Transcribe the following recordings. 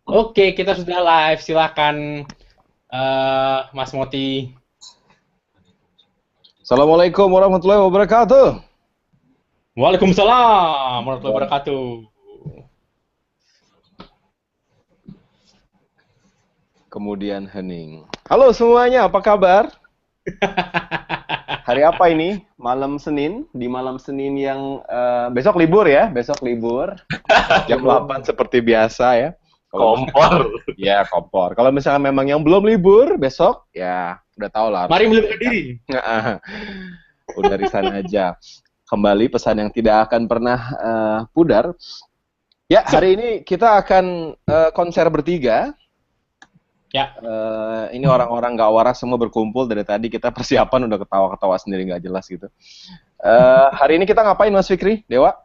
Oke, kita sudah live. Silakan Mas Moti. Assalamualaikum warahmatullahi wabarakatuh. Waalaikumsalam warahmatullahi wabarakatuh. Kemudian hening. Halo semuanya, apa kabar? Hari apa ini? Malam Senin. Di malam Senin yang besok libur ya, besok libur. Jam 8 seperti biasa ya. Kompor. Ya, kompor. Kalau misalnya memang yang belum libur besok, ya udah tau lah. Mari melibur diri. Udah resign aja. Kembali pesan yang tidak akan pernah pudar. Ya, hari ini kita akan konser bertiga. Ya. Ini orang-orang nggak waras semua berkumpul dari tadi, kita persiapan udah ketawa-ketawa sendiri nggak jelas gitu. Hari ini kita ngapain Mas Fikri, Dewa?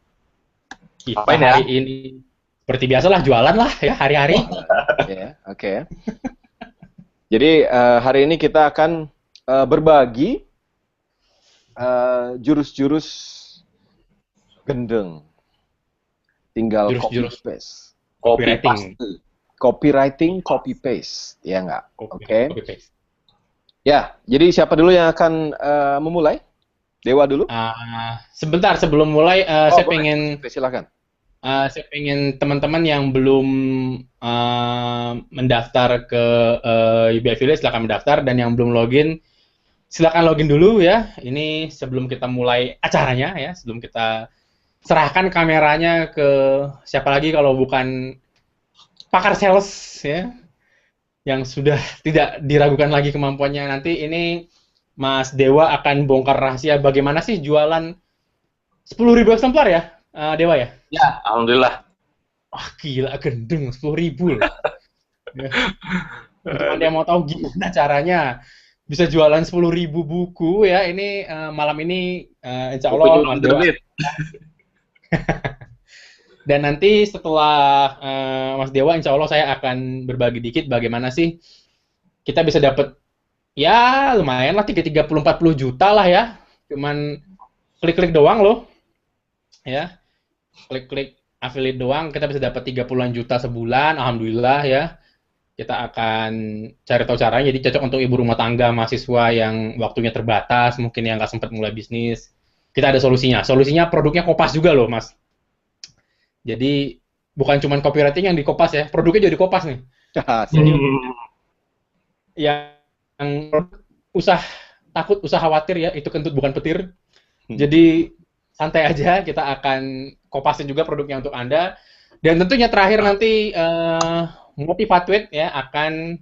Kita hari ini seperti biasalah jualan lah ya hari-hari. Oke. Jadi hari ini kita akan berbagi jurus-jurus gendeng. Tinggal Jurus-jurus copy-paste. Copywriting, copy paste, ya nggak? Oke. Copy paste. Ya, jadi siapa dulu yang akan memulai? Dewa dulu? Sebentar sebelum mulai, saya pengen. Oke, silakan. Saya pengen teman-teman yang belum mendaftar ke UB Affiliate silakan mendaftar, dan yang belum login silakan login dulu ya. Ini sebelum kita mulai acaranya ya, sebelum kita serahkan kameranya ke siapa lagi kalau bukan pakar sales ya, yang sudah tidak diragukan lagi kemampuannya. Nanti ini Mas Dewa akan bongkar rahasia bagaimana sih jualan 10.000 eksemplar ya, Dewa ya? Ya, alhamdulillah. Wah, gila, gendeng 10.000 loh. Ya. Untuk Anda yang mau tahu gimana caranya bisa jualan 10.000 buku ya, ini malam ini insya Allah Mas Dewa. Dan nanti setelah Mas Dewa, insya Allah saya akan berbagi dikit bagaimana sih kita bisa dapat ya lumayan lah 30-40 juta lah ya. Cuman klik-klik doang loh. Ya. Klik-klik affiliate doang kita bisa dapat 30-an juta sebulan. Alhamdulillah ya. Kita akan cari tahu caranya. Jadi cocok untuk ibu rumah tangga, mahasiswa yang waktunya terbatas, mungkin yang nggak sempat mulai bisnis. Kita ada solusinya. Solusinya produknya Kopas juga loh, Mas. Jadi bukan cuma copywriting yang di Kopas ya, produknya juga di Kopas nih. Jadi yang takut usah khawatir ya, itu kentut bukan petir. Jadi santai aja, kita akan kopasin juga produknya untuk Anda. Dan tentunya terakhir nanti Motivatwit ya akan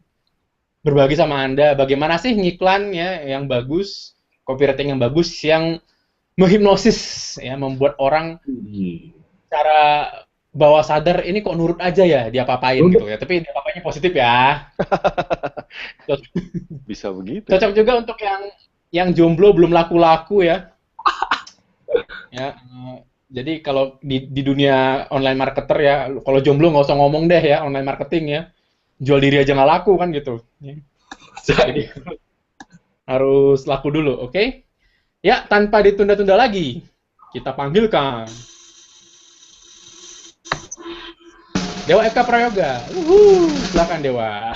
berbagi sama Anda bagaimana sih ngiklan ya yang bagus, copywriting yang bagus, yang menghipnosis ya, membuat orang cara bawah sadar ini kok nurut aja ya dia apa-apain gitu ya, tapi dia apa-apanya positif ya. Bisa begitu. Cocok juga untuk yang jomblo belum laku-laku ya. Ya, jadi kalau di dunia online marketer ya, kalau jomblo nggak usah ngomong deh ya, online marketing ya, jual diri aja nggak laku kan gitu. Jadi harus laku dulu, oke? Ya, tanpa ditunda-tunda lagi, kita panggilkan Dewa Eka Prayoga. Silakan Dewa.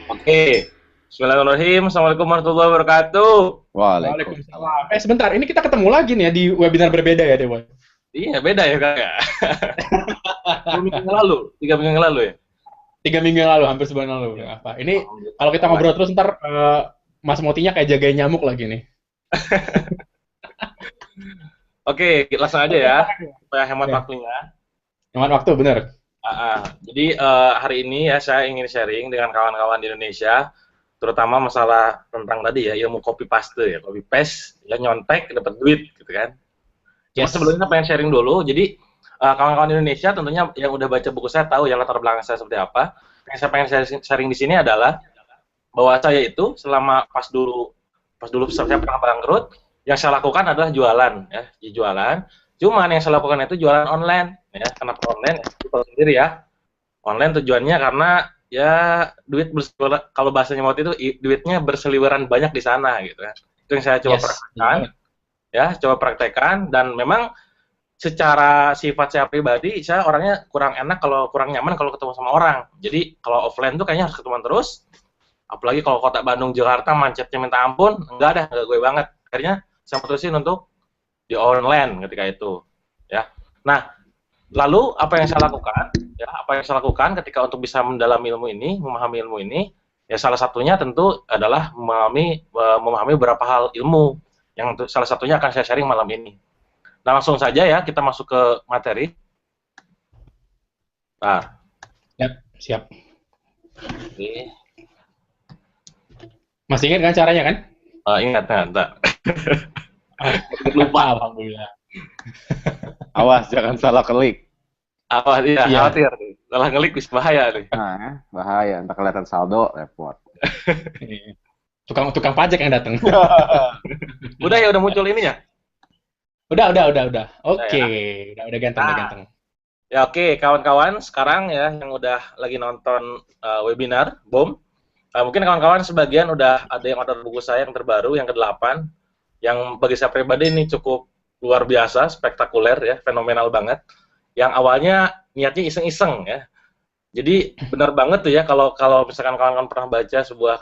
Oke. Bismillahirrahmanirrahim. Assalamualaikum warahmatullahi wabarakatuh. Waalaikumsalam. Sebentar, ini kita ketemu lagi nih ya di webinar berbeda ya Dewa. Iya, beda ya Kak. 3 minggu yang lalu ya. 3 minggu yang lalu, hampir sebulan lalu. Apa? Ini kalau kita ngobrol terus ntar Mas Motinya kayak jagain nyamuk lagi nih. Oke, langsung aja ya, supaya hemat waktunya. Hemat waktu, bener. Jadi hari ini ya saya ingin sharing dengan kawan-kawan di Indonesia, terutama masalah tentang tadi ya ilmu copy paste ya, copy paste, ya nyontek dapat duit gitu kan. Cuma sebelumnya pengen sharing dulu. Jadi kawan-kawan Indonesia tentunya yang udah baca buku saya tahu ya latar belakang saya seperti apa. Yang saya pengen sharing di sini adalah bahwa saya itu selama pas dulu saya pernah bangkrut, yang saya lakukan adalah jualan ya, jualan. Cuman yang saya lakukan itu jualan online ya. Kenapa online? Ya, tahu sendiri ya. Online tujuannya karena ya kalau bahasanya waktu itu duitnya berseliweran banyak di sana gitu kan. Itu yang saya coba praktekkan. Ya, coba praktekkan, dan memang secara sifat saya pribadi, saya orangnya kurang enak kalau kurang nyaman kalau ketemu sama orang. Jadi kalau offline tuh kayaknya harus ketemuan terus. Apalagi kalau kota Bandung, Jakarta macetnya minta ampun, enggak gue banget. Akhirnya saya putusin untuk di online ketika itu, ya. Nah, lalu apa yang saya lakukan? Ya, apa yang saya lakukan ketika untuk bisa mendalami ilmu ini, memahami ilmu ini, ya salah satunya tentu adalah memahami beberapa hal ilmu yang salah satunya akan saya sharing malam ini. Nah, langsung saja ya, kita masuk ke materi. Nah, Siap. Oke. Masih ingat kan caranya kan? Ingat. Lupa, alhamdulillah. Awas, jangan salah klik. Apa ya, Iya. khawatir. Salah ngelik bisa bahaya nih. Nah, bahaya. Entah kelihatan saldo, repot. Tukang pajak yang datang. Udah ya, udah muncul ininya. Udah. Oke, udah ganteng. Ya oke, kawan-kawan, sekarang ya yang udah lagi nonton webinar, BOM, mungkin kawan-kawan sebagian udah ada yang order buku saya yang terbaru, yang ke-8, yang bagi saya pribadi ini cukup luar biasa, spektakuler ya, fenomenal banget. Yang awalnya niatnya iseng-iseng ya. Jadi benar banget tuh ya kalau misalkan kawan-kawan pernah baca sebuah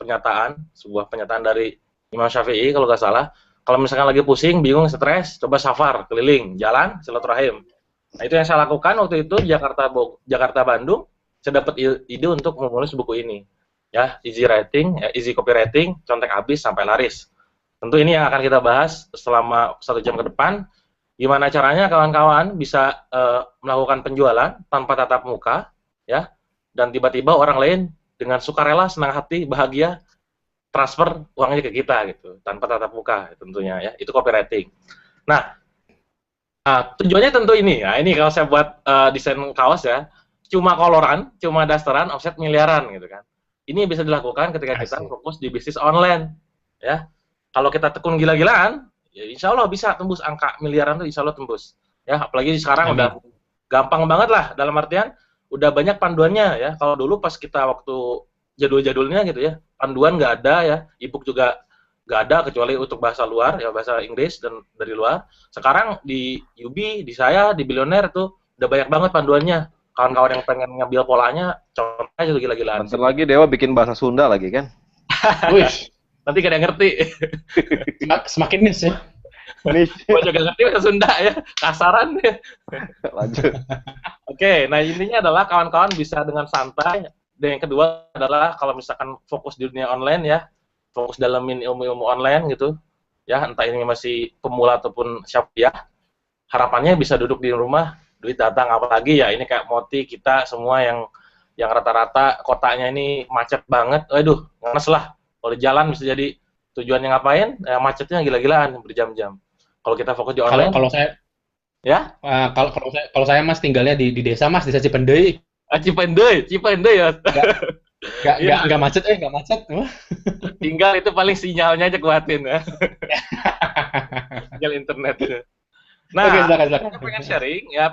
pernyataan dari Imam Syafi'i kalau nggak salah, kalau misalkan lagi pusing, bingung, stres, coba safar, keliling, jalan, silaturahim. Nah, itu yang saya lakukan waktu itu di Jakarta Bandung. Saya dapat ide untuk menulis buku ini. Ya, easy copywriting, contek habis sampai laris. Tentu ini yang akan kita bahas selama 1 jam ke depan. Gimana caranya kawan-kawan bisa melakukan penjualan tanpa tatap muka, ya, dan tiba-tiba orang lain dengan sukarela, senang hati, bahagia transfer uangnya ke kita gitu, tanpa tatap muka tentunya ya. Itu copywriting. Nah, tujuannya tentu ini. Nah, ini kalau saya buat desain kaos ya, cuma koloran, cuma dasteran, offset miliaran gitu kan. Ini bisa dilakukan ketika kita fokus di bisnis online, ya. Kalau kita tekun gila-gilaan, ya insya Allah bisa tembus angka miliaran tuh, insya Allah tembus. Ya, apalagi sekarang udah gampang banget lah, dalam artian udah banyak panduannya ya. Kalau dulu pas kita waktu jadul-jadulnya gitu ya, panduan nggak ada ya, e-book juga nggak ada kecuali untuk bahasa luar ya, bahasa Inggris dan dari luar. Sekarang di Yubi, di saya, di Billionaire tuh udah banyak banget panduannya. Kawan-kawan yang pengen ngambil polanya, contohnya juga gila-gilaan. Bentar lagi Dewa bikin bahasa Sunda lagi kan? Wih, Nanti gak ada yang ngerti. semakin nis ya. Gue juga ngerti bahasa Sunda ya, kasaran ya. Lanjut. Oke, nah intinya adalah kawan-kawan bisa dengan santai. Dan yang kedua adalah kalau misalkan fokus di dunia online ya, fokus dalamin ilmu-ilmu online gitu, ya entah ini masih pemula ataupun ya, harapannya bisa duduk di rumah, duit datang. Apalagi ya ini kayak Moti, kita semua yang rata-rata kotanya ini macet banget, aduh, ngenes lah. Kalau di jalan bisa jadi tujuannya ngapain, ya macetnya gila-gilaan berjam-jam. Kalau kita fokus di online, Kalau saya, ya, kalau saya Mas tinggalnya di desa Mas, desa Cipendei. Cipendei ya. Nggak macet, nggak macet. Tinggal itu paling sinyalnya aja kuatin ya. Sinyal internet. Nah, Oke, silakan.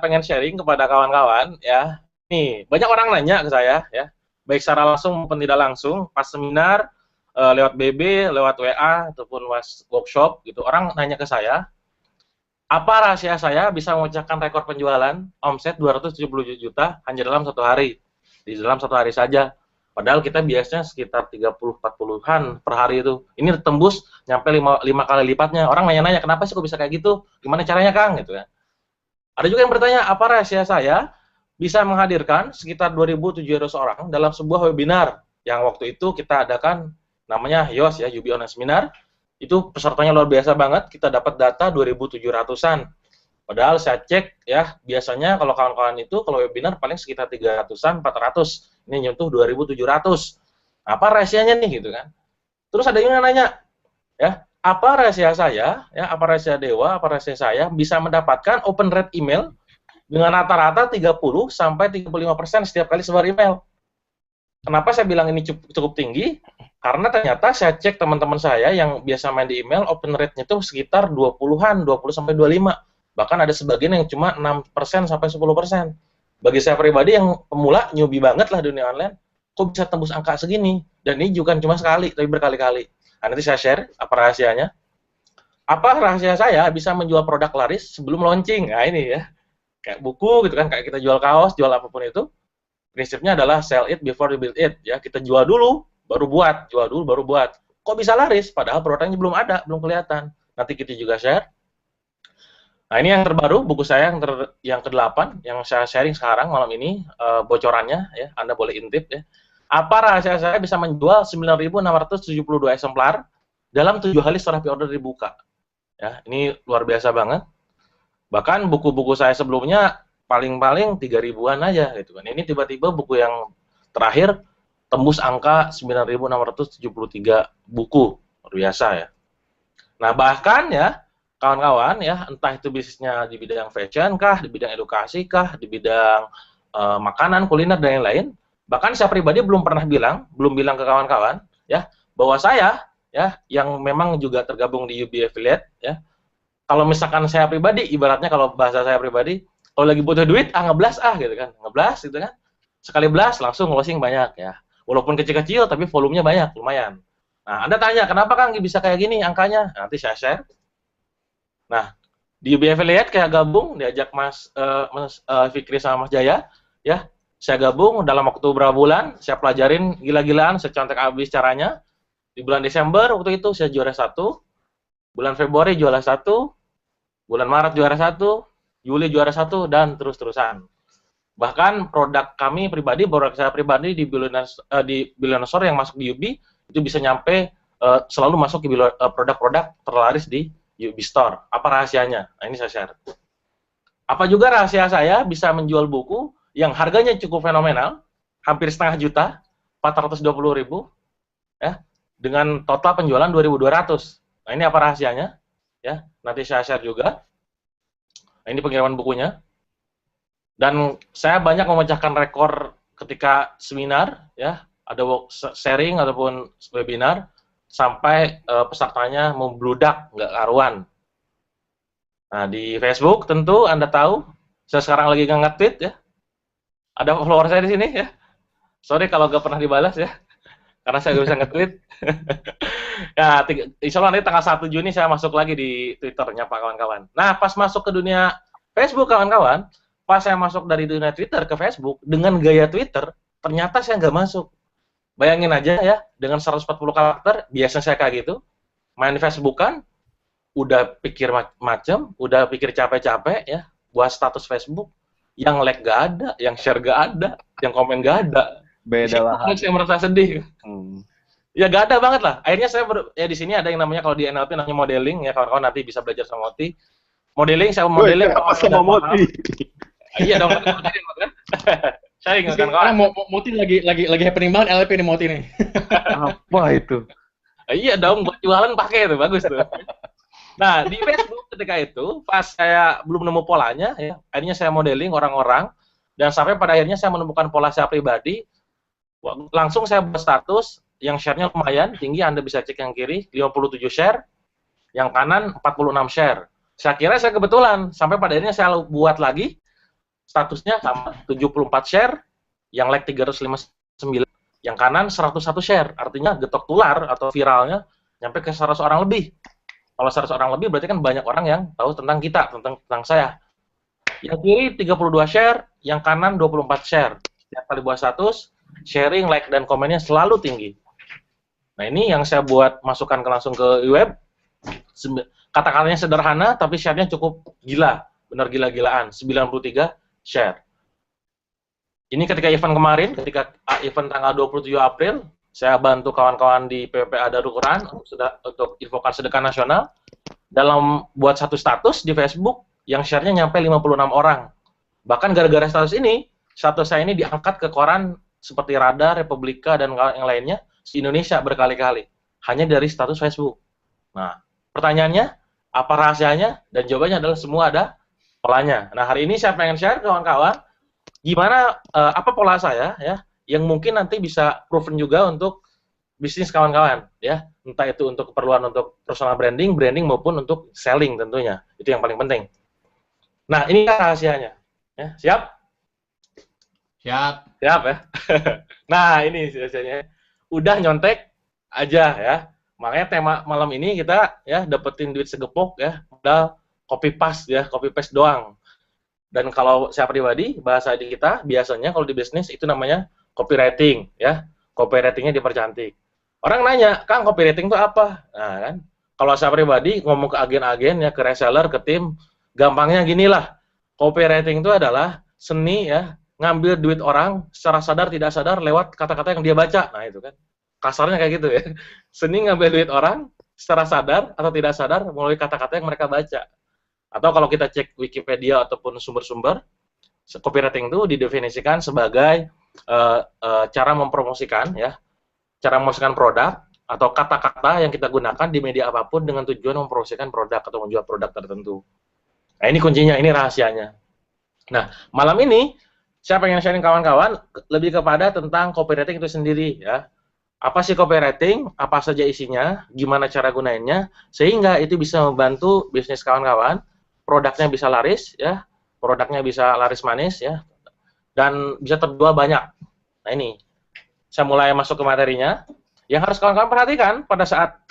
pengen sharing kepada kawan-kawan ya. Nih, banyak orang nanya ke saya ya, baik secara langsung maupun tidak langsung, pas seminar, lewat BB, lewat WA ataupun workshop gitu, orang nanya ke saya, apa rahasia saya bisa memecahkan rekor penjualan omset 270 juta hanya dalam 1 hari, di dalam 1 hari saja. Padahal kita biasanya sekitar 30-40-an per hari itu. Ini tembus nyampe 5 kali lipatnya. Orang nanya-nanya, kenapa sih kok bisa kayak gitu? Gimana caranya, Kang? Gitu kan. Ada juga yang bertanya, apa rahasia saya bisa menghadirkan sekitar 2.700 orang dalam sebuah webinar yang waktu itu kita adakan, namanya YOS ya, Yubi Online Seminar. Itu pesertanya luar biasa banget, kita dapat data 2.700-an. Padahal saya cek ya, biasanya kalau kawan-kawan itu kalau webinar paling sekitar 300-an, 400. Ini nyentuh 2.700. Apa rahasianya nih gitu kan? Terus ada yang nanya, ya, apa rahasia saya, ya, apa rahasia Dewa, apa rahasia saya bisa mendapatkan open rate email dengan rata-rata 30 sampai 35% setiap kali sebar email. Kenapa saya bilang ini cukup tinggi? Karena ternyata saya cek teman-teman saya yang biasa main di email, open rate-nya itu sekitar 20-an, 20 sampai 25. Bahkan ada sebagian yang cuma 6% sampai 10%. Bagi saya pribadi yang pemula, newbie banget lah dunia online, kok bisa tembus angka segini? Dan ini juga cuma sekali, tapi berkali-kali. Nah, nanti saya share apa rahasianya. Apa rahasia saya bisa menjual produk laris sebelum launching? Nah ini ya, kayak buku gitu kan, kayak kita jual kaos, jual apapun itu, prinsipnya adalah sell it before you build it. Ya, kita jual dulu, baru buat, jual dulu, baru buat. Kok bisa laris? Padahal produknya belum ada, belum kelihatan. Nanti kita juga share. Nah ini yang terbaru, buku saya yang ke-8, yang saya sharing sekarang malam ini, bocorannya, ya, Anda boleh intip ya. Apa rahasia saya bisa menjual 9.672 eksemplar dalam 7 hari setelah pre-order dibuka? Ya, ini luar biasa banget. Bahkan buku-buku saya sebelumnya paling-paling 3.000-an aja gitu kan. Ini tiba-tiba buku yang terakhir tembus angka 9.673 buku. Luar biasa ya. Nah, bahkan ya kawan-kawan ya, entah itu bisnisnya di bidang fashion kah, di bidang edukasi kah, di bidang makanan, kuliner dan lain-lain, bahkan saya pribadi belum bilang ke kawan-kawan ya, bahwa saya ya yang memang juga tergabung di UB Affiliate ya. Kalau misalkan saya pribadi, ibaratnya kalau bahasa saya pribadi, kalau lagi butuh duit, ngeblas gitu kan. Ngeblas gitu kan. Sekali blast langsung closing banyak ya. Walaupun kecil-kecil tapi volumenya banyak, lumayan. Nah, Anda tanya, kenapa Kang bisa kayak gini angkanya? Nanti saya share. Nah, di UB Affiliate kayak gabung, diajak Mas Fikri sama Mas Jaya, ya. Saya gabung dalam waktu berapa bulan, saya pelajarin gila-gilaan, saya contek habis caranya. Di bulan Desember waktu itu saya juara 1, bulan Februari juara 1, bulan Maret juara 1, Juli juara 1, dan terus-terusan. Bahkan produk kami pribadi, produk saya pribadi di Billionaire Store yang masuk di UB, itu bisa nyampe selalu masuk ke produk-produk terlaris di UB Store. Apa rahasianya? Nah, ini saya share. Apa juga rahasia saya bisa menjual buku yang harganya cukup fenomenal, hampir setengah juta, 420.000, ya, dengan total penjualan 2.200. Nah, ini apa rahasianya? Ya, nanti saya share juga. Nah, ini pengiriman bukunya. Dan saya banyak memecahkan rekor ketika seminar, ya, ada sharing ataupun webinar, sampai pesertanya membludak, nggak karuan. Nah, di Facebook tentu Anda tahu, saya sekarang lagi nge-tweet ya. Ada follower saya di sini ya. Sorry kalau nggak pernah dibalas ya, karena saya nggak bisa nge-tweet. Ya, insya Allah nanti tanggal 1 Juni saya masuk lagi di Twitter, nyapa kawan-kawan. Nah, pas masuk ke dunia Facebook, kawan-kawan, pas saya masuk dari dunia Twitter ke Facebook, dengan gaya Twitter, ternyata saya nggak masuk. Bayangin aja ya, dengan 140 karakter, biasanya saya kayak gitu, main Facebook kan, udah pikir macam, udah pikir capek-capek ya, buat status Facebook, yang like gak ada, yang share gak ada, yang komen gak ada. Beda lah. Saya merasa sedih. Ya gak ada banget lah. Akhirnya saya ya di sini ada yang namanya, kalau di NLP namanya modeling ya, kawan-kawan nanti bisa belajar sama Moti. Modeling, saya modeling sama Moti. Iya dong, kan? Saya ingatkan kawan. Moti lagi happening banget NLP nih Moti nih. Apa itu? Iya dong, buat jualan pakai itu, bagus tuh. Nah, di Facebook ketika itu, pas saya belum nemu polanya, ya, akhirnya saya modeling orang-orang, dan sampai pada akhirnya saya menemukan pola saya pribadi, langsung saya buat status, yang share-nya lumayan tinggi, Anda bisa cek yang kiri, 57 share, yang kanan 46 share. Saya kira saya kebetulan, sampai pada akhirnya saya buat lagi, statusnya sama, 74 share, yang like 359, yang kanan 101 share, artinya getok tular atau viralnya, nyampe ke 100 orang lebih. Kalau 100 orang lebih berarti kan banyak orang yang tahu tentang kita, tentang saya. Yang kiri 32 share, yang kanan 24 share. Setiap kali buat status, sharing, like, dan komennya selalu tinggi. Nah, ini yang saya buat masukkan langsung ke web. Kata-katanya sederhana, tapi share-nya cukup gila. Benar gila-gilaan, 93 share. Ini ketika event kemarin, ketika event tanggal 27 April, saya bantu kawan-kawan di PPA Darul Quran untuk infokan sedekah nasional dalam buat satu status di Facebook yang share-nya nyampe 56 orang. Bahkan gara-gara status ini, status saya ini diangkat ke koran seperti Radar, Republika, dan yang lainnya di Indonesia berkali-kali. Hanya dari status Facebook. Nah, pertanyaannya, apa rahasianya? Dan jawabannya adalah semua ada polanya. Nah, hari ini saya pengen share kawan-kawan, gimana, apa pola saya, ya, yang mungkin nanti bisa proven juga untuk bisnis kawan-kawan, ya, entah itu untuk keperluan untuk personal branding maupun untuk selling tentunya, itu yang paling penting. Nah, ini rahasianya, ya, siap? Siap Ya. Nah, ini rahasianya. Udah nyontek aja ya, Makanya tema malam ini kita ya dapetin duit segepok ya, modal copy paste ya, copy paste doang. Dan kalau saya pribadi, bahasa di kita biasanya kalau di bisnis itu namanya copywriting ya. Copywritingnya dipercantik. Orang nanya, Kang, copywriting itu apa? Nah, kan. Kalau saya pribadi ngomong ke agen-agen ya, ke reseller, ke tim, gampangnya ginilah. Copywriting itu adalah seni ya, ngambil duit orang secara sadar tidak sadar lewat kata-kata yang dia baca. Nah, itu kan. Kasarnya kayak gitu ya. Seni ngambil duit orang secara sadar atau tidak sadar melalui kata-kata yang mereka baca. Atau kalau kita cek Wikipedia ataupun sumber-sumber, copywriting itu didefinisikan sebagai cara mempromosikan ya, cara mempromosikan produk atau kata-kata yang kita gunakan di media apapun dengan tujuan mempromosikan produk atau menjual produk tertentu. Nah, ini kuncinya, ini rahasianya. Nah, malam ini saya pengen sharing kawan-kawan lebih kepada tentang copywriting itu sendiri ya. Apa sih copywriting, apa saja isinya, gimana cara gunainnya, sehingga itu bisa membantu bisnis kawan-kawan, produknya bisa laris, ya, produknya bisa laris manis, ya, dan bisa terjual banyak. Nah ini, saya mulai masuk ke materinya. Yang harus kawan-kawan perhatikan pada saat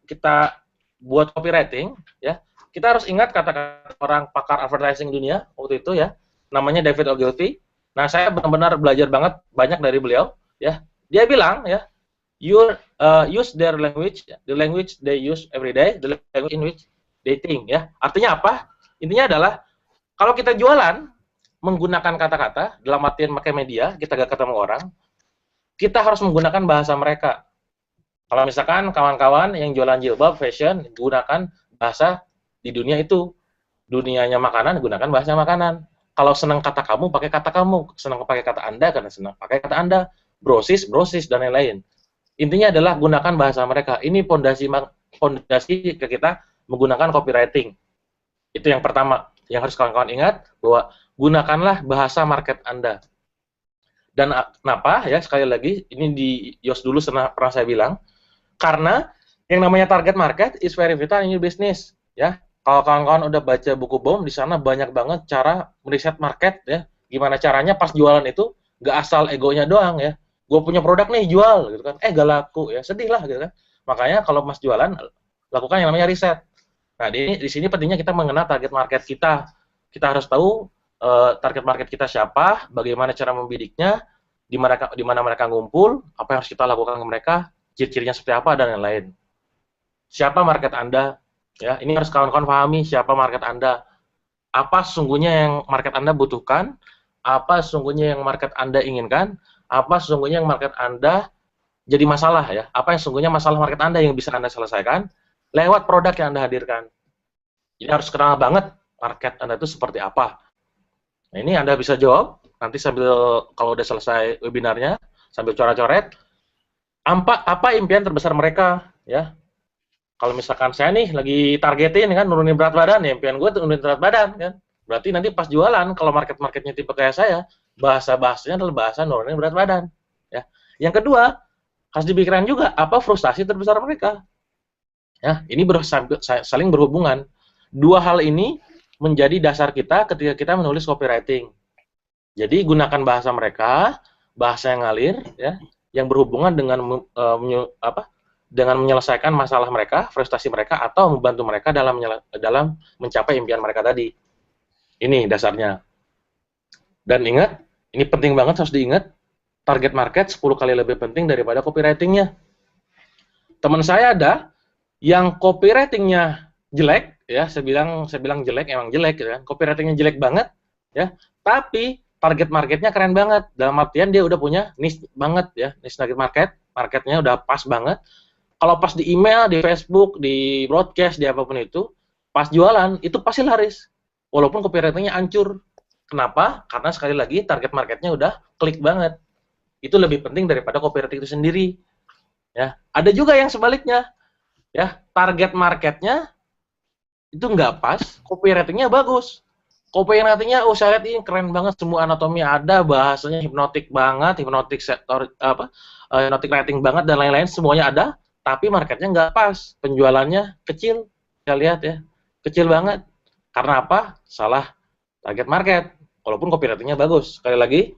kita buat copywriting, ya, kita harus ingat kata-kata orang pakar advertising dunia waktu itu, ya, namanya David Ogilvy. Nah, saya benar-benar belajar banyak dari beliau, ya. Dia bilang, ya, you use their language, the language they use every day, the language in which they think, ya. Artinya apa? Intinya adalah kalau kita jualan menggunakan kata-kata dalam artian pakai media, kita gak ketemu orang, kita harus menggunakan bahasa mereka. Kalau misalkan kawan-kawan yang jualan jilbab, fashion, gunakan bahasa di dunia itu, dunianya makanan, gunakan bahasa makanan. Kalau senang kata kamu, pakai kata kamu. Senang pakai kata Anda, karena senang pakai kata Anda. Brosis, dan lain-lain. Intinya adalah gunakan bahasa mereka. Ini fondasi ke kita menggunakan copywriting. Itu yang pertama. Yang harus kawan-kawan ingat, bahwa gunakanlah bahasa market Anda. Dan kenapa? Ya, sekali lagi, ini di Yos dulu pernah saya bilang, karena yang namanya target market is very vital in your business. Ya, kalau kawan-kawan udah baca buku BOM, di sana banyak banget cara meriset market, ya. Gimana caranya pas jualan itu, nggak asal egonya doang, ya. Gue punya produk nih, jual, gitu kan. Gak laku, ya sedih lah, gitu kan. Makanya kalau mas jualan, lakukan yang namanya riset. Nah, di sini pentingnya kita mengenal target market kita. Kita harus tahu target market kita siapa, bagaimana cara membidiknya, di mana mereka ngumpul, apa yang harus kita lakukan ke mereka, ciri-cirinya seperti apa, dan lain-lain. Siapa market Anda? Ya, ini harus kawan-kawan pahami siapa market Anda. Apa sesungguhnya yang market Anda butuhkan, apa sesungguhnya yang market Anda inginkan, apa sesungguhnya yang market Anda jadi masalah, ya. Apa yang sesungguhnya masalah market Anda yang bisa Anda selesaikan lewat produk yang Anda hadirkan. Jadi harus kenal banget market Anda itu seperti apa. Nah, ini Anda bisa jawab nanti sambil kalau udah selesai webinarnya, sambil coret-coret apa impian terbesar mereka, ya. Kalau misalkan saya nih lagi targetin kan nurunin berat badan, ya impian gue tuh nurunin berat badan kan. Berarti nanti pas jualan kalau market-marketnya tipe kayak saya, bahasanya adalah bahasa nurunin berat badan, ya. Yang kedua, harus dipikirkan juga apa frustasi terbesar mereka. Ya, ini saling berhubungan. Dua hal ini menjadi dasar kita ketika kita menulis copywriting. Jadi gunakan bahasa mereka, bahasa yang ngalir, ya, yang berhubungan dengan dengan menyelesaikan masalah mereka, frustasi mereka, atau membantu mereka dalam mencapai impian mereka tadi. Ini dasarnya. Dan ingat, ini penting banget, harus diingat, target market 10 kali lebih penting daripada copywriting-nya. Teman saya ada yang copywriting-nya jelek, ya, saya bilang jelek, emang jelek, gitu kan. Copywriting-nya jelek banget, ya, tapi target marketnya keren banget. Dalam artian dia udah punya niche banget, ya, niche target marketnya udah pas banget. Kalau pas di email, di Facebook, di broadcast, di apapun itu, pas jualan, itu pasti laris. Walaupun copywriting-nya hancur. Kenapa? Karena sekali lagi target marketnya udah klik banget. Itu lebih penting daripada copywriting itu sendiri. Ya, ada juga yang sebaliknya. Ya, target marketnya itu nggak pas, copywriting-nya bagus. Copywriting-nya, saya lihat ini keren banget, semua anatomi ada, bahasanya hipnotik banget, hipnotik writing banget, dan lain-lain, semuanya ada. Tapi marketnya nggak pas, penjualannya kecil, saya lihat ya, kecil banget. Karena apa? Salah target market, walaupun copywriting-nya bagus. Sekali lagi,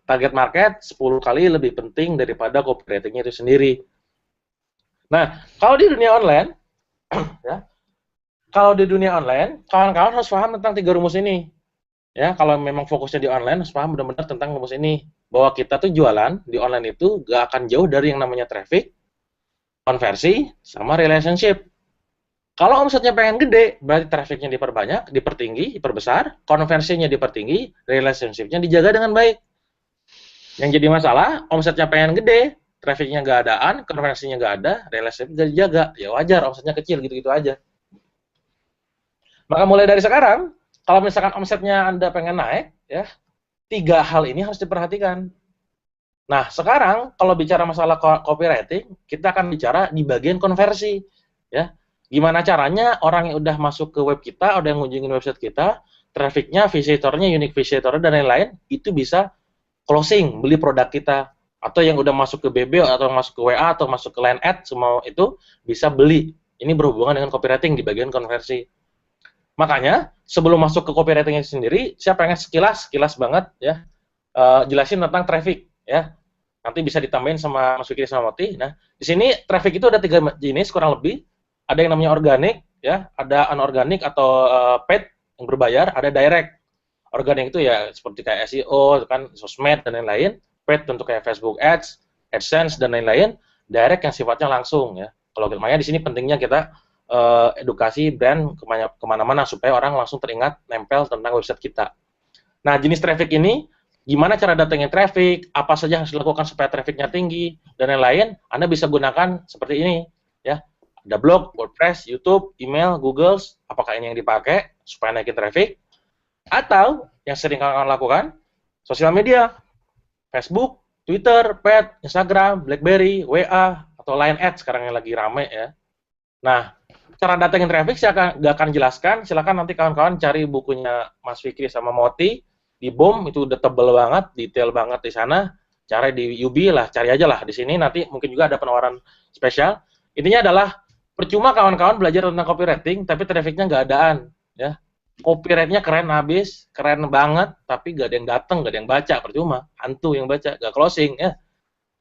target market 10 kali lebih penting daripada copywriting-nya itu sendiri. Nah, kalau di dunia online, ya, kalau di dunia online, kawan-kawan harus paham tentang 3 rumus ini. Ya, kalau memang fokusnya di online, harus paham benar-benar tentang rumus ini. Bahwa kita tuh jualan di online itu gak akan jauh dari yang namanya traffic, konversi, sama relationship. Kalau omsetnya pengen gede, berarti trafficnya diperbanyak, dipertinggi, diperbesar, konversinya dipertinggi, relationship-nya dijaga dengan baik. Yang jadi masalah, omsetnya pengen gede, trafficnya nggak adaan, konversinya nggak ada, relationship nggak dijaga. Ya wajar, omsetnya kecil, gitu-gitu aja. Maka mulai dari sekarang, kalau misalkan omsetnya Anda pengen naik, ya 3 hal ini harus diperhatikan. Nah, sekarang kalau bicara masalah copywriting, kita akan bicara di bagian konversi. Ya, gimana caranya orang yang udah masuk ke web kita, udah ngunjungin website kita, trafficnya, visitornya, unique visitor dan lain-lain, itu bisa closing, beli produk kita. Atau yang udah masuk ke BB, atau masuk ke WA, atau masuk ke line ad, semua itu bisa beli. Ini berhubungan dengan copywriting di bagian konversi. Makanya, sebelum masuk ke copywriting sendiri, saya pengen sekilas banget ya, jelasin tentang traffic ya. Nanti bisa ditambahin sama Mas Fikri sama Moti. Nah, di sini traffic itu ada 3 jenis kurang lebih. Ada yang namanya organik ya, ada anorganik atau paid yang berbayar, ada direct. Organik itu ya seperti kayak SEO, kan sosmed dan lain-lain. Paid tentu kayak Facebook Ads, AdSense dan lain-lain. Direct yang sifatnya langsung ya. Kalau makanya di sini pentingnya kita edukasi brand kemana-mana supaya orang langsung teringat nempel tentang website kita. Nah, jenis traffic ini, gimana cara datangin traffic, apa saja harus dilakukan supaya trafficnya tinggi, dan lain-lain, Anda bisa gunakan seperti ini. Ya, ada blog, WordPress, YouTube, email, Google, apakah ini yang dipakai supaya naikin traffic, atau yang sering kalian lakukan, sosial media, Facebook, Twitter, Pet, Instagram, BlackBerry, WA, atau Line Ads sekarang yang lagi rame ya. Nah, cara datangin traffic saya nggak akan jelaskan. Silakan nanti kawan-kawan cari bukunya Mas Fikri sama Moti di BOM, itu udah tebel banget, detail banget di sana. Cari di UB lah, cari aja lah di sini. Nanti mungkin juga ada penawaran spesial. Intinya adalah percuma kawan-kawan belajar tentang copywriting, tapi trafficnya nggak adaan. Ya, copyrightnya keren habis, keren banget, tapi nggak ada yang datang, nggak ada yang baca, percuma. Hantu yang baca, nggak closing ya.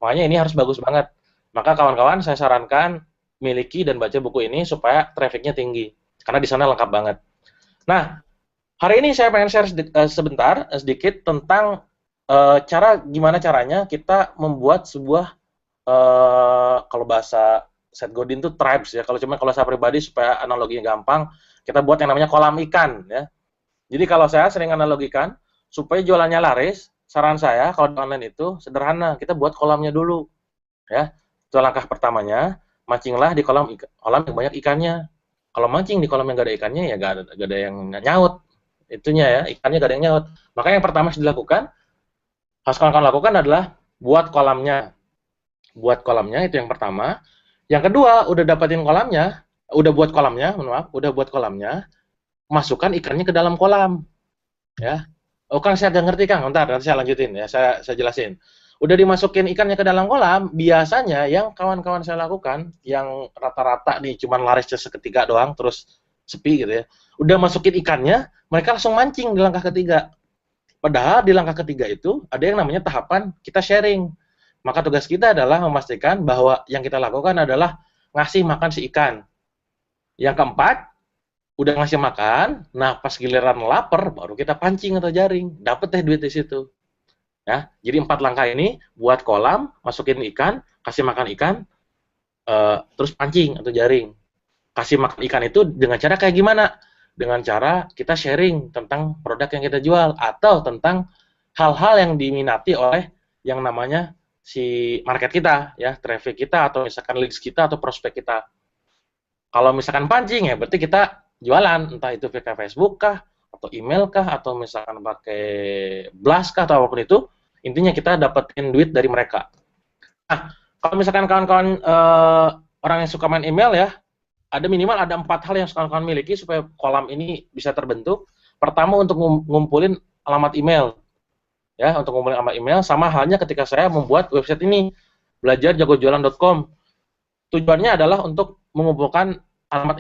Makanya ini harus bagus banget. Maka kawan-kawan saya sarankan miliki dan baca buku ini supaya trafficnya tinggi, karena di sana lengkap banget. Nah, hari ini saya pengen share sedikit tentang gimana caranya kita membuat sebuah kalau bahasa Seth Godin itu tribes ya. Kalau saya pribadi supaya analoginya gampang, kita buat yang namanya kolam ikan ya. Jadi kalau saya sering analogikan supaya jualannya laris, saran saya kalau di online itu sederhana, kita buat kolamnya dulu ya. Itu langkah pertamanya. Mancinglah di kolam yang banyak ikannya. Kalau mancing di kolam yang gak ada ikannya, ya gak ada yang nyaut. Itunya ya, ikannya gak ada yang nyaut. Maka yang pertama harus dilakukan, harus kawan-kawan lakukan adalah buat kolamnya. Buat kolamnya itu yang pertama. Yang kedua, udah dapetin kolamnya, udah buat kolamnya, masukkan ikannya ke dalam kolam. Ya. Oh Kang, saya agak ngerti Kang. Bentar, nanti saya lanjutin ya, saya jelasin. Udah dimasukin ikannya ke dalam kolam, biasanya yang kawan-kawan saya lakukan, yang rata-rata nih cuman laris seketika doang, terus sepi gitu ya, udah masukin ikannya, mereka langsung mancing di langkah ketiga. Padahal di langkah ketiga itu, ada yang namanya tahapan kita sharing. Maka tugas kita adalah memastikan bahwa yang kita lakukan adalah ngasih makan si ikan. Yang keempat, udah ngasih makan, nah pas giliran lapar, baru kita pancing atau jaring, dapet deh duit di situ. Ya, jadi 4 langkah ini buat kolam, masukin ikan, kasih makan ikan, terus pancing atau jaring. Kasih makan ikan itu dengan cara kayak gimana? Dengan cara kita sharing tentang produk yang kita jual atau tentang hal-hal yang diminati oleh yang namanya si market kita, ya, traffic kita atau misalkan leads kita atau prospek kita. Kalau misalkan pancing ya berarti kita jualan, entah itu via Facebook kah, atau email kah, atau misalkan pakai blast kah, atau apapun itu. Intinya kita dapetin duit dari mereka. Nah, kalau misalkan kawan-kawan orang yang suka main email ya, minimal ada 4 hal yang kawan-kawan miliki supaya kolam ini bisa terbentuk. Pertama, untuk ngumpulin alamat email. Ya, untuk ngumpulin alamat email, sama halnya ketika saya membuat website ini, belajarjagojualan.com. Tujuannya adalah untuk mengumpulkan alamat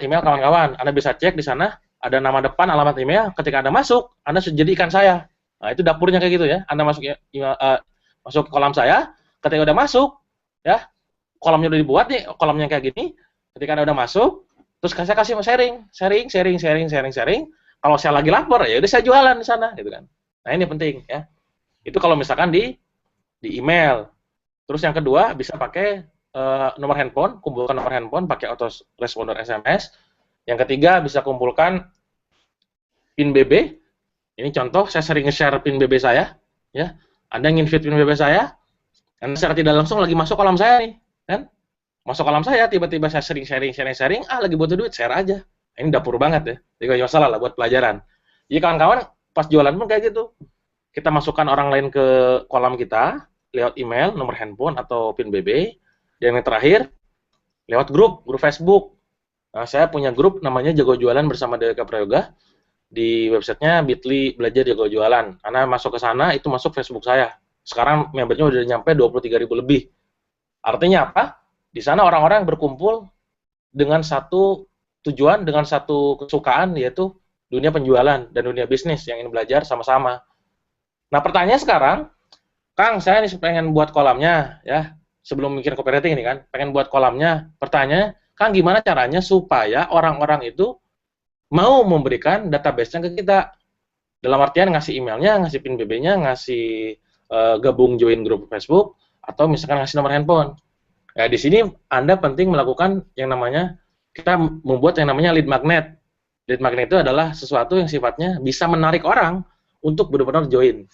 email kawan-kawan. Anda bisa cek di sana, ada nama depan, alamat email. Ketika Anda masuk, Anda sudah jadi ikan saya. Nah, itu dapurnya kayak gitu ya. Anda masuk ke kolam saya, ketika udah masuk, ya, kolomnya udah dibuat nih, kolomnya kayak gini, ketika Anda udah masuk, terus saya kasih sharing. Kalau saya lagi lapar, ya udah saya jualan di sana, gitu kan. Nah, ini penting ya. Itu kalau misalkan di email. Terus yang kedua bisa pakai nomor handphone, kumpulkan nomor handphone pakai autoresponder SMS. Yang ketiga bisa kumpulkan PIN BB. Ini contoh, saya sering nge-share PIN BB saya, ya. Anda nginvite PIN BB saya, Anda secara tidak langsung lagi masuk kolam saya nih, kan? Masuk kolam saya, tiba-tiba saya sering sharing, lagi butuh duit, share aja. Ini dapur banget ya, jadi gak masalah lah buat pelajaran. Jadi kawan-kawan, pas jualan pun kayak gitu. Kita masukkan orang lain ke kolam kita, lewat email, nomor handphone, atau PIN BB. Dan yang terakhir, lewat grup Facebook. Nah, saya punya grup namanya Jago Jualan bersama DWK Prayoga. Di websitenya bit.ly belajar jago jualan. Karena masuk ke sana, itu masuk Facebook saya. Sekarang membernya udah nyampe 23.000 lebih. Artinya apa? Di sana orang-orang berkumpul dengan satu tujuan, dengan satu kesukaan, yaitu dunia penjualan dan dunia bisnis yang ingin belajar sama-sama. Nah, pertanyaan sekarang, Kang, saya nih pengen buat kolamnya, ya. Sebelum mikir copywriting ini kan, pengen buat kolamnya. Pertanyaannya, Kang, gimana caranya supaya orang-orang itu mau memberikan database-nya ke kita? Dalam artian ngasih emailnya, ngasih PIN BB-nya, ngasih gabung join grup Facebook, atau misalkan ngasih nomor handphone. Ya, di sini Anda penting melakukan yang namanya, kita membuat yang namanya lead magnet. Lead magnet itu adalah sesuatu yang sifatnya bisa menarik orang untuk benar-benar join.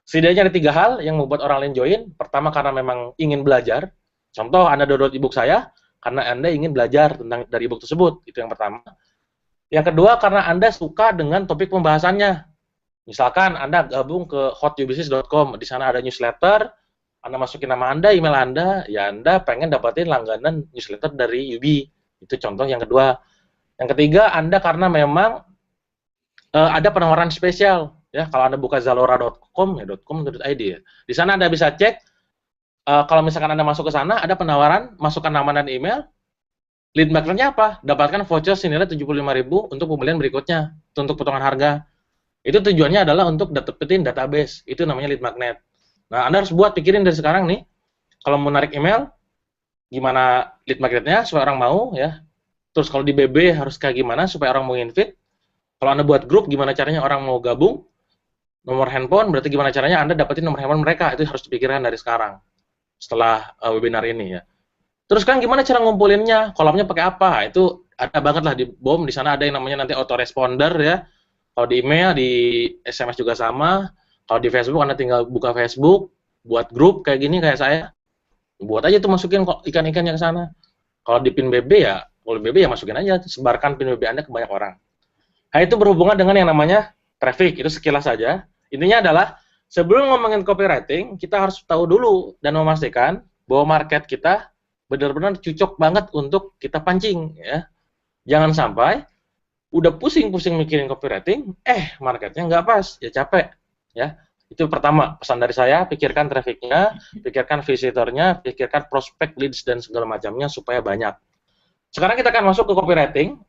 Setidaknya ada 3 hal yang membuat orang lain join. Pertama, karena memang ingin belajar. Contoh, Anda download e-book saya karena Anda ingin belajar tentang dari e-book tersebut. Itu yang pertama. Yang kedua, karena Anda suka dengan topik pembahasannya. Misalkan Anda gabung ke hotyourbusiness.com, di sana ada newsletter, Anda masukin nama Anda, email Anda, ya Anda pengen dapatin langganan newsletter dari UB. Itu contoh yang kedua. Yang ketiga, Anda karena memang ada penawaran spesial. Ya, kalau Anda buka zalora.com, ya .com.id ya. Di sana Anda bisa cek, kalau misalkan Anda masuk ke sana, ada penawaran, masukkan nama dan email, lead magnetnya apa? Dapatkan voucher senilai 75.000 untuk pembelian berikutnya, untuk potongan harga. Itu tujuannya adalah untuk dapetin database, itu namanya lead magnet. Nah, Anda harus pikirin dari sekarang nih, kalau mau narik email, gimana lead magnetnya supaya orang mau, ya. Terus kalau di BB harus kayak gimana supaya orang mau invite. Kalau Anda buat grup, gimana caranya orang mau gabung. Nomor handphone, berarti gimana caranya Anda dapetin nomor handphone mereka. Itu harus dipikirkan dari sekarang, setelah webinar ini ya. Terus kan gimana cara ngumpulinnya? Kolomnya pakai apa? Itu ada banget lah di BOM, di sana ada yang namanya nanti autoresponder ya. Kalau di email, di SMS juga sama. Kalau di Facebook, Anda tinggal buka Facebook, buat grup kayak gini, kayak saya. Buat aja tuh masukin ikan-ikannya ke sana. Kalau di PIN BB ya, kalau BB ya masukin aja, sebarkan PIN BB Anda ke banyak orang. Nah, itu berhubungan dengan yang namanya traffic, itu sekilas saja. Intinya adalah, sebelum ngomongin copywriting, kita harus tahu dulu dan memastikan bahwa market kita benar-benar cocok banget untuk kita pancing, ya. Jangan sampai udah pusing-pusing mikirin copywriting, marketnya nggak pas, ya capek, ya. Itu pertama, pesan dari saya, pikirkan trafficnya, pikirkan visitornya, pikirkan prospek leads dan segala macamnya supaya banyak. Sekarang kita akan masuk ke copywriting.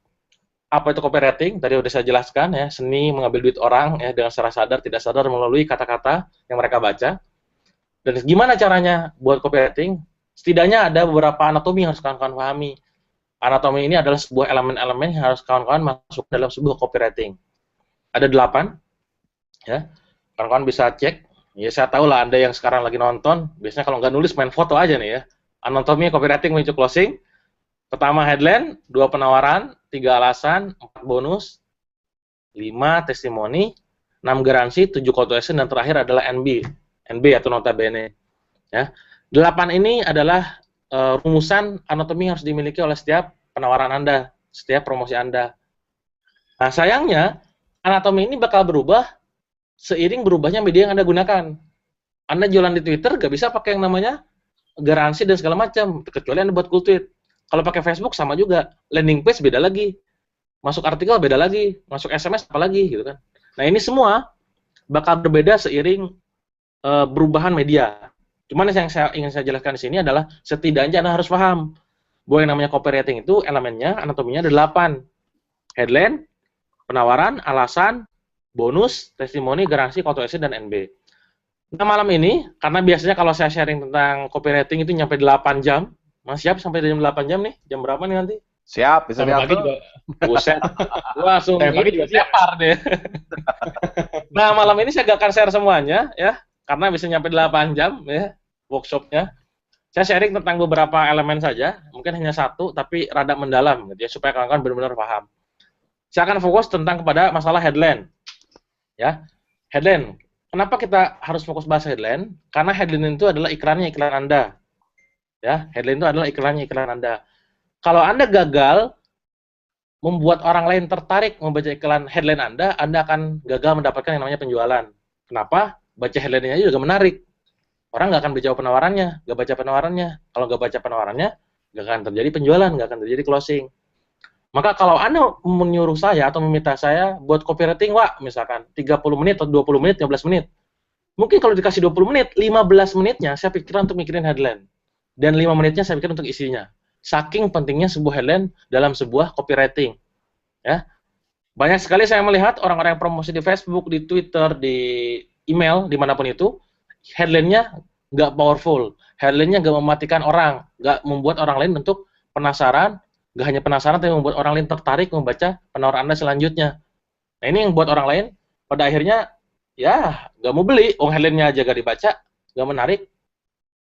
Apa itu copywriting? Tadi udah saya jelaskan ya, seni mengambil duit orang ya dengan secara sadar tidak sadar melalui kata-kata yang mereka baca. Dan gimana caranya buat copywriting? Setidaknya ada beberapa anatomi yang harus kawan-kawan pahami. Anatomi ini adalah sebuah elemen-elemen yang harus kawan-kawan masuk dalam sebuah copywriting. Ada 8 ya. Kawan-kawan bisa cek. Ya saya tahu lah Anda yang sekarang lagi nonton, biasanya kalau nggak nulis main foto aja nih ya. Anatomi copywriting menuju closing. Pertama headline, 2 penawaran, 3 alasan, 4 bonus, 5 testimoni, 6 garansi, 7 call to action, dan terakhir adalah NB atau notabene. Ya. 8 ini adalah rumusan anatomi yang harus dimiliki oleh setiap penawaran Anda, setiap promosi Anda. Nah, sayangnya, anatomi ini bakal berubah seiring berubahnya media yang Anda gunakan. Anda jualan di Twitter, nggak bisa pakai yang namanya garansi dan segala macam, kecuali Anda buat cool tweet. Kalau pakai Facebook sama juga, landing page beda lagi, masuk artikel beda lagi, masuk SMS apa lagi gitu kan. Nah, ini semua bakal berbeda seiring perubahan media. Cuman yang ingin saya jelaskan di sini adalah setidaknya Anda harus paham bahwa yang namanya copywriting itu elemennya, anatominya ada 8. Headline, penawaran, alasan, bonus, testimoni, garansi, call to action, dan NB. Nah, malam ini, karena biasanya kalau saya sharing tentang copywriting itu nyampe 8 jam, Mas siap sampai jam 8 jam nih. Jam berapa nih nanti? Siap, bisa Sampai pagi diatur. juga. Buset. Gua langsung Sampai pagi ini juga siap. siapar deh. Nah, malam ini saya gak akan share semuanya ya, karena bisa nyampe 8 jam ya workshopnya. Saya sharing tentang beberapa elemen saja, mungkin hanya satu, tapi rada mendalam gitu ya, supaya kawan-kawan benar-benar paham. Saya akan fokus tentang kepada masalah headline. Ya, headline. Kenapa kita harus fokus bahas headline? Karena headline itu adalah iklannya iklan Anda. Ya, headline itu adalah iklannya iklan Anda. Kalau Anda gagal membuat orang lain tertarik membaca iklan headline Anda akan gagal mendapatkan yang namanya penjualan. Kenapa? Baca headline-nya juga menarik. Orang nggak akan baca penawarannya, nggak baca penawarannya. Kalau nggak baca penawarannya, nggak akan terjadi penjualan, nggak akan terjadi closing. Maka kalau Anda menyuruh saya atau meminta saya buat copywriting, Wak, misalkan 30 menit atau 20 menit, 15 menit. Mungkin kalau dikasih 20 menit, 15 menitnya saya pikirin untuk mikirin headline. Dan 5 menitnya saya pikir untuk isinya. Saking pentingnya sebuah headline dalam sebuah copywriting. Ya. Banyak sekali saya melihat orang-orang yang promosi di Facebook, di Twitter, di email, dimanapun itu, headline-nya nggak powerful. Headline-nya nggak mematikan orang, nggak membuat orang lain untuk penasaran, nggak hanya penasaran, tapi membuat orang lain tertarik membaca penawaran Anda selanjutnya. Nah, ini yang buat orang lain, pada akhirnya, ya, nggak mau beli. Headline-nya aja nggak dibaca, nggak menarik.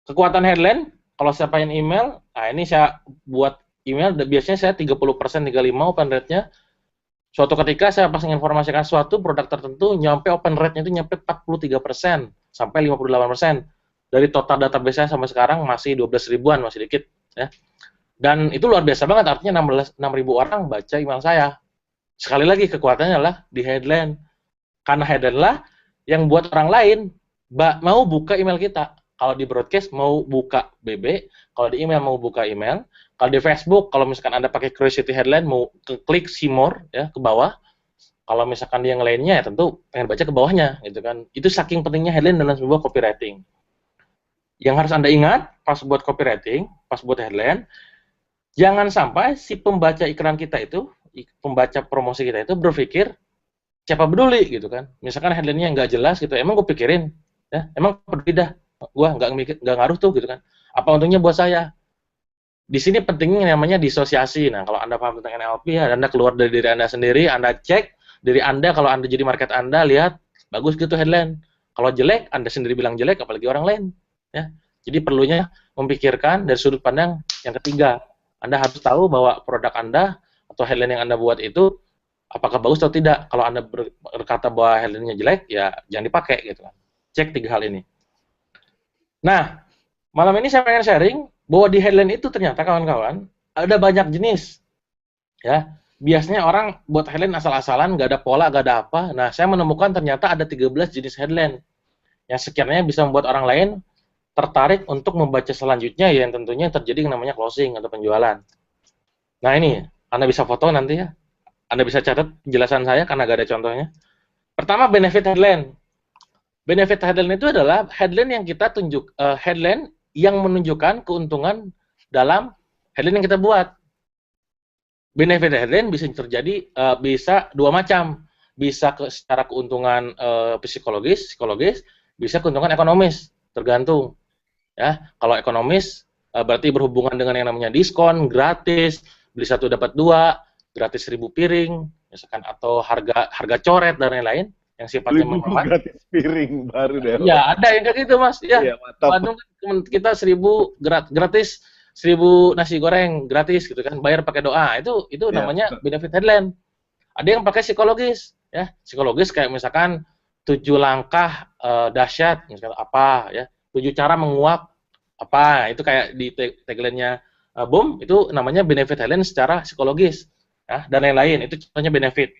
Kekuatan headline, kalau saya pengen email, nah ini saya buat email, biasanya saya 30%, 35% open rate-nya. Suatu ketika saya pas menginformasikan suatu produk tertentu, nyampe open rate-nya itu nyampe 43% sampai 58%. Dari total database saya sampai sekarang masih 12 ribuan, masih dikit. Ya. Dan itu luar biasa banget, artinya 6.000 orang baca email saya. Sekali lagi, kekuatannya adalah di headline. Karena headline lah yang buat orang lain mau buka email kita. Kalau di broadcast mau buka BB, kalau di email mau buka email, kalau di Facebook, kalau misalkan Anda pakai curiosity headline, mau klik see more, ya, ke bawah. Kalau misalkan dia yang lainnya, ya tentu pengen baca ke bawahnya, gitu kan. Itu saking pentingnya headline dalam sebuah copywriting. Yang harus Anda ingat, pas buat copywriting, pas buat headline, jangan sampai si pembaca iklan kita itu, pembaca promosi kita itu berpikir, siapa peduli, gitu kan. Misalkan headline-nya nggak jelas, gitu, emang gue pikirin, ya, emang peduli dah, gue nggak ngaruh tuh, gitu kan. Apa untungnya buat saya? Di sini pentingnya namanya disosiasi. Nah, kalau Anda paham tentang NLP, Anda keluar dari diri Anda sendiri, Anda cek diri Anda, kalau Anda jadi market Anda, lihat, bagus gitu headline. Kalau jelek, Anda sendiri bilang jelek, apalagi orang lain. Ya. Jadi perlunya memikirkan dari sudut pandang yang ketiga. Anda harus tahu bahwa produk Anda atau headline yang Anda buat itu, apakah bagus atau tidak. Kalau Anda berkata bahwa headline-nya jelek, ya jangan dipakai. Gitu kan. Cek 3 hal ini. Nah, malam ini saya pengen sharing bahwa di headline itu ternyata kawan-kawan ada banyak jenis. Ya, biasanya orang buat headline asal-asalan, nggak ada pola, nggak ada apa. Nah, saya menemukan ternyata ada 13 jenis headline yang sekiranya bisa membuat orang lain tertarik untuk membaca selanjutnya, yang tentunya terjadi yang namanya closing atau penjualan. Nah, ini Anda bisa foto nanti ya. Anda bisa catat penjelasan saya karena nggak ada contohnya. Pertama, benefit headline. Benefit headline itu adalah headline yang kita headline yang menunjukkan keuntungan dalam headline yang kita buat. Benefit headline bisa terjadi bisa dua macam, bisa secara keuntungan psikologis, bisa keuntungan ekonomis, tergantung. Ya, kalau ekonomis berarti berhubungan dengan yang namanya diskon, gratis, beli 1 dapat 2, gratis 1.000 piring, misalkan, atau harga coret dan lain-lain yang sifatnya menghemat. Gratis piring baru deh. Ya, ada yang kayak gitu, Mas. Ya, iya, mantap. Bandung kita 1.000 gratis, 1.000 nasi goreng gratis gitu kan, bayar pakai doa. Itu namanya benefit headline. Ada yang pakai psikologis, ya. Psikologis kayak misalkan 7 langkah dahsyat, misalkan apa ya. 7 cara menguap apa, itu kayak di tagline-nya BOM, itu namanya benefit headline secara psikologis, ya, dan lain-lain. Itu contohnya benefit.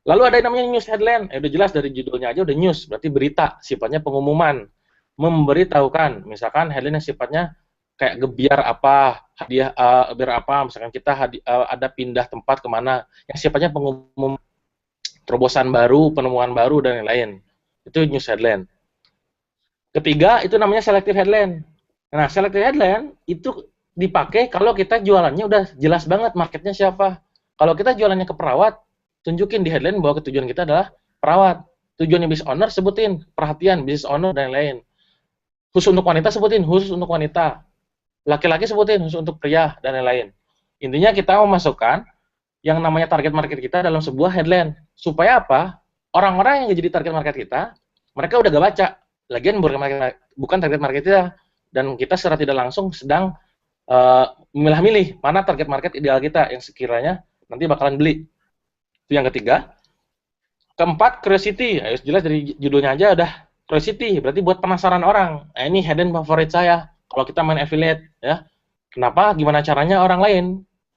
Lalu ada yang namanya news headline. Udah jelas dari judulnya aja udah news, berarti berita, sifatnya pengumuman, memberitahukan. Misalkan headline yang sifatnya kayak gebiar apa, hadiah gebiar apa, misalkan kita ada pindah tempat kemana, yang sifatnya pengumuman, terobosan baru, penemuan baru, dan lain-lain. Itu news headline. Ketiga, itu namanya selective headline. Nah, selective headline itu dipakai kalau kita jualannya udah jelas banget marketnya siapa. Kalau kita jualannya ke perawat, tunjukin di headline bahwa tujuan kita adalah perawat. Tujuannya business owner, sebutin perhatian business owner dan lain-lain. Khusus untuk wanita, sebutin khusus untuk wanita. Laki-laki sebutin khusus untuk pria dan lain-lain. Intinya kita memasukkan yang namanya target market kita dalam sebuah headline. Supaya apa? Orang-orang yang jadi target market kita, mereka udah gak baca. Lagian bukan target market kita. Dan kita secara tidak langsung sedang memilah-milih mana target market ideal kita yang sekiranya nanti bakalan beli. Itu yang ketiga. Keempat, curiosity. Ya, jelas dari judulnya aja udah curiosity. Berarti buat penasaran orang. Nah, ini hidden favorit saya. Kalau kita main affiliate, ya. Kenapa? Gimana caranya orang lain?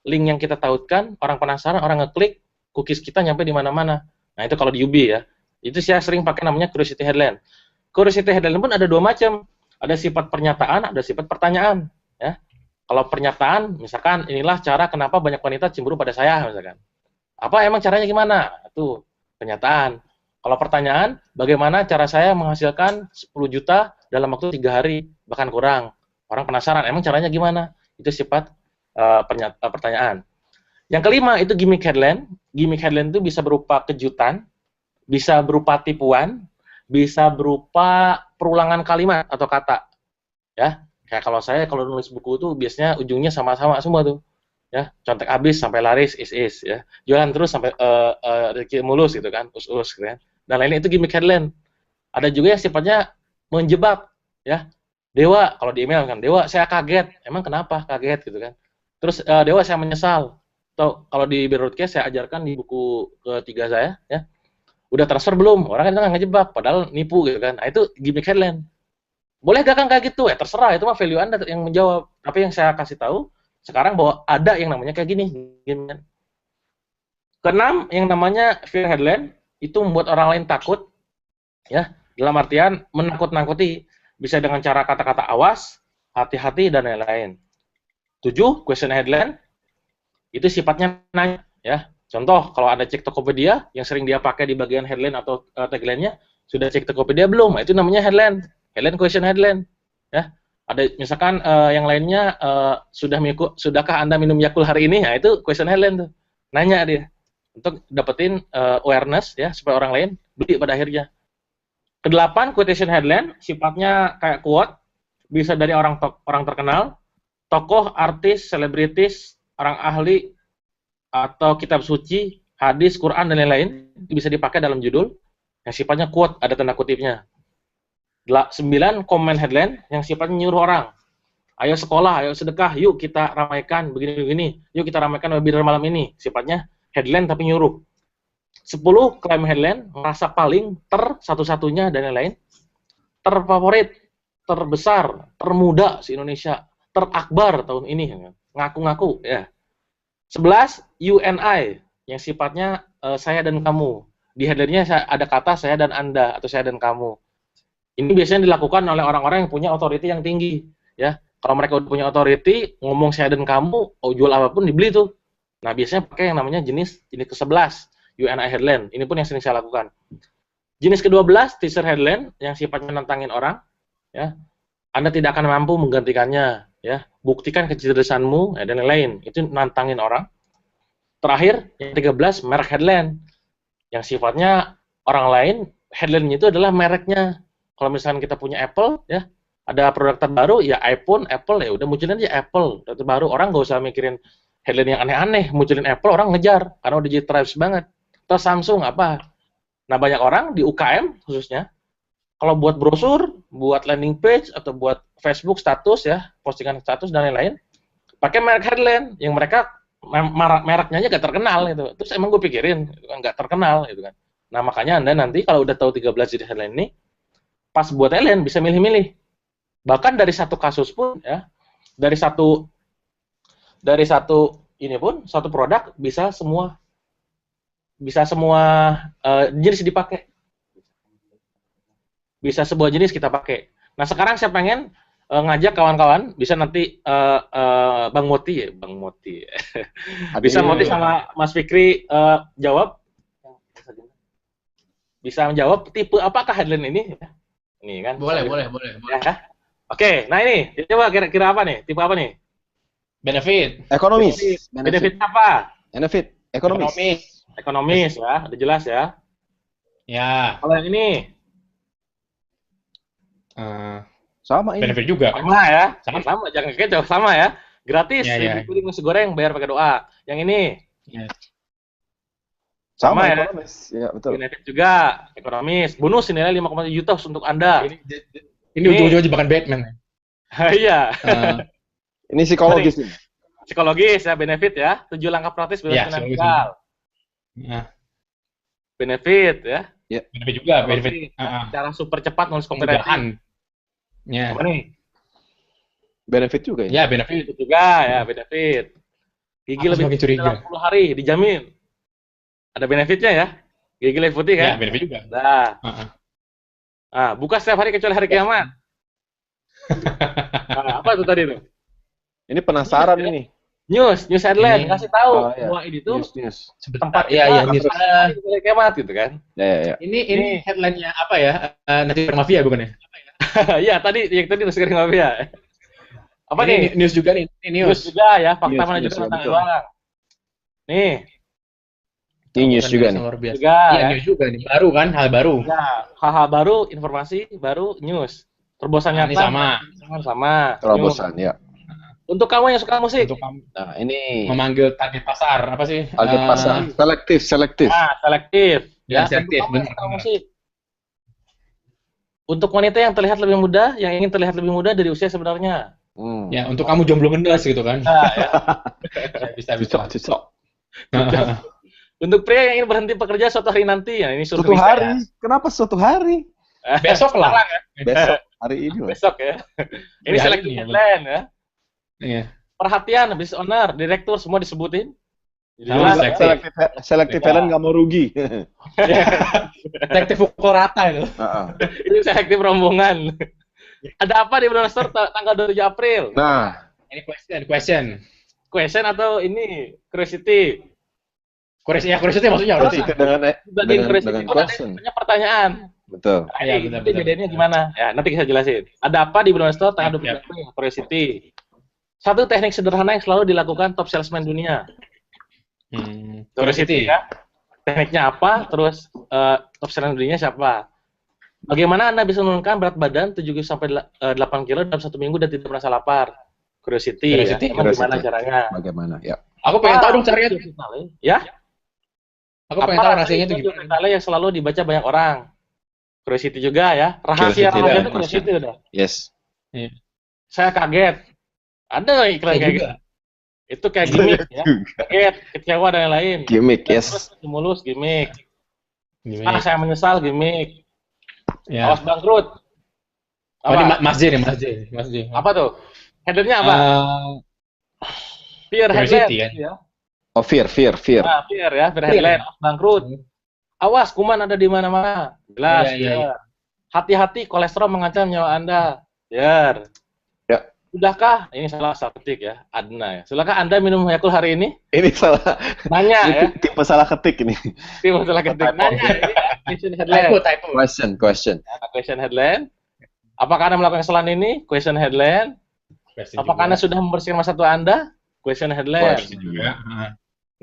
Link yang kita tautkan, orang penasaran, orang ngeklik, cookies kita nyampe di mana-mana. Nah, itu kalau di UB ya. Itu saya sering pakai namanya curiosity headline. Curiosity headline pun ada dua macam. Ada sifat pernyataan, ada sifat pertanyaan. Ya. Kalau pernyataan, misalkan inilah cara kenapa banyak wanita cemburu pada saya, misalkan. Apa emang caranya gimana? Itu pernyataan. Kalau pertanyaan, bagaimana cara saya menghasilkan 10 juta dalam waktu 3 hari, bahkan kurang. Orang penasaran, emang caranya gimana? Itu sifat pertanyaan. Yang kelima, itu gimmick headline. Gimmick headline itu bisa berupa kejutan, bisa berupa tipuan, bisa berupa perulangan kalimat atau kata. Ya, kayak kalau nulis buku itu biasanya ujungnya sama-sama semua tuh. Ya, contek habis sampai laris is ya. Jualan terus sampai rezeki mulus gitu kan, us gitu kan. Dan lainnya itu gimmick headline. Ada juga yang sifatnya menjebak ya. Dewa, kalau di email kan, Dewa saya kaget. Emang kenapa kaget gitu kan. Terus Dewa saya menyesal. Atau kalau di broadcast saya ajarkan di buku ketiga saya ya. Udah transfer belum? Orang kan nggak ngejebak, padahal nipu gitu kan. Nah, itu gimmick headline. Boleh gak kan kayak gitu? Terserah, itu mah value Anda yang menjawab. Tapi yang saya kasih tahu sekarang bahwa ada yang namanya kayak gini. Keenam, yang namanya fear headline itu membuat orang lain takut ya, dalam artian menakut-nakuti, bisa dengan cara kata-kata awas, hati-hati dan lain-lain. 7, question headline itu sifatnya nanya ya. Contoh, kalau ada cek Tokopedia yang sering dia pakai di bagian headline atau tagline-nya, sudah cek Tokopedia belum? Itu namanya headline. Headline question headline ya. Ada misalkan yang lainnya sudahkah Anda minum Yakult hari ini? Nah, itu question headline tuh. Nanya dia untuk dapetin awareness ya supaya orang lain beli pada akhirnya. Kedelapan, quotation headline sifatnya kayak quote, bisa dari orang terkenal, tokoh, artis, selebritis, orang ahli atau kitab suci, hadis, Quran dan lain-lain bisa dipakai dalam judul yang sifatnya quote, ada tanda kutipnya. 9, comment headline yang sifatnya nyuruh orang. Ayo sekolah, ayo sedekah, yuk kita ramaikan begini-begini, yuk kita ramaikan webinar malam ini. Sifatnya headline tapi nyuruh. 10, claim headline, merasa paling, satu-satunya dan lain-lain. Terfavorit, terbesar, termuda se-Indonesia, terakbar tahun ini. Ngaku-ngaku, ya. 11, UNI, yang sifatnya saya dan kamu. Di headline-nya ada kata saya dan Anda, atau saya dan kamu. Ini biasanya dilakukan oleh orang-orang yang punya authority yang tinggi. Ya, kalau mereka udah punya authority, ngomong saya dan kamu, jual apapun dibeli tuh. Nah, biasanya pakai yang namanya jenis ke-11, UNI headline. Ini pun yang sering saya lakukan. Jenis ke-12, teaser headline, yang sifatnya nantangin orang. Ya, Anda tidak akan mampu menggantikannya. Ya, buktikan kecerdasanmu dan lain-lain. Itu nantangin orang. Terakhir, yang 13, merek headline, yang sifatnya orang lain, headline-nya itu adalah mereknya. Kalau misalkan kita punya Apple, ya, ada produk terbaru, ya iPhone, Apple, ya udah munculin aja Apple, produk terbaru. Orang nggak usah mikirin headline yang aneh-aneh, munculin Apple, orang ngejar, karena udah jadi tribes banget. Atau Samsung, apa. Nah, banyak orang di UKM khususnya, kalau buat brosur, buat landing page, atau buat Facebook status, ya, postingan status, dan lain-lain, pakai merek headline, yang mereka, mereknya aja nggak terkenal, gitu. Terus emang gue pikirin, nggak terkenal, gitu kan. Nah, makanya Anda nanti, kalau udah tahu 13 jenis headline ini, pas buat headline, bisa milih-milih. Bahkan dari satu kasus pun ya, dari satu ini pun satu produk bisa semua jenis dipakai. Bisa sebuah jenis kita pakai. Nah, sekarang saya pengen ngajak kawan-kawan, bisa nanti Bang Moti bisa Moti sama Mas Fikri jawab. Bisa menjawab tipe apakah headline ini? Ini kan. Boleh. Ya. Oke, nah ini, coba kira-kira apa nih? Tipe apa nih? Benefit. Ekonomis. Benefit apa? Benefit. Ekonomis. Ekonomis ya, udah jelas ya. Ya. Kalau yang ini? Sama ini. Benefit juga. Sama ya. Sama. Sama, jangan kecoh, sama ya. Gratis, Ya, ya. piring nasi goreng bayar pakai doa. Yang ini Ya. sama Sama ya. ekonomis. Ya, betul. benefit juga, ekonomis. Bonus senilai 5,7 juta untuk Anda. Ini ujung-ujungnya jebakan Batman. Iya. Ini psikologis ini. Psikologis ya, benefit ya. 7 langkah praktis bebas Iya, finansial. Nah, Benefit ya. benefit juga, benefit. Cara super cepat nulis copywriting. Kemudahan. Ya. Apa nih? Benefit juga ini. Ya, benefit. Itu juga ya, benefit. Gigi Aku lebih semakin putih curiga. dalam 10 hari, dijamin. Ada benefitnya ya. Gigi lebih putih Ya, kan? benefit juga. Nah, Heeh. buka setiap hari kecuali hari kiamat. Nah, apa itu tadi tuh? Ini penasaran ini. News headline, Ini. kasih tahu Oh, iya. bahwa ini tuh News. tempat ya, ya, ini. hari kiamat gitu kan. Ya. Ini headline-nya apa ya? Nanti Mafia bukan ya? Iya, tadi yang tadi Nasi Goreng Mafia. Apa Ini nih? news juga nih. Ini News news. juga ya, fakta News, mana news, juga ya, tentang betul. uang. Nih, Ini news juga nih. Luar biasa. juga Iya, ya. news juga nih. Baru kan, hal baru. Ya, hal-hal baru, informasi baru, news. Terobosan Nah, ini nyata. sama. Terobosan News. ya. Untuk kamu yang suka musik. Untuk kamu Nah, ini memanggil target pasar apa sih? target pasar. Selektif. Nah, selektif. Ya, Untuk selektif, kamu yang benar, suka benar. musik. Untuk wanita yang terlihat lebih muda, yang ingin terlihat lebih muda dari usia sebenarnya. Ya, untuk kamu jomblo ngendas gitu kan? Nah, ya. Bisa. Cocok. Untuk pria yang ingin berhenti bekerja suatu hari nanti, ya ini Suatu survei saya. hari. Kenapa suatu hari? Besok lah. Besok. Hari ini lah. Besok ya. Ini Di hari selektif ini, ya, headline ya. Iya. Perhatian, business owner, direktur semua disebutin. Jadi Sama jelas, selektif. ya. Selektif talent nggak mau rugi. Selektif pukul rata itu. Ini selektif rombongan. Ada apa di Brown Store tanggal 27 April? Nah, Ini question. Question atau ini curiosity? Curiosity maksudnya apa sih? itu dengan Bagian curiosity dengan itu ada question. banyak pertanyaan. Betul. Iya, Ini benar. bedaannya gimana? Ya, nanti kita jelasin. Ada apa di Brown Store tanggal 27 Siap. April? Curiosity. Satu teknik sederhana yang selalu dilakukan top salesman dunia. Curiosity. Ya. Tekniknya apa? Terus top salesman dunia siapa? Bagaimana Anda bisa menurunkan berat badan 7 sampai 8 kilo dalam 1 minggu dan tidak merasa lapar? Curiosity. Curiosity. Ya. Emang gimana Curiosity. caranya? Bagaimana? Ya. Aku pengen tahu dong caranya. Ya? Aku pengen tahu rahasianya itu gimana. Kali yang selalu dibaca banyak orang. Curiosity juga ya. Rahasia Curiosity, itu ya. curiosity udah. Yes. Saya kaget. Ada nggak iklan Saya kayak juga. gitu? Itu kayak gimmick ya. Kaget, kecewa dan lain-lain. Gimmick, Terus yes. stimulus gimmick. Gimana? Saya menyesal gimmick. Ya. Awas bangkrut. Oh, ini Apa? Mas J nih, Mas J. Apa tuh? Headernya apa? Fear headline. curiosity, kan? Ya. Oh, fear. Nah, fear ya, fear headline. Awas bangkrut. Awas, kuman ada di mana-mana. Jelas. Iya, iya, iya. Ya. Hati-hati, kolesterol mengancam nyawa Anda. Biar. Ya. Sudahkah? Ini salah satu ketik ya, Adna ya. Sudahkah Anda minum Yakult hari ini? Ini salah. Nanya ya. Ini tipe salah ketik ini. Ini masalah ketik. Nanya ini ya. Question headline. Typo. Question. Question headline. Apakah Anda melakukan kesalahan ini? Question headline. Apakah Anda sudah membersihkan masa tua Anda? Question headline. Question. juga?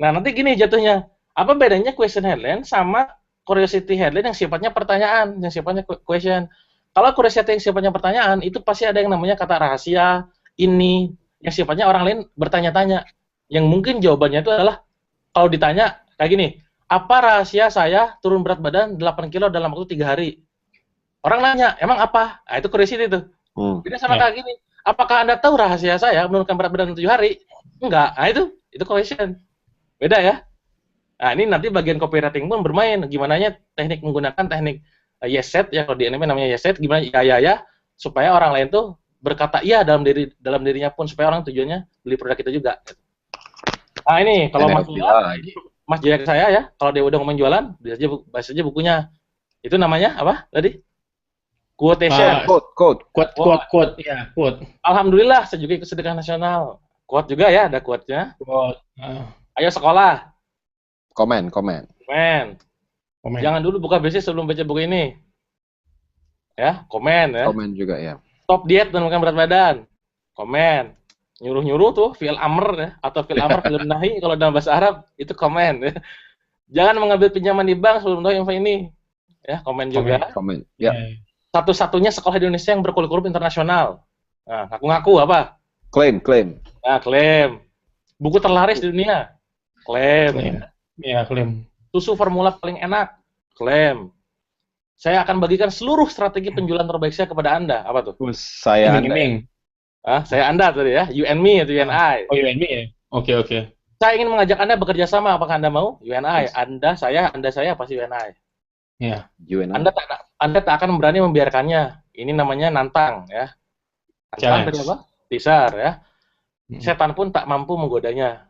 Nah, nanti gini jatuhnya. Apa bedanya question headline sama curiosity headline yang sifatnya pertanyaan, yang sifatnya question? Kalau curiosity yang sifatnya pertanyaan, itu pasti ada yang namanya kata rahasia, ini, yang sifatnya orang lain bertanya-tanya. Yang mungkin jawabannya itu adalah, kalau ditanya, kayak gini, apa rahasia saya turun berat badan 8 kilo dalam waktu 3 hari? Orang nanya, emang apa? Nah, itu curiosity itu. Beda sama Ya. kayak gini, apakah Anda tahu rahasia saya menurunkan berat badan 7 hari? Enggak. Nah, itu question. Beda ya. Nah, ini nanti bagian copywriting pun bermain. Gimana teknik menggunakan teknik yes set ya, kalau di anime namanya yes set, gimana ya supaya orang lain tuh berkata iya dalam dirinya pun, supaya orang tujuannya beli produk kita juga. Nah, ini kalau Mas Jaya ke saya ya, kalau dia udah ngomong jualan, bahas aja bukunya. Itu namanya apa tadi? Quotation. Quote. Ya, quote. Alhamdulillah saya juga ikut sedekah nasional. Quote juga ya, ada quote-nya. Quote. Ayo sekolah. Komen. Men. Komen. Jangan dulu buka bisnis sebelum baca buku ini. Ya, komen ya. Komen juga ya. Stop diet dan makan berat badan. Komen. Nyuruh-nyuruh tuh fi'il amr ya, atau fi'il amr fi'il nahi kalau dalam bahasa Arab itu komen ya. Jangan mengambil pinjaman di bank sebelum tahu info ini. Ya, komen juga. Komen. Ya. Satu-satunya sekolah di Indonesia yang berkurikulum internasional. Nah, ngaku-ngaku apa? Klaim. Nah, klaim. Buku terlaris di dunia. Klaim. Klaim. Ya, klaim. Susu formula paling enak. Klaim. Saya akan bagikan seluruh strategi penjualan terbaik saya kepada Anda. Apa tuh? Saya Anda. Iming-iming. Saya Anda tadi ya. You and me atau you and I. Oh, you and me ya? Oke. Saya ingin mengajak Anda bekerja sama. Apakah Anda mau? You and I. Anda, saya, pasti you and I. Ya. You and I. Anda tak akan berani membiarkannya. Ini namanya nantang ya. Nantang tadi apa? Teaser ya. Setan pun tak mampu menggodanya.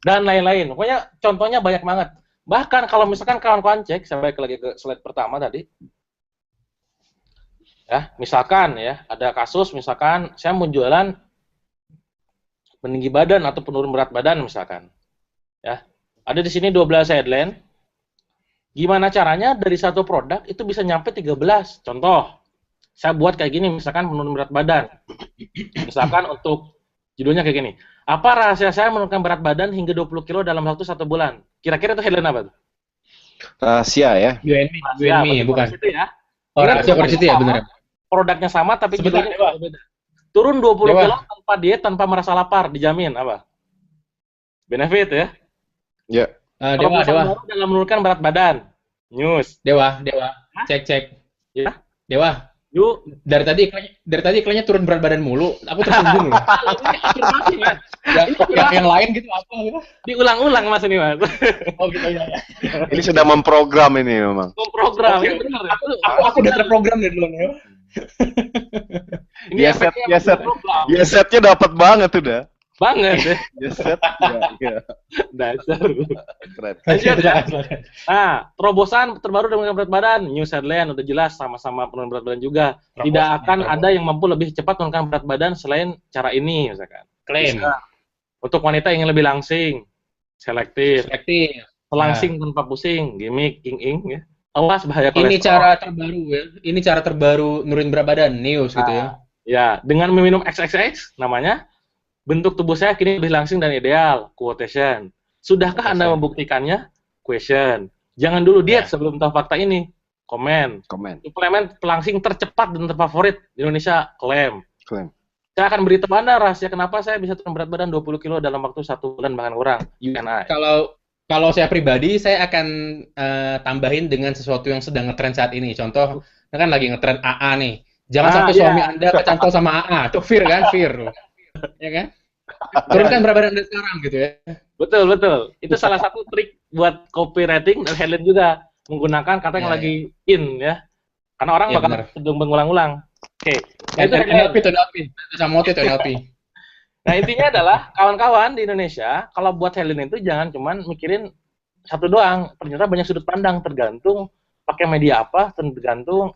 Dan lain-lain. Pokoknya contohnya banyak banget. Bahkan kalau misalkan kawan-kawan cek, saya balik lagi ke slide pertama tadi. Ya, misalkan ya, ada kasus misalkan saya mau jualan peninggi badan atau penurun berat badan misalkan. Ya. Ada di sini 12 headline. Gimana caranya dari satu produk itu bisa nyampe 13. Contoh, saya buat kayak gini, misalkan menurunkan berat badan. Misalkan untuk judulnya kayak gini. Apa rahasia saya menurunkan berat badan hingga 20 kilo dalam waktu 1 bulan? Kira-kira itu headline apa tuh? Rahasia ya. You and me, bukan. Itu ya. Oh, rahasia pada situ ya, benar. Produknya sama tapi Sebentar, judulnya beda. Turun 20 kilo tanpa diet, tanpa merasa lapar, dijamin apa? Benefit ya. Ya. Dewa. Baru dalam menurunkan berat badan. News. Dewa. Cek. Ya. Dewa. Yuk. Dari tadi iklannya turun berat badan mulu. Aku tersinggung loh. Ini afirmasi, Mas. Yang lain gitu apa gitu. Diulang-ulang Mas ini, Mas. Oh gitu ya. Ini sudah memprogram ini memang. Memprogram. Okay. Ini benar. Aku udah terprogram dari dulu ya. Ini Ya setnya dapat banget udah. Banget ya. Ya set. Ya. Dasar. Keren. Lanjut ya. Nah, terobosan terbaru dengan berat badan, news headline udah jelas sama-sama penurunan berat badan juga. Tidak akan ada yang mampu lebih cepat menurunkan berat badan selain cara ini misalkan. Klaim. Untuk wanita ingin lebih langsing, selektif. Langsing Ya. tanpa pusing, gimmick, ing ya. Awas bahaya kolesterol. Ini cara terbaru ya. Ini cara terbaru nurunin berat badan, news gitu ya. Ya, dengan meminum XXX namanya bentuk tubuh saya kini lebih langsing dan ideal. Quotation. Sudahkah Anda membuktikannya? Question. Jangan dulu diet sebelum tahu fakta ini. Komen. Suplemen pelangsing tercepat dan terfavorit di Indonesia. Klaim. Saya akan beritahu Anda rahasia kenapa saya bisa turun berat badan 20 kilo dalam waktu 1 bulan bahkan kurang. You and I. Kalau saya pribadi, saya akan tambahin dengan sesuatu yang sedang ngetren saat ini. Contoh, kan lagi ngetren AA nih. Jangan sampai suami Anda kecantol sama AA. Itu fear kan? Ya kan? Turunkan berat badan Anda sekarang gitu ya. Betul. Itu salah satu trik buat copywriting dan headline juga. Menggunakan kata yang lagi in ya. Karena orang bakal sedang mengulang-ulang. Oke. Itu NLP. Sama motif NLP. Nah, intinya adalah kawan-kawan di Indonesia, kalau buat headline itu jangan cuman mikirin satu doang. Ternyata banyak sudut pandang, tergantung pakai media apa, tergantung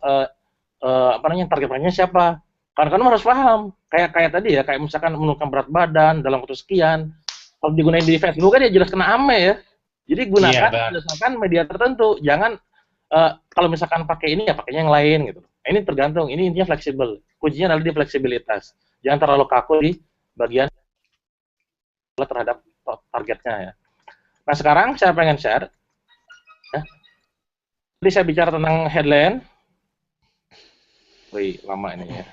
targetnya siapa. Kan harus paham. Kayak tadi ya, kayak misalkan menurunkan berat badan dalam waktu sekian. Kalau digunakan di Facebook kan ya jelas kena ame ya. Jadi gunakan berdasarkan media tertentu. Jangan kalau misalkan pakai ini ya pakainya yang lain gitu. Ini tergantung. Ini intinya fleksibel. Kuncinya adalah di fleksibilitas. Jangan terlalu kaku di bagian terhadap targetnya ya. Nah sekarang saya pengen share. Ya. Jadi saya bicara tentang headline. Wih, lama ini ya.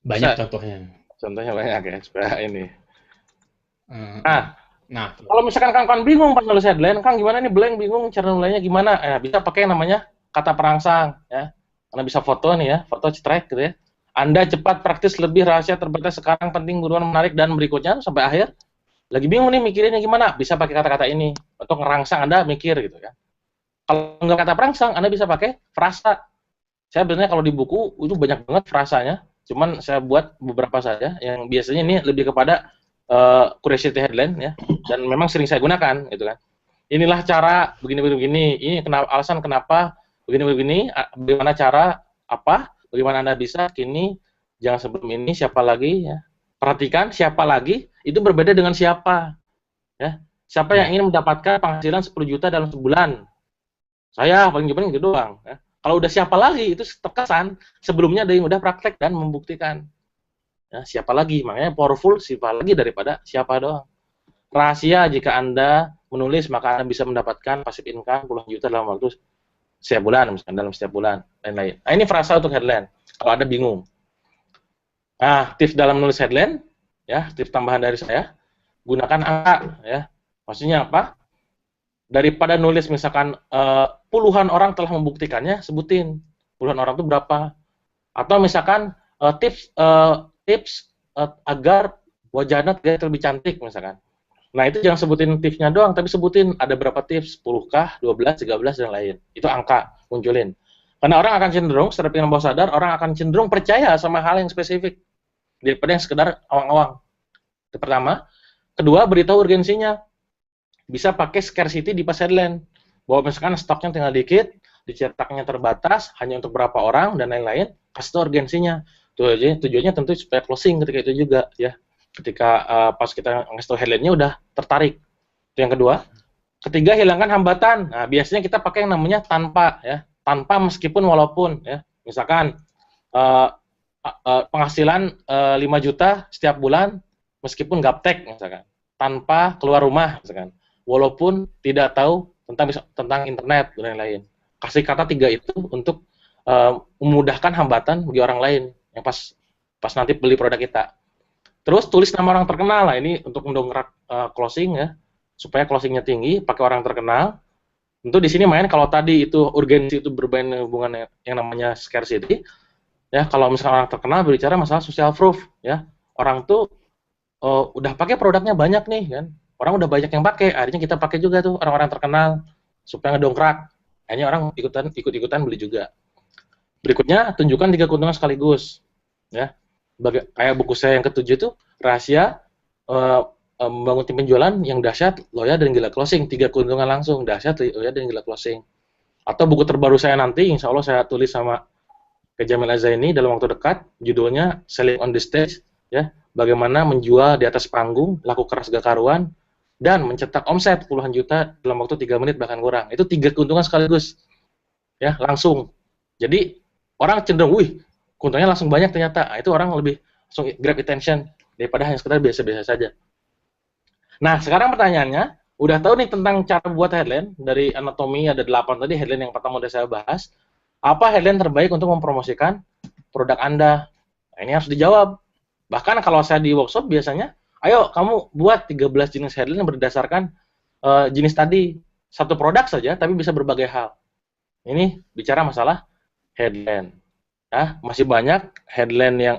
Banyak contohnya. Contohnya banyak ya, supaya ini. Nah, kalau misalkan kawan-kawan bingung pas nulis headline, Kang gimana nih blank bingung cara nulainya gimana? Bisa pakai yang namanya kata perangsang ya. Anda bisa foto nih ya, foto cetrek gitu ya. Anda cepat, praktis, lebih, rahasia, terbatas, sekarang, penting, buruan, menarik, dan berikutnya sampai akhir. Lagi bingung nih mikirinnya gimana? Bisa pakai kata-kata ini untuk ngerangsang Anda mikir gitu ya. Kalau nggak kata perangsang, Anda bisa pakai frasa. Saya biasanya kalau di buku itu banyak banget frasanya. Cuman saya buat beberapa saja yang biasanya ini lebih kepada curiosity headline ya. Dan memang sering saya gunakan gitu kan. Inilah cara begini-begini. Ini alasan kenapa begini-begini. Bagaimana cara apa? Bagaimana Anda bisa kini, jangan sebelum ini, siapa lagi ya. Perhatikan siapa lagi, itu berbeda dengan siapa. Ya. Siapa yang ingin mendapatkan penghasilan 10 juta dalam sebulan? Saya paling gitu doang. Ya. Kalau udah siapa lagi, itu terkesan sebelumnya ada yang udah praktek dan membuktikan. Ya, siapa lagi? Makanya powerful siapa lagi daripada siapa doang. Rahasia jika Anda menulis, maka Anda bisa mendapatkan passive income puluhan juta dalam waktu setiap bulan, misalkan dalam setiap bulan, lain-lain. Nah, ini frasa untuk headline, kalau Anda bingung. Nah, tips dalam menulis headline, ya, tips tambahan dari saya, gunakan angka, ya. Maksudnya apa? Daripada nulis misalkan puluhan orang telah membuktikannya, sebutin puluhan orang itu berapa. Atau misalkan tips agar wajah Anda terlihat lebih cantik misalkan. Nah, itu jangan sebutin tipsnya doang, tapi sebutin ada berapa tips, 10-kah, 12, 13, dan lain. Itu angka, munculin. Karena orang akan cenderung, secara pikiran bawah sadar, orang akan cenderung percaya sama hal yang spesifik daripada yang sekedar awang-awang. Itu pertama. Kedua, beritahu urgensinya. Bisa pakai scarcity di pas headline. Bahwa misalkan stoknya tinggal dikit, dicetaknya terbatas, hanya untuk berapa orang, dan lain-lain, kasih tahu urgensinya. Tujuannya tentu supaya closing ketika itu juga, ya. Ketika pas kita ngasih tahu headline-nya udah tertarik. Itu yang kedua. Ketiga, hilangkan hambatan. Nah, biasanya kita pakai yang namanya tanpa, ya. Tanpa meskipun walaupun, ya. Misalkan penghasilan 5 juta setiap bulan meskipun gaptek misalkan. Tanpa keluar rumah misalkan. Walaupun tidak tahu tentang internet dan lain-lain. Kasih kata 3 itu untuk memudahkan hambatan bagi orang lain yang pas nanti beli produk kita. Terus tulis nama orang terkenal lah, ini untuk mendongkrak closing, ya, supaya closingnya tinggi, pakai orang terkenal. Tentu di sini main kalau tadi itu urgensi itu bermain hubungan yang namanya scarcity, ya. Kalau misalnya orang terkenal berbicara masalah social proof, ya, orang tuh udah pakai produknya banyak nih, kan, orang udah banyak yang pakai, akhirnya kita pakai juga tuh orang-orang terkenal supaya ngedongkrak, akhirnya orang ikut-ikutan beli juga. Berikutnya, tunjukkan 3 keuntungan sekaligus, ya. Kayak buku saya yang ke-7 itu, rahasia membangun tim penjualan yang dahsyat, loyal, dan gila closing. 3 keuntungan langsung, dahsyat, loyal, dan gila closing. Atau buku terbaru saya nanti, insya Allah saya tulis sama Ke Jamil Azaini dalam waktu dekat, judulnya Selling on the Stage, ya, bagaimana menjual di atas panggung, laku keras gak karuan, dan mencetak omset puluhan juta dalam waktu 3 menit bahkan kurang. Itu 3 keuntungan sekaligus, ya, langsung. Jadi orang cenderung, wih, keuntungannya langsung banyak ternyata. Nah, itu orang lebih langsung grab attention daripada hanya sekedar biasa-biasa saja. Nah, sekarang pertanyaannya, udah tahu nih tentang cara buat headline, dari anatomi ada 8 tadi, headline yang pertama udah saya bahas. Apa headline terbaik untuk mempromosikan produk Anda? Nah, ini harus dijawab. Bahkan kalau saya di workshop biasanya, ayo kamu buat 13 jenis headline yang berdasarkan jenis tadi. Satu produk saja, tapi bisa berbagai hal. Ini bicara masalah headline. Nah, masih banyak headline yang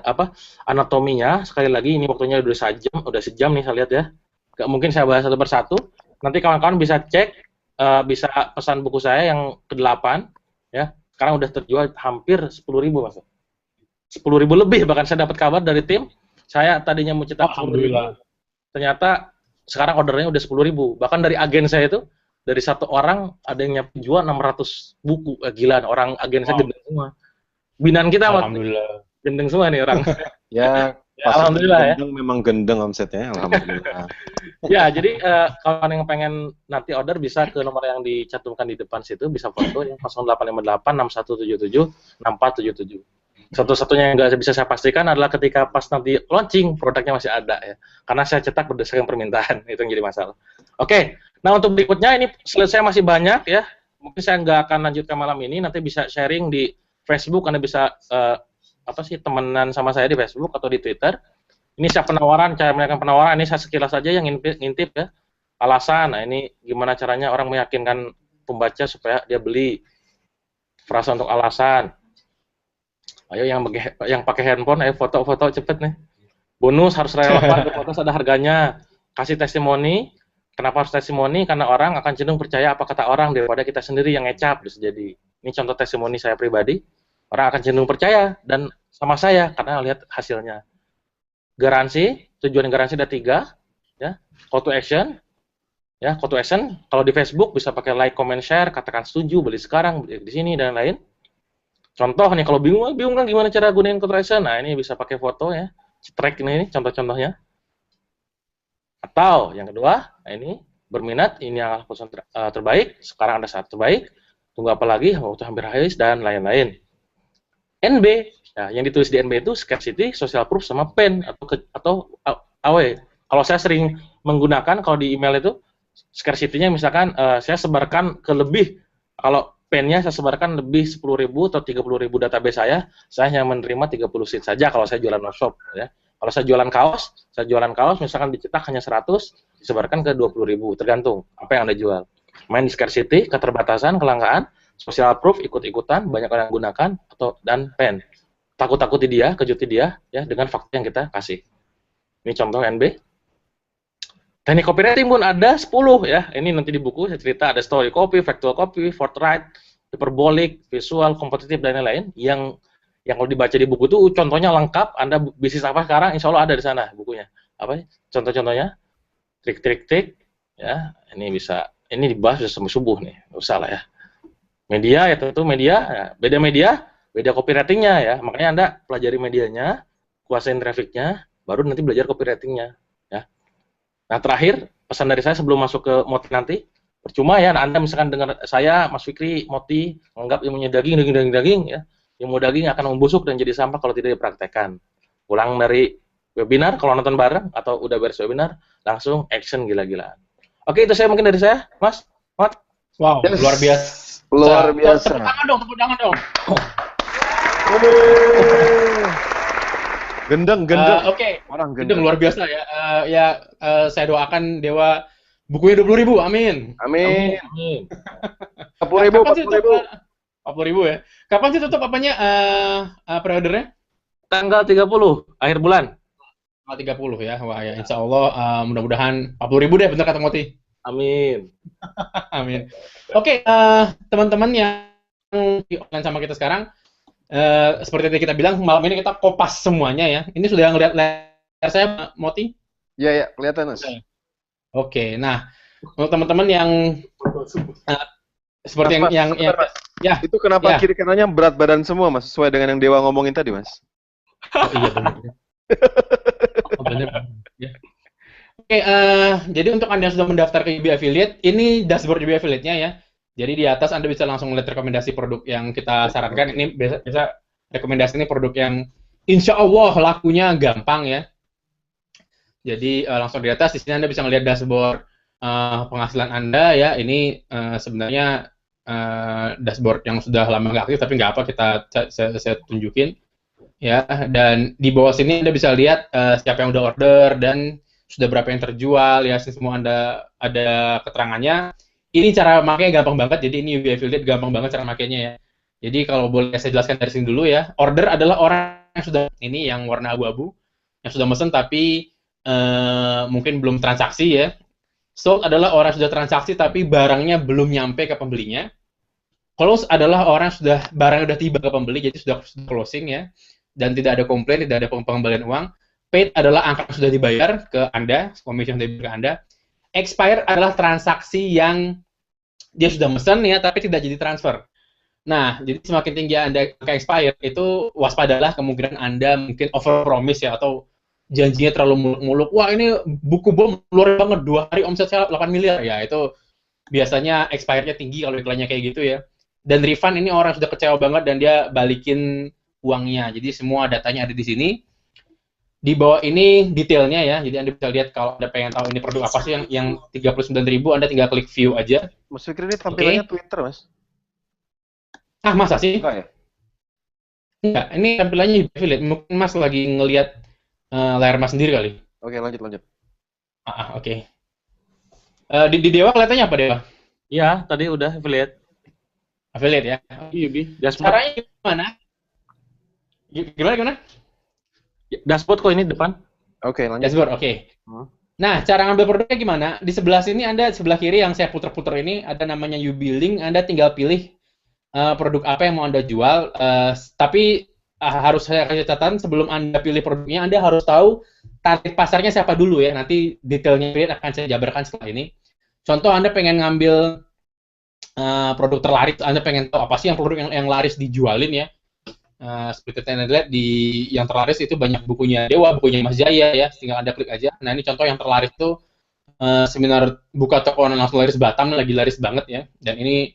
anatominya. Sekali lagi ini waktunya udah sejam nih saya lihat, ya. Gak mungkin saya bahas satu persatu. Nanti kawan-kawan bisa cek, bisa pesan buku saya yang ke-8, ya. Sekarang udah terjual hampir 10.000, Mas. 10.000 lebih, bahkan saya dapat kabar dari tim. Saya tadinya mau cetak 10.000. Ternyata sekarang ordernya udah 10.000. Bahkan dari agen saya itu, dari satu orang ada yang jual 600 buku. Gila, orang agen saya gendeng semua. Binaan kita, Alhamdulillah. Gendeng semua nih orang. Ya, Alhamdulillah, gendeng, ya. Memang gendeng omsetnya, alhamdulillah. Ya, jadi kawan yang pengen nanti order bisa ke nomor yang dicantumkan di depan situ, bisa foto ya, 0858 6177 6477. Satu-satunya yang nggak bisa saya pastikan adalah ketika pas nanti launching produknya masih ada, ya, karena saya cetak berdasarkan permintaan. Itu yang jadi masalah. Oke, nah untuk berikutnya ini slide saya masih banyak, ya, mungkin saya nggak akan lanjutkan malam ini, nanti bisa sharing di Facebook, Anda bisa temenan sama saya di Facebook atau di Twitter. Ini saya penawaran, cara menaikkan penawaran, ini saya sekilas saja yang ngintip, ya. Alasan, nah ini gimana caranya orang meyakinkan pembaca supaya dia beli. Frasa untuk alasan. Ayo yang pakai handphone, ayo foto-foto cepet nih. Bonus harus relevan, berfoto ada harganya. Kasih testimoni. Kenapa harus testimoni? Karena orang akan cenderung percaya apa kata orang daripada kita sendiri yang ngecap, bisa jadi. Ini contoh testimoni saya pribadi. Orang akan cenderung percaya dan sama saya karena lihat hasilnya. Garansi, tujuan garansi ada 3, ya. Call to action, ya. Call to action kalau di Facebook bisa pakai like, comment, share, katakan setuju, beli sekarang, beli di sini dan lain. Contoh nih, kalau bingung kan gimana cara gunain call to action? Nah, ini bisa pakai foto, ya. Track ini contoh-contohnya. Atau yang kedua, nah ini berminat, ini yang terbaik, sekarang ada saat terbaik, tunggu apa lagi, waktu hampir habis dan lain-lain. NB, nah, yang ditulis di NB itu scarcity, social proof, sama PEN atau AW. Kalau saya sering menggunakan kalau di email itu scarcity-nya misalkan saya sebarkan ke lebih, kalau pen-nya saya sebarkan lebih 10.000 atau 30.000 database saya hanya menerima 30 seat saja kalau saya jualan workshop ya. Kalau saya jualan kaos misalkan dicetak hanya 100, disebarkan ke 20.000, tergantung apa yang Anda jual. Main di scarcity, keterbatasan, kelangkaan, social proof, ikut-ikutan, banyak orang yang gunakan, dan pen. Takut-takuti dia, kejuti dia ya dengan fakta yang kita kasih. Ini contoh NB. Teknik copywriting pun ada 10 ya. Ini nanti di buku saya cerita ada story copy, factual copy, forthright, hyperbolic, visual, kompetitif dan lain-lain yang kalau dibaca di buku itu contohnya lengkap. Anda bisnis apa sekarang, insya Allah ada di sana bukunya. Apa? Contoh-contohnya, trik-trik ya. Ini dibahas sudah sampai subuh nih, nggak usah lah ya. Media ya tentu media, ya. Beda copywritingnya ya. Makanya Anda pelajari medianya, kuasain trafficnya, baru nanti belajar copywritingnya. Ya. Nah terakhir pesan dari saya sebelum masuk ke Moti nanti. Percuma ya Anda misalkan dengar saya, Mas Fikri, Moti, menganggap ilmunya daging ya. Ilmu daging akan membusuk dan jadi sampah kalau tidak dipraktekkan. Pulang dari webinar, kalau nonton bareng atau udah beres webinar, langsung action gila-gilaan. Oke, itu saya mungkin dari saya, Mas. Mot. Wow, Yes. luar biasa. Luar biasa. Tepuk tangan dong. Gendeng. Oke. Orang Itu gendeng. luar biasa ya. Saya doakan Dewa bukunya 20.000, amin. Amin. Amin. 10.000, Kapan sih 40.000. 40.000 ya. Kapan sih tutup apanya pre-ordernya? Tanggal 30, akhir bulan. Tanggal 30 ya. Wah ya, insya Allah mudah-mudahan 40.000 deh, bener kata Moti. Amin. Amin. Oke, teman-teman yang di online sama kita sekarang, seperti yang kita bilang, malam ini kita kopas semuanya ya. Ini sudah ngeliat layar saya, Moti? Iya, kelihatan, Mas. Oke, nah untuk teman-teman yang seperti Mas, yang sebentar, Mas. ya. Itu kenapa Ya. kiri kanannya berat badan semua, Mas? Sesuai dengan yang Dewa ngomongin tadi, Mas. Oh iya benar. Oh, benar. Ya. Oke, jadi untuk Anda yang sudah mendaftar ke UB Affiliate, ini dashboard UB Affiliate-nya ya. Jadi di atas Anda bisa langsung melihat rekomendasi produk yang kita sarankan. Ini biasa rekomendasi ini produk yang insya Allah lakunya gampang ya. Jadi langsung di atas, di sini Anda bisa melihat dashboard penghasilan Anda ya. Ini sebenarnya dashboard yang sudah lama nggak aktif, tapi nggak apa, saya tunjukin ya. Dan di bawah sini Anda bisa lihat siapa yang udah order dan sudah berapa yang terjual ya. Semua Anda ada keterangannya. Ini cara makanya gampang banget. Jadi ini UB Affiliate gampang banget cara makainya ya. Jadi kalau boleh saya jelaskan dari sini dulu ya. Order adalah orang yang sudah ini yang warna abu-abu yang sudah mesen tapi mungkin belum transaksi ya. Sold adalah orang yang sudah transaksi tapi barangnya belum nyampe ke pembelinya. Close adalah orang yang sudah barangnya sudah tiba ke pembeli, jadi sudah closing ya, dan tidak ada komplain, tidak ada pengembalian uang. Paid adalah angka yang sudah dibayar ke Anda, commission yang dibayar ke Anda. Expire adalah transaksi yang dia sudah mesen ya, tapi tidak jadi transfer. Nah, jadi semakin tinggi Anda angka expire, itu waspadalah kemungkinan Anda mungkin over promise ya, atau janjinya terlalu muluk-muluk. Wah, ini buku bom luar banget, 2 hari omset saya 8 miliar. Ya, itu biasanya expirednya tinggi kalau iklannya kayak gitu ya. Dan refund ini orang sudah kecewa banget dan dia balikin uangnya. Jadi semua datanya ada di sini. Di bawah ini detailnya ya. Jadi Anda bisa lihat kalau Anda pengen tahu ini produk apa sih yang 39.000, Anda tinggal klik view aja. Mas Fikri ini tampilannya Twitter, Mas. Ah, masa sih? Enggak ya? Enggak, ini tampilannya UB Affiliate. Mungkin Mas lagi ngelihat layar Mas sendiri kali. Oke, lanjut. Oke. Di Dewa kelihatannya apa, Dewa? Iya, tadi udah affiliate. Affiliate ya. UB. Dashboard. Caranya gimana? Gimana? Dashboard kok ini depan. Oke, lanjut. Dashboard, oke. Nah, cara ngambil produknya gimana? Di sebelah sini Anda, sebelah kiri yang saya puter-puter ini, ada namanya UB Link. Anda tinggal pilih produk apa yang mau Anda jual. Tapi harus saya kasih catatan, sebelum Anda pilih produknya, Anda harus tahu target pasarnya siapa dulu ya. Nanti detailnya akan saya jabarkan setelah ini. Contoh, Anda pengen ngambil produk terlaris, Anda pengen tahu apa sih yang produk yang laris dijualin ya. Seperti Anda lihat di yang terlaris itu banyak bukunya Dewa, bukunya Mas Jaya ya, tinggal Anda klik aja. Nah, ini contoh yang terlaris itu seminar buka toko online langsung laris Batam, lagi laris banget ya. Dan ini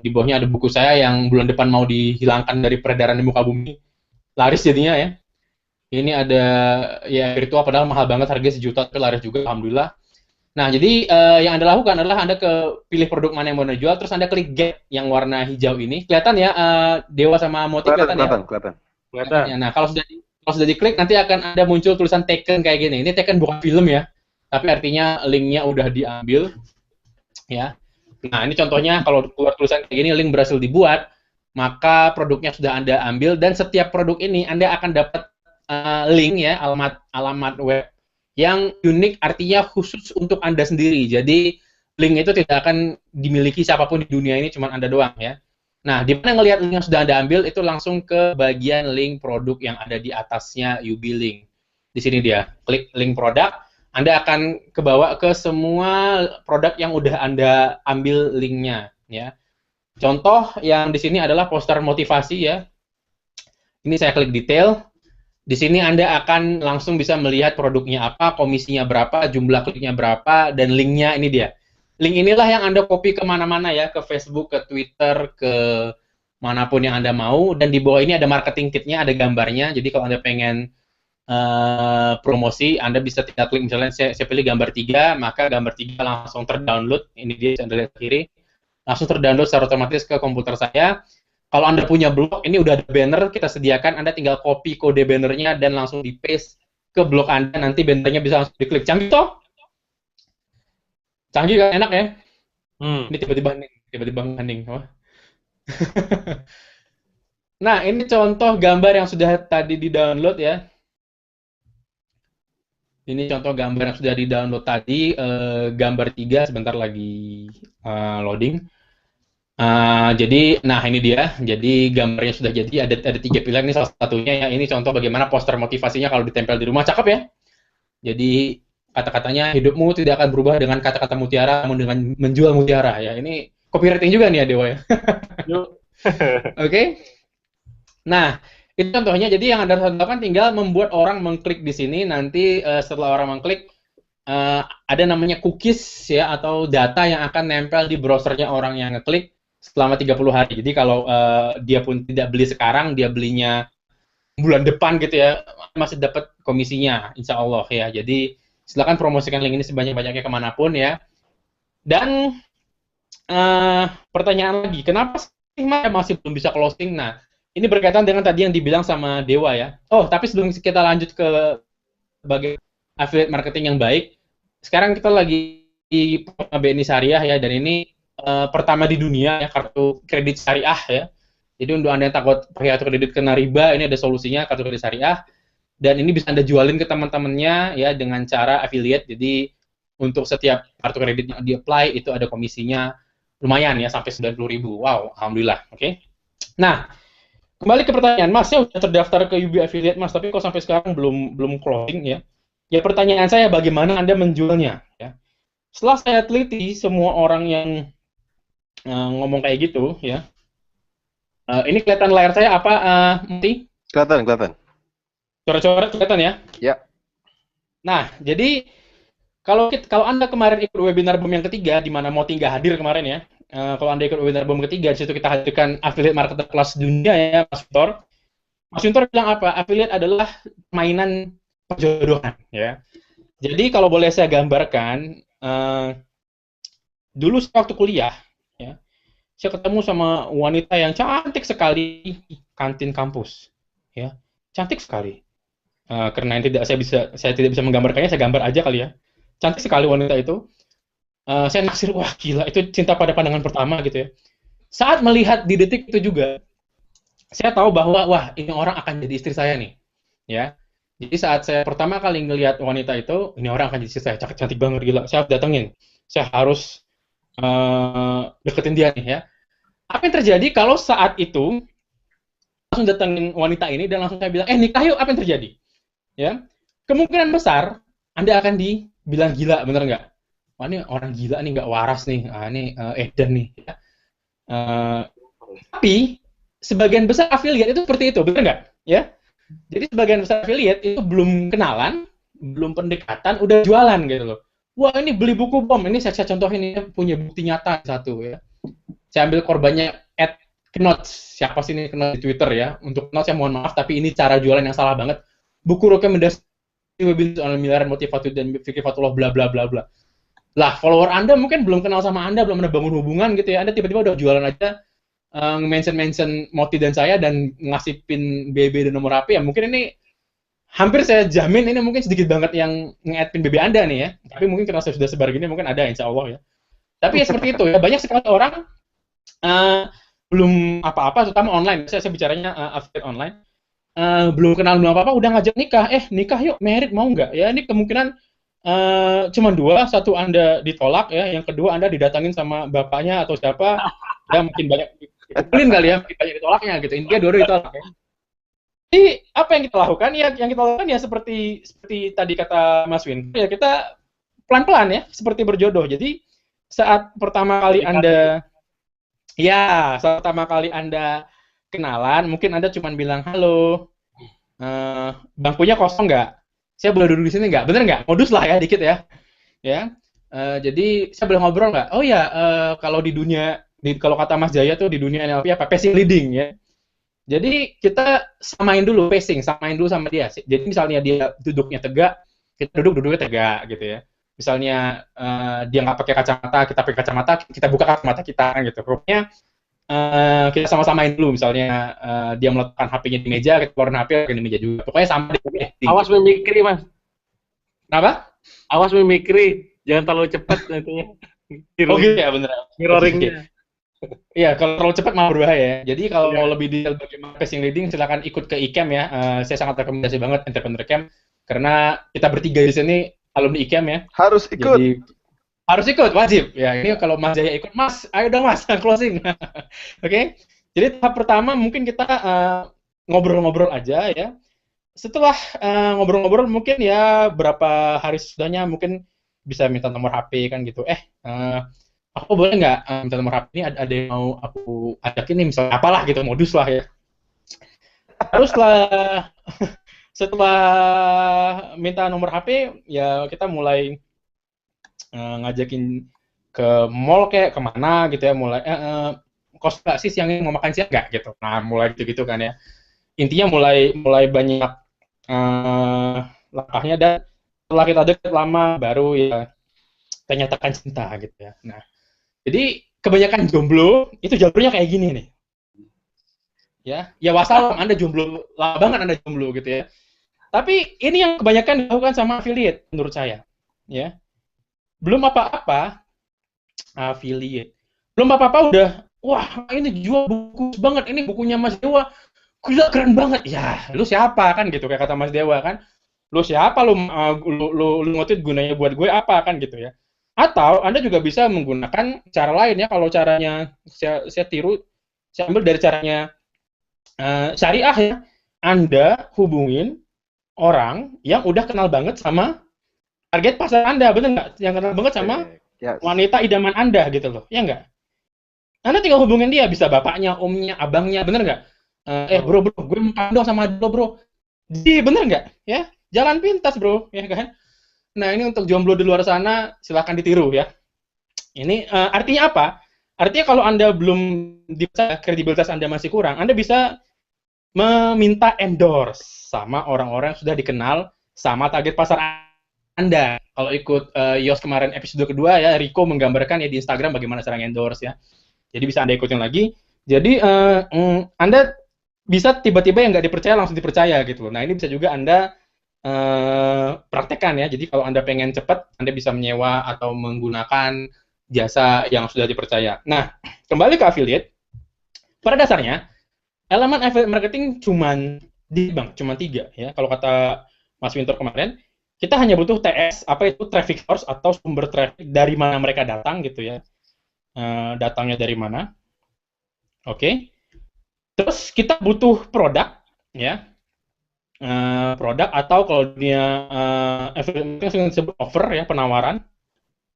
di bawahnya ada buku saya yang bulan depan mau dihilangkan dari peredaran di muka bumi. Laris jadinya ya. Ini ada ya virtual padahal mahal banget, harganya 1 juta tapi laris juga alhamdulillah. Nah, jadi yang Anda lakukan adalah Anda pilih produk mana yang mau Anda jual, terus Anda klik get yang warna hijau ini. Kelihatan ya, Dewa sama Moti kelihatan ya? Kelihatan. Kelihatan ya. Nah, kalau sudah diklik nanti akan ada muncul tulisan Taken kayak gini. Ini Taken bukan film ya, tapi artinya linknya udah diambil ya. Nah, ini contohnya kalau keluar tulisan kayak gini, link berhasil dibuat, maka produknya sudah Anda ambil dan setiap produk ini Anda akan dapat link ya, alamat web yang unik, artinya khusus untuk Anda sendiri. Jadi link itu tidak akan dimiliki siapapun di dunia ini, cuma Anda doang ya. Nah, di mana ngelihat link yang sudah Anda ambil, itu langsung ke bagian link produk yang ada di atasnya UB Link. Di sini dia, klik link produk, Anda akan kebawa ke semua produk yang udah Anda ambil linknya ya. Contoh yang di sini adalah poster motivasi ya. Ini saya klik detail. Di sini Anda akan langsung bisa melihat produknya apa, komisinya berapa, jumlah kliknya berapa, dan linknya ini dia. Link inilah yang Anda copy kemana-mana ya, ke Facebook, ke Twitter, ke manapun yang Anda mau. Dan di bawah ini ada marketing kitnya, ada gambarnya. Jadi kalau Anda pengen promosi, Anda bisa tinggal klik, misalnya saya pilih gambar 3, maka gambar 3 langsung terdownload. Ini dia, Anda lihat kiri. Langsung terdownload secara otomatis ke komputer saya. Kalau Anda punya blog, ini udah ada banner kita sediakan, Anda tinggal copy kode bannernya dan langsung di-paste ke blog Anda, nanti bannernya bisa langsung diklik. Canggih toh? Canggih kan? Enak ya? Ini tiba-tiba hening. Nah, ini contoh gambar yang sudah tadi di-download ya. Ini contoh gambar yang sudah di-download tadi, gambar 3 sebentar lagi loading. Jadi, nah ini dia. Jadi gambarnya sudah jadi. Ada 3 pilihan. Ini salah satunya ya. Ini contoh bagaimana poster motivasinya kalau ditempel di rumah. Cakep ya. Jadi kata-katanya, hidupmu tidak akan berubah dengan kata-kata mutiara, namun dengan menjual mutiara ya. Ini copywriting juga nih ya Dewa ya. Oke. Nah, itu contohnya. Jadi yang Anda harus lakukan tinggal membuat orang mengklik di sini. Nanti setelah orang mengklik, ada namanya cookies ya, atau data yang akan nempel di browsernya orang yang ngeklik selama 30 hari. Jadi kalau dia pun tidak beli sekarang, dia belinya bulan depan gitu ya, masih dapat komisinya, insya Allah ya. Jadi silakan promosikan link ini sebanyak-banyaknya kemanapun ya. Dan pertanyaan lagi, kenapa sih masih belum bisa closing? Nah, ini berkaitan dengan tadi yang dibilang sama Dewa ya. Oh, tapi sebelum kita lanjut ke bagian affiliate marketing yang baik, sekarang kita lagi di BNI Syariah ya, dan ini pertama di dunia ya, kartu kredit syariah ya. Jadi untuk Anda yang takut pakai kartu kredit kena riba, ini ada solusinya, kartu kredit syariah. Dan ini bisa Anda jualin ke teman-temannya ya dengan cara affiliate. Jadi untuk setiap kartu kredit yang di-apply itu ada komisinya lumayan ya, sampai 90.000. Wow, alhamdulillah. Oke. Nah, kembali ke pertanyaan, Mas, saya sudah terdaftar ke UB Affiliate, Mas, tapi kok sampai sekarang belum closing ya. Ya pertanyaan saya, bagaimana Anda menjualnya ya. Setelah saya teliti semua orang yang ngomong kayak gitu ya. Ini kelihatan layar saya apa, Mati? Kelihatan. Coret-coret kelihatan ya? Ya. Nah, jadi kalau Anda kemarin ikut webinar BOM yang ketiga, di mana Moti nggak hadir kemarin ya. Kalau Anda ikut webinar BOM ketiga, di situ kita hadirkan affiliate marketer kelas dunia ya, Mas Victor. Mas Victor bilang apa? Affiliate adalah mainan perjodohan ya. Jadi kalau boleh saya gambarkan, dulu waktu kuliah ya, saya ketemu sama wanita yang cantik sekali di kantin kampus ya, cantik sekali. Karena saya tidak bisa menggambarkannya, saya gambar aja kali ya. Cantik sekali wanita itu. Saya naksir, wah gila, itu cinta pada pandangan pertama gitu ya. Saat melihat di detik itu juga, saya tahu bahwa wah ini orang akan jadi istri saya nih ya. Jadi saat saya pertama kali ngelihat wanita itu, ini orang akan jadi istri saya, cantik banget, gila, saya harus datengin, saya harus deketin dia nih ya. Apa yang terjadi kalau saat itu langsung datengin wanita ini dan langsung saya bilang, nikah yuk, apa yang terjadi? Ya, kemungkinan besar Anda akan dibilang gila, bener nggak? Wah ini orang gila nih, nggak waras nih, ini edan nih. Ya. Tapi sebagian besar affiliate itu seperti itu, bener nggak? Ya, jadi sebagian besar affiliate itu belum kenalan, belum pendekatan, udah jualan gitu loh. Wah ini beli buku BOM, ini saya contohin, ini punya bukti nyata satu ya. Saya ambil korbannya @knots, siapa sih ini Knots di Twitter ya. Untuk Knots saya mohon maaf, tapi ini cara jualan yang salah banget. Buku rekomendasi webinar soal miliaran motivatif dan fikih fatullah bla bla bla bla. Lah, follower Anda mungkin belum kenal sama Anda, belum ada bangun hubungan gitu ya. Anda tiba-tiba udah jualan aja, mention Moti dan saya dan ngasih pin BB dan nomor HP, ya mungkin ini hampir saya jamin ini mungkin sedikit banget yang nge-add pin BB Anda nih ya. Tapi mungkin karena saya sudah sebar gini mungkin ada, insya Allah ya. Tapi ya seperti itu ya, banyak sekali orang belum apa-apa, terutama online. Saya bicaranya affiliate online. Belum kenal belum apa-apa, udah ngajak nikah. Nikah yuk, merit mau nggak? Ya ini kemungkinan cuma dua, satu Anda ditolak ya, yang kedua Anda didatangin sama bapaknya atau siapa, ya mungkin banyak dipukulin kali ya, mungkin banyak ditolaknya gitu. Intinya dua ditolak ya. Jadi apa yang kita lakukan? Ya yang kita lakukan ya seperti tadi kata Mas Win, ya kita pelan-pelan ya, seperti berjodoh. Jadi saat pertama kali Anda kenalan, mungkin Anda cuma bilang, halo, bangkunya kosong nggak? Saya boleh duduk di sini nggak? Bener nggak? Modus lah ya, dikit ya. Jadi saya boleh ngobrol nggak? Oh ya, kalau di dunia, kalau kata Mas Jaya tuh di dunia NLP apa? Pacing leading ya. Jadi kita samain dulu sama dia. Jadi misalnya dia duduknya tegak, kita duduknya tegak gitu ya. Misalnya dia nggak pakai kacamata, kita pakai kacamata, kita buka kacamata kita gitu. Pokoknya kita sama-samain dulu. Misalnya dia meletakkan HP-nya di meja, kita keluarin HP di meja juga. Pokoknya sama deh. Awas memikri, Mas. Kenapa? Awas memikri, jangan terlalu cepat nantinya. Oh gitu ya, bener. Mirroringnya. Iya, kalau terlalu cepat malah berbahaya. Jadi kalau mau lebih detail bagaimana pacing leading, silakan ikut ke ICAM ya. Saya sangat rekomendasi banget Entrepreneur Camp karena kita bertiga di sini alumni ICAM ya. Harus ikut. Jadi harus ikut, wajib. Ya, ini kalau Mas Jaya ikut, Mas, ayo dong Mas, closing. Oke. Jadi tahap pertama mungkin kita ngobrol-ngobrol aja ya. Setelah ngobrol-ngobrol mungkin ya berapa hari sesudahnya mungkin bisa minta nomor HP kan gitu. Aku boleh nggak minta nomor HP ini, ada yang mau aku ajakin nih, misalnya apalah gitu, modus lah ya. Terus setelah minta nomor HP, ya kita mulai ngajakin ke mall kayak kemana gitu ya, mulai kos nggak sih siang ini, mau makan siang nggak gitu. Nah mulai gitu-gitu kan ya. Intinya mulai banyak langkahnya, dan setelah kita deket lama baru ya kita nyatakan cinta gitu ya. Nah jadi kebanyakan jomblo itu jalurnya kayak gini nih. Ya wassalam, Anda jomblo, lama banget Anda jomblo gitu ya. Tapi ini yang kebanyakan dilakukan sama affiliate menurut saya. Ya. Belum apa-apa affiliate. Belum apa-apa udah, wah ini jual buku banget, ini bukunya Mas Dewa. Gila keren banget. Ya, lu siapa kan gitu, kayak kata Mas Dewa kan. Lu siapa, lu nge-tweet gunanya buat gue apa kan gitu ya. Atau Anda juga bisa menggunakan cara lain ya. Kalau caranya saya tiru, saya ambil dari caranya syariah ya. Anda hubungin orang yang udah kenal banget sama target pasar Anda, bener nggak? Yang kenal banget sama wanita idaman Anda gitu loh, ya nggak? Anda tinggal hubungin dia, bisa bapaknya, omnya, abangnya, bener nggak? Bro, gue mau dong sama lo bro. Jadi bener nggak? Ya, jalan pintas bro, ya kan? Nah, ini untuk jomblo di luar sana, silahkan ditiru ya. Ini artinya apa? Artinya kalau Anda belum dipercaya, kredibilitas Anda masih kurang, Anda bisa meminta endorse sama orang-orang yang sudah dikenal sama target pasar Anda. Kalau ikut Yos kemarin episode kedua ya, Rico menggambarkan ya di Instagram bagaimana cara endorse ya. Jadi bisa Anda ikutin lagi. Jadi Anda bisa tiba-tiba yang nggak dipercaya langsung dipercaya gitu. Nah, ini bisa juga Anda praktekkan ya. Jadi kalau Anda pengen cepat, Anda bisa menyewa atau menggunakan jasa yang sudah dipercaya. Nah, kembali ke affiliate. Pada dasarnya, elemen affiliate marketing cuma 3 ya. Kalau kata Mas Winter kemarin, kita hanya butuh TS, apa itu traffic source atau sumber traffic, dari mana mereka datang gitu ya. Datangnya dari mana. Oke. Terus kita butuh produk ya. Produk, atau kalau dia disebut offer ya, penawaran.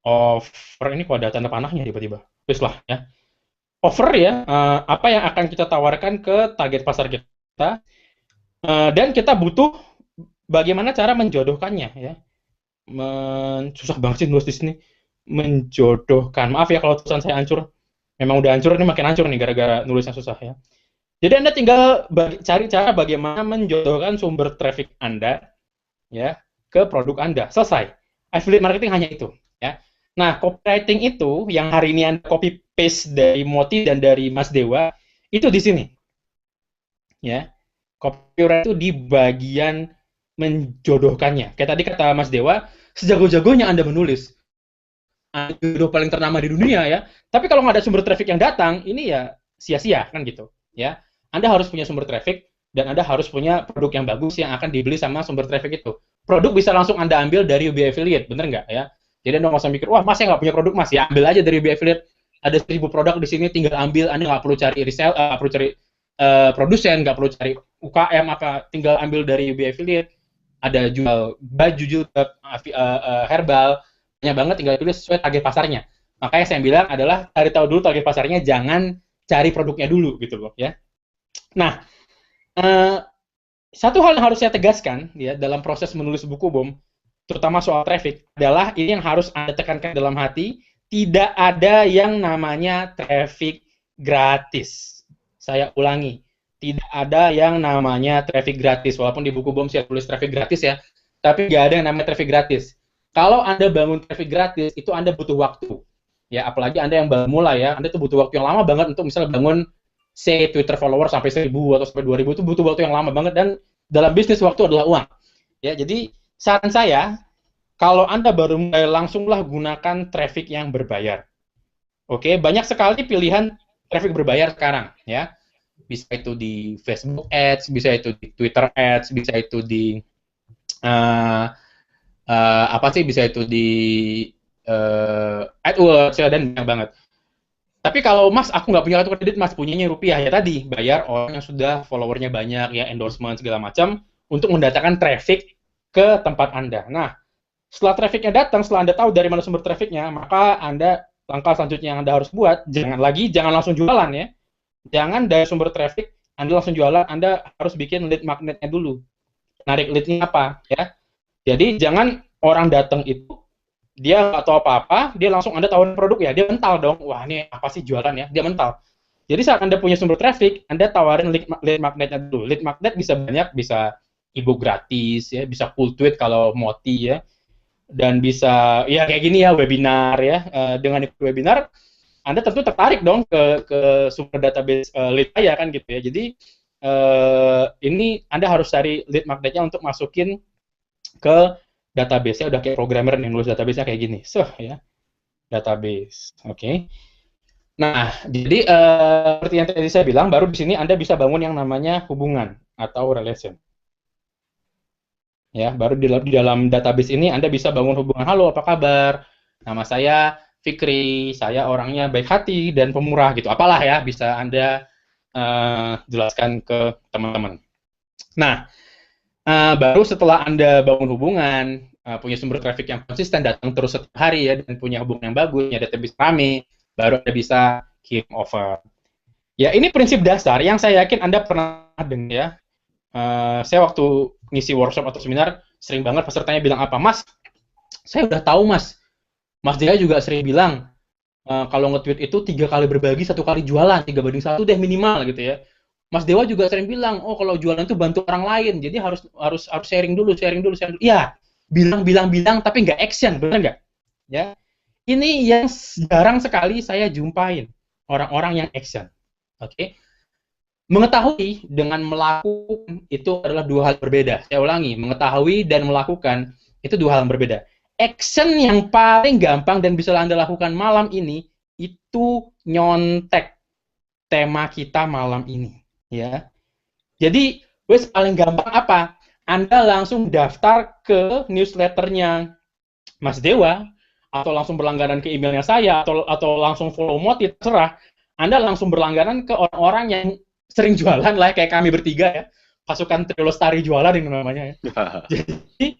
Offer ini kok ada tanda panahnya tiba-tiba. Terus lah ya. Offer ya, apa yang akan kita tawarkan ke target pasar kita, dan kita butuh bagaimana cara menjodohkannya ya. Susah banget sih nulis di sini. Menjodohkan. Maaf ya kalau tulisan saya hancur. Memang udah hancur, ini makin hancur nih gara-gara nulisnya susah ya. Jadi Anda tinggal cari cara bagaimana menjodohkan sumber traffic Anda ya ke produk Anda. Selesai. Affiliate marketing hanya itu ya. Nah, copywriting itu yang hari ini Anda copy paste dari Moti dan dari Mas Dewa itu di sini. Ya. Copywriting itu di bagian menjodohkannya. Kayak tadi kata Mas Dewa, sejago-jagonya Anda menulis, jodoh paling ternama di dunia ya. Tapi kalau nggak ada sumber traffic yang datang, ini ya sia-sia kan gitu. Ya, Anda harus punya sumber traffic dan Anda harus punya produk yang bagus yang akan dibeli sama sumber traffic itu. Produk bisa langsung Anda ambil dari UB Affiliate, bener nggak ya? Jadi Anda nggak usah mikir, wah Mas saya nggak punya produk Mas, ya ambil aja dari UB Affiliate. Ada 1000 produk di sini, tinggal ambil. Anda nggak perlu cari resell, nggak perlu cari produsen, nggak perlu cari UKM apa, tinggal ambil dari UB Affiliate. Ada jual baju, jilbab, herbal, banyak banget, tinggal pilih sesuai target pasarnya. Makanya saya bilang adalah cari tahu dulu target pasarnya, jangan cari produknya dulu gitu loh ya. Nah, satu hal yang harus saya tegaskan ya dalam proses menulis buku Bom, terutama soal traffic, adalah ini yang harus Anda tekankan dalam hati, tidak ada yang namanya traffic gratis. Saya ulangi, tidak ada yang namanya traffic gratis. Walaupun di buku Bom saya tulis traffic gratis ya, tapi nggak ada yang namanya traffic gratis. Kalau Anda bangun traffic gratis, itu Anda butuh waktu. Ya, apalagi Anda yang baru mulai ya, Anda tuh butuh waktu yang lama banget untuk misalnya bangun, say, Twitter follower sampai 1000 atau sampai 2000, itu butuh waktu yang lama banget, dan dalam bisnis waktu adalah uang. Ya, jadi saran saya, kalau Anda baru mulai, langsunglah gunakan traffic yang berbayar. Oke, banyak sekali pilihan traffic berbayar sekarang ya. Bisa itu di Facebook Ads, bisa itu di Twitter Ads, bisa itu di bisa itu di AdWords ya, dan banyak banget. Tapi kalau Mas, aku nggak punya kartu kredit Mas, punyanya rupiah, ya tadi, bayar orang yang sudah followernya banyak, ya endorsement segala macam, untuk mendatangkan traffic ke tempat Anda. Nah, setelah trafficnya datang, setelah Anda tahu dari mana sumber trafficnya, maka langkah selanjutnya yang Anda harus buat, jangan langsung jualan ya. Jangan dari sumber traffic, Anda langsung jualan, Anda harus bikin lead magnetnya dulu. Narik leadnya apa ya? Jadi jangan orang datang itu, dia nggak tahu apa-apa, dia langsung Anda tawarin produk ya, dia mental dong. Wah ini apa sih jualan ya? Dia mental. Jadi saat Anda punya sumber traffic, Anda tawarin lead magnetnya dulu. Lead magnet bisa banyak, bisa ebook gratis ya, bisa full tweet kalau Moti ya, dan bisa ya kayak gini ya, webinar ya. Dengan ikut webinar, Anda tentu tertarik dong ke sumber database lead saya kan gitu ya. Jadi ini Anda harus cari lead magnetnya untuk masukin ke database-nya, udah kayak programmer yang nulis database-nya kayak gini. Ya, database. Oke. Nah, jadi seperti yang tadi saya bilang, baru di sini Anda bisa bangun yang namanya hubungan atau relation. Ya, baru di dalam database ini Anda bisa bangun hubungan. Halo, apa kabar? Nama saya Fikri, saya orangnya baik hati dan pemurah gitu. Apalah ya, bisa Anda jelaskan ke teman-teman. Nah, baru setelah Anda bangun hubungan, punya sumber traffic yang konsisten, datang terus setiap hari ya, dan punya hubungan yang bagus, punya database rame, baru Anda bisa kirim offer. Ya, ini prinsip dasar yang saya yakin Anda pernah dengar ya. Saya waktu ngisi workshop atau seminar, sering banget pesertanya bilang apa, Mas, saya udah tahu Mas. Mas Jaya juga sering bilang, kalau nge-tweet itu 3 kali berbagi, 1 kali jualan, 3/1 deh minimal gitu ya. Mas Dewa juga sering bilang, oh kalau jualan itu bantu orang lain, jadi harus sharing dulu. Iya, bilang, tapi nggak action, benar nggak? Ya, ini yang jarang sekali saya jumpain, orang-orang yang action. Oke. Mengetahui dengan melakukan itu adalah 2 hal berbeda. Saya ulangi, mengetahui dan melakukan itu 2 hal yang berbeda. Action yang paling gampang dan bisa Anda lakukan malam ini itu nyontek tema kita malam ini, ya. Jadi, paling gampang apa? Anda langsung daftar ke newsletternya Mas Dewa, atau langsung berlangganan ke emailnya saya, atau langsung follow Moti, terserah. Anda langsung berlangganan ke orang-orang yang sering jualan lah, kayak kami bertiga ya, pasukan Trio Lestari jualan ini namanya ya. Jadi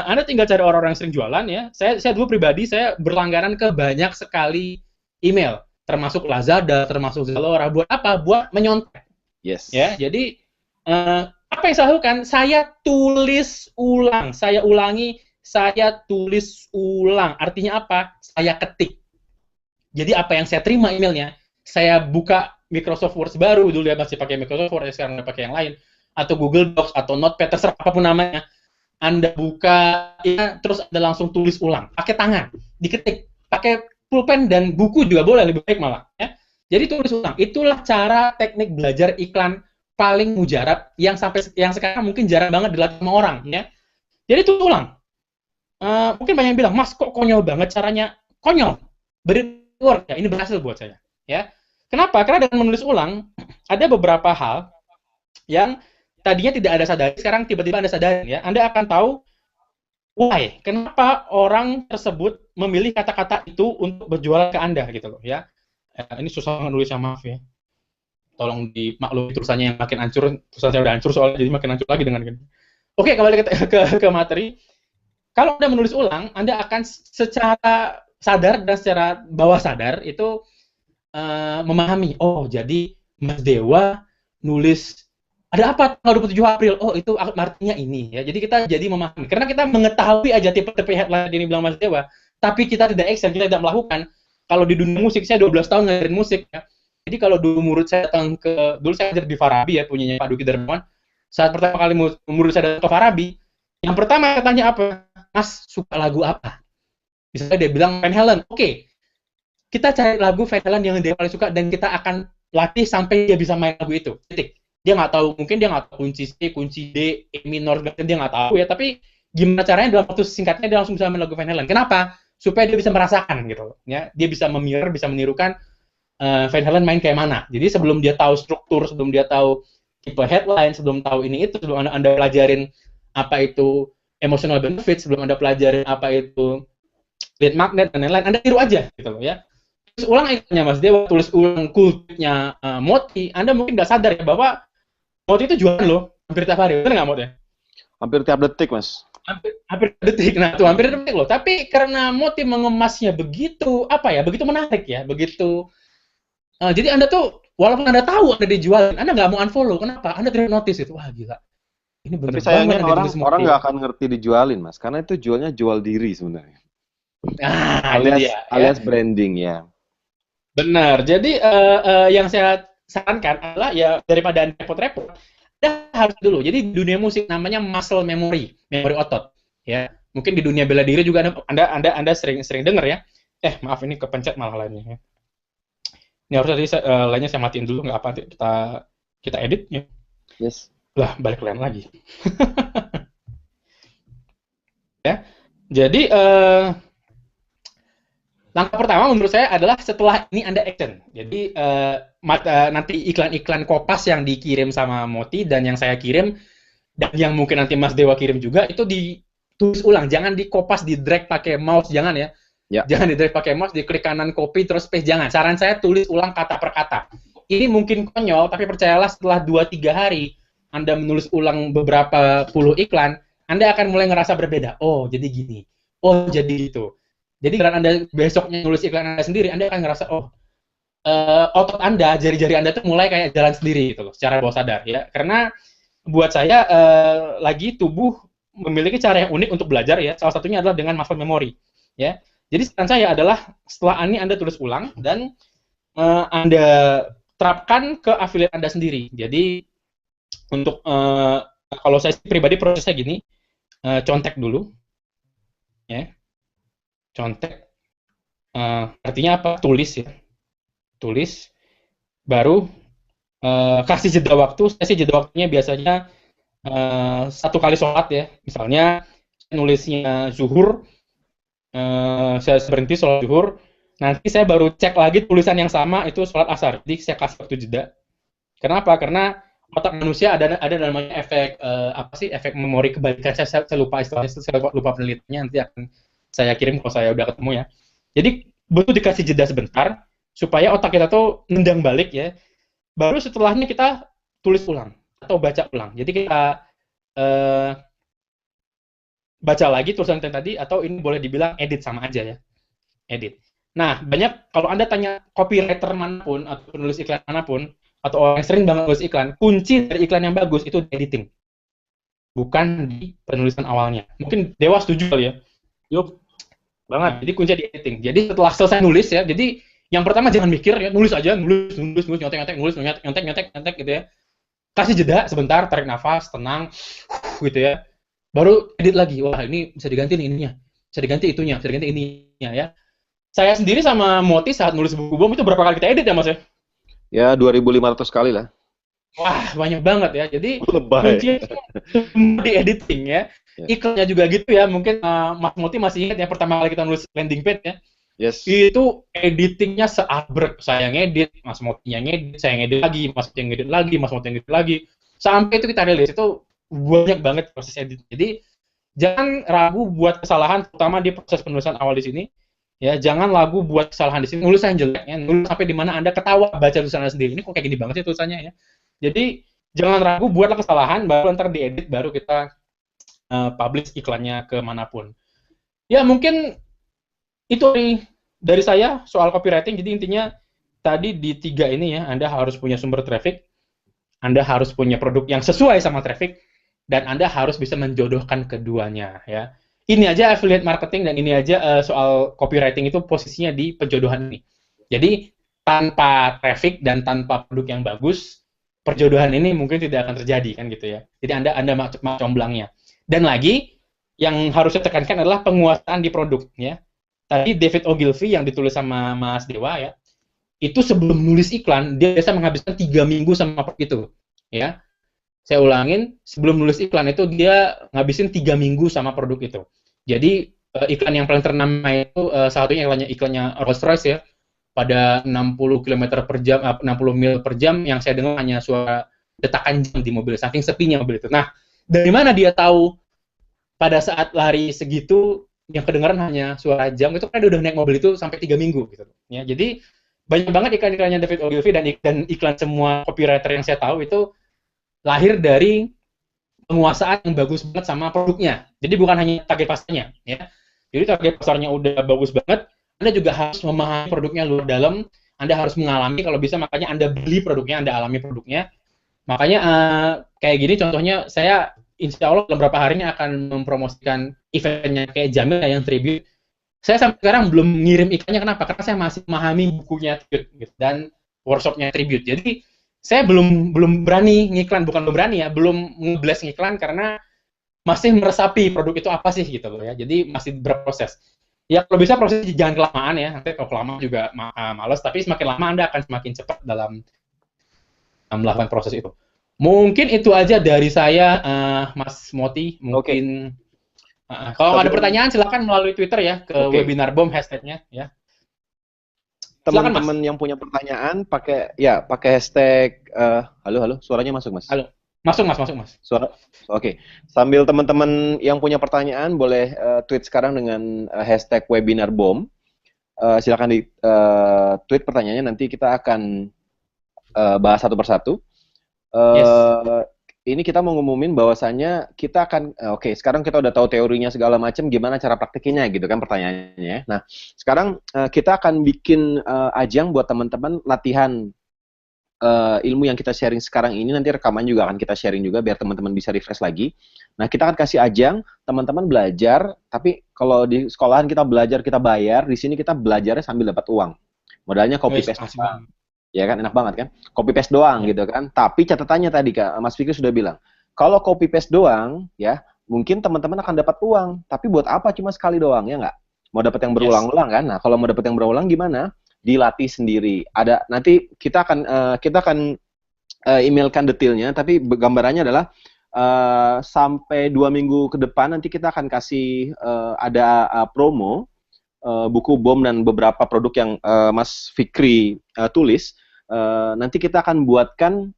Anda tinggal cari orang-orang yang sering jualan ya. Saya dulu pribadi saya berlangganan ke banyak sekali email, termasuk Lazada, termasuk Zalora. Buat apa? Buat menyontek. Yes. Ya, jadi apa yang saya lakukan? Saya tulis ulang, saya ulangi, saya tulis ulang. Artinya apa? Saya ketik. Jadi apa yang saya terima emailnya, saya buka Microsoft Word baru, dulu ya masih pakai Microsoft Word, sekarang udah pakai yang lain, atau Google Docs, atau Notepad, terserah apapun namanya. Anda buka, ya, terus Anda langsung tulis ulang, pakai tangan, diketik. pakai pulpen dan buku juga boleh, lebih baik malah. Ya. Jadi tulis ulang. Itulah cara teknik belajar iklan paling mujarab yang sekarang mungkin jarang banget dilatih sama orang. Ya. Jadi tulis ulang. Mungkin banyak yang bilang, Mas kok konyol banget caranya? Konyol. Work ya, ini berhasil buat saya. Ya. Kenapa? Karena dengan menulis ulang ada beberapa hal yang tadinya tidak ada sadari, sekarang tiba-tiba Anda sadari ya. Anda akan tahu why, kenapa orang tersebut memilih kata-kata itu untuk berjualan ke Anda gitu loh ya. Ini susah nulisnya, maaf ya. Tolong dimaklumi tulisannya yang makin hancur, tulisan saya udah hancur soalnya jadi makin hancur lagi dengan gini. Oke, kembali ke materi. Kalau Anda menulis ulang, Anda akan secara sadar dan secara bawah sadar itu memahami, oh jadi Mas Dewa nulis ada apa tanggal 27 April? Oh, itu artinya ini ya. Jadi kita jadi memahami. Karena kita mengetahui aja tipe-tipe headline ini bilang Mas Dewa, tapi kita tidak action, kita tidak melakukan. Kalau di dunia musik, saya 12 tahun ngajarin musik ya. Jadi kalau dulu murid saya datang dulu saya ajar di Farabi ya, punyanya Pak Duki Darmawan. Saat pertama kali murid saya datang ke Farabi, yang pertama tanya apa? Mas, suka lagu apa? Misalnya dia bilang Van Halen. Oke. Kita cari lagu Van Halen yang dia paling suka dan kita akan latih sampai dia bisa main lagu itu. Titik. Dia nggak tahu, mungkin dia nggak tahu kunci C, kunci D, E minor, dia nggak tahu ya, tapi gimana caranya dalam waktu singkatnya dia langsung bisa main lagu Van Halen. Kenapa? Supaya dia bisa merasakan gitu ya. Dia bisa memirror, bisa menirukan Van Halen main kayak mana. Jadi sebelum dia tahu struktur, sebelum dia tahu tipe headline, sebelum tahu ini itu, sebelum Anda pelajarin apa itu emotional benefit, sebelum Anda pelajarin apa itu lead magnet dan lain-lain, Anda tiru aja gitu loh ya. Tulis ulang iklannya Mas Dewa, tulis ulang kulturnya Moti, Anda mungkin nggak sadar ya bahwa Moti itu jualan loh, hampir tiap hari, benar nggak Moti? Hampir tiap detik, Mas. Hampir detik, nah tuh hampir detik loh. Tapi karena Moti mengemasnya begitu, begitu menarik ya, begitu. Jadi Anda tuh, walaupun Anda tahu Anda dijualin, Anda nggak mau unfollow, kenapa? Anda tidak notice itu, wah gila. Ini bener. Tapi sayangnya orang nggak akan ngerti dijualin, Mas, karena itu jualnya jual diri sebenarnya. Alias branding ya. Benar. Jadi yang saya sarankan adalah ya daripada Anda repot-repot, Anda harus dulu. Jadi di dunia musik namanya muscle memory, memori otot. Ya, mungkin di dunia bela diri juga Anda sering dengar ya. Maaf ini kepencet malah lainnya. Ya. Ini harus tadi lainnya saya matiin dulu, nggak apa kita edit ya. Yes. Lah balik lain lagi. Ya, jadi langkah pertama menurut saya adalah setelah ini Anda action. Jadi nanti iklan-iklan Kopas yang dikirim sama Moti dan yang saya kirim dan yang mungkin nanti Mas Dewa kirim juga itu ditulis ulang. Jangan di Kopas di drag pakai mouse, jangan ya. Jangan di drag pakai mouse, diklik kanan copy terus paste, jangan. Saran saya tulis ulang kata per kata. Ini mungkin konyol, tapi percayalah setelah 2-3 hari Anda menulis ulang beberapa puluh iklan, Anda akan mulai ngerasa berbeda. Oh, jadi gini. Oh, jadi gitu. Jadi kalau Anda besoknya nulis iklan Anda sendiri, Anda akan ngerasa, otot Anda, jari-jari Anda tuh mulai kayak jalan sendiri gitu loh, secara bawah sadar ya. Karena buat saya lagi tubuh memiliki cara yang unik untuk belajar ya. Salah satunya adalah dengan muscle memory ya. Jadi saran saya adalah setelah ini Anda tulis ulang dan Anda terapkan ke affiliate Anda sendiri. Jadi untuk kalau saya pribadi prosesnya gini, contek dulu ya. Contek artinya apa? Tulis ya. Tulis baru kasih jeda waktu. Saya sih jeda waktunya biasanya 1 kali sholat ya. Misalnya nulisnya zuhur, saya berhenti sholat zuhur, nanti saya baru cek lagi tulisan yang sama itu sholat asar. Jadi saya kasih waktu jeda. Kenapa? Karena otak manusia ada namanya efek efek memori kebalikan. Saya lupa istilahnya, saya lupa penelitiannya, nanti akan saya kirim kalau saya udah ketemu ya. Jadi butuh dikasih jeda sebentar supaya otak kita tuh nendang balik ya. Baru setelahnya kita tulis ulang atau baca ulang. Jadi kita baca lagi tulisan tadi atau ini boleh dibilang edit sama aja ya. Edit. Nah, banyak kalau Anda tanya copywriter manapun atau penulis iklan manapun atau orang yang sering banget nulis iklan, kunci dari iklan yang bagus itu editing. Bukan di penulisan awalnya. Mungkin Dewa setuju kali ya. Yup. Banget. Nah, jadi kunci di editing. Jadi setelah selesai nulis ya, jadi yang pertama jangan mikir ya, nulis aja, nulis, nyontek gitu ya. Kasih jeda sebentar, tarik nafas, tenang, gitu ya. Baru edit lagi. Wah, ini bisa diganti nih ininya. Bisa diganti itunya, bisa diganti ininya ya. Saya sendiri sama Moti saat nulis buku bom itu berapa kali kita edit ya Mas ya? Ya 2.500 kali lah. Wah, banyak banget ya. Jadi Lebay. kuncinya di editing ya. Ya. Iklannya juga gitu ya. Mungkin Mas Moti masih ingat ya pertama kali kita nulis landing page ya. Yes. Itu editingnya seabrek. Saya ngedit, Mas Motinya ngedit, saya ngedit lagi, Mas Moti ngedit lagi, Mas Moti ngedit lagi. Sampai itu kita rilis itu banyak banget proses edit. Jadi jangan ragu buat kesalahan, terutama di proses penulisan awal di sini. Ya, jangan ragu buat kesalahan di sini. Nulis yang jelek ya, nulis sampai di mana Anda ketawa baca tulisan Anda sendiri. Ini kok kayak gini banget sih tulisannya ya. Jadi jangan ragu buatlah kesalahan, baru ntar diedit, baru kita publish iklannya kemanapun. Ya mungkin itu dari saya soal copywriting. Jadi intinya tadi di 3 ini ya, Anda harus punya sumber traffic, Anda harus punya produk yang sesuai sama traffic, dan Anda harus bisa menjodohkan keduanya ya. Ini aja affiliate marketing dan ini aja soal copywriting itu posisinya di penjodohan ini. Jadi tanpa traffic dan tanpa produk yang bagus, perjodohan ini mungkin tidak akan terjadi kan gitu ya. Jadi Anda comblangnya. Dan lagi yang harus saya tekankan adalah penguasaan di produk ya. Tadi David Ogilvy yang ditulis sama Mas Dewa ya, itu sebelum nulis iklan dia biasa menghabiskan 3 minggu sama produk itu ya. Saya ulangin, sebelum nulis iklan itu dia ngabisin 3 minggu sama produk itu. Jadi iklan yang paling ternama itu salah satunya iklannya Rolls-Royce ya. Pada 60 km per jam, 60 mil per jam, yang saya dengar hanya suara detakan jam di mobil, saking sepinya mobil itu. Nah, dari mana dia tahu pada saat lari segitu yang kedengaran hanya suara jam, itu kan dia udah naik mobil itu sampai 3 minggu gitu. Ya, jadi banyak banget iklan-iklannya David Ogilvy dan iklan semua copywriter yang saya tahu itu lahir dari penguasaan yang bagus banget sama produknya. Jadi bukan hanya target pasarnya, ya. Jadi target pasarnya udah bagus banget, Anda juga harus memahami produknya luar dalam, Anda harus mengalami kalau bisa, makanya Anda beli produknya, Anda alami produknya. Makanya kayak gini contohnya, saya insya Allah dalam beberapa hari ini akan mempromosikan eventnya kayak Jamil yang tribute. Saya sampai sekarang belum ngirim iklannya, kenapa? Karena saya masih memahami bukunya tribute gitu, dan workshopnya tribute. Jadi saya belum berani ngiklan, bukan belum berani ya, belum nge-blast ngiklan karena masih meresapi produk itu apa sih gitu loh ya. Jadi masih berproses. Ya kalau bisa proses jangan kelamaan ya. Nanti kalau kelamaan juga males, tapi semakin lama Anda akan semakin cepat dalam melakukan proses itu. Mungkin itu aja dari saya, Mas Moti. Mungkin kalau ada pertanyaan silakan melalui Twitter ya ke webinar bom hashtagnya ya. Teman-teman yang punya pertanyaan pakai hashtag halo, suaranya masuk Mas? Halo. Masuk Mas. Suara. Oke. Sambil teman-teman yang punya pertanyaan boleh tweet sekarang dengan hashtag webinar bom. Silakan di tweet pertanyaannya, nanti kita akan bahas satu persatu. Yes. Ini kita mau ngumumin bahwasannya kita akan sekarang kita udah tahu teorinya segala macam, gimana cara praktikinnya gitu kan pertanyaannya. Nah, sekarang kita akan bikin ajang buat teman-teman latihan ilmu yang kita sharing sekarang ini, nanti rekaman juga akan kita sharing juga biar teman-teman bisa refresh lagi. Nah, kita akan kasih ajang teman-teman belajar, tapi kalau di sekolahan kita belajar kita bayar, di sini kita belajarnya sambil dapat uang. Modalnya copy paste. Ya kan, enak banget kan? Copy paste doang gitu kan. Tapi catatannya tadi Kak, Mas Fikri sudah bilang, kalau copy paste doang ya, mungkin teman-teman akan dapat uang, tapi buat apa cuma sekali doang ya nggak? Mau dapat yang berulang-ulang kan? Nah, kalau mau dapat yang berulang gimana? Dilatih sendiri. Ada nanti kita akan emailkan detailnya, tapi gambarannya adalah sampai 2 minggu ke depan nanti kita akan kasih ada promo buku bom dan beberapa produk yang Mas Fikri tulis. Nanti kita akan buatkan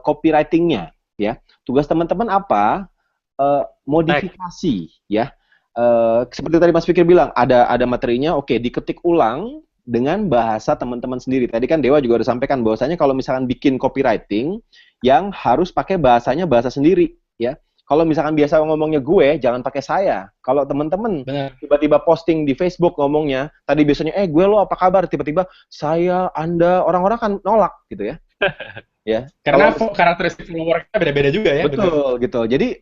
copywriting-nya ya. Tugas teman-teman apa? Modifikasi ya. Seperti tadi Mas Fikri bilang, ada materinya, diketik ulang dengan bahasa teman-teman sendiri. Tadi kan Dewa juga udah sampaikan bahwasanya kalau misalkan bikin copywriting yang harus pakai bahasanya bahasa sendiri ya. Kalau misalkan biasa ngomongnya gue, jangan pakai saya. Kalau teman-teman tiba-tiba posting di Facebook ngomongnya, tadi biasanya gue lo apa kabar, tiba-tiba saya, Anda, orang-orang kan nolak gitu ya. Ya. Karena karakteristik follower kita beda-beda juga ya. Betul gitu. Jadi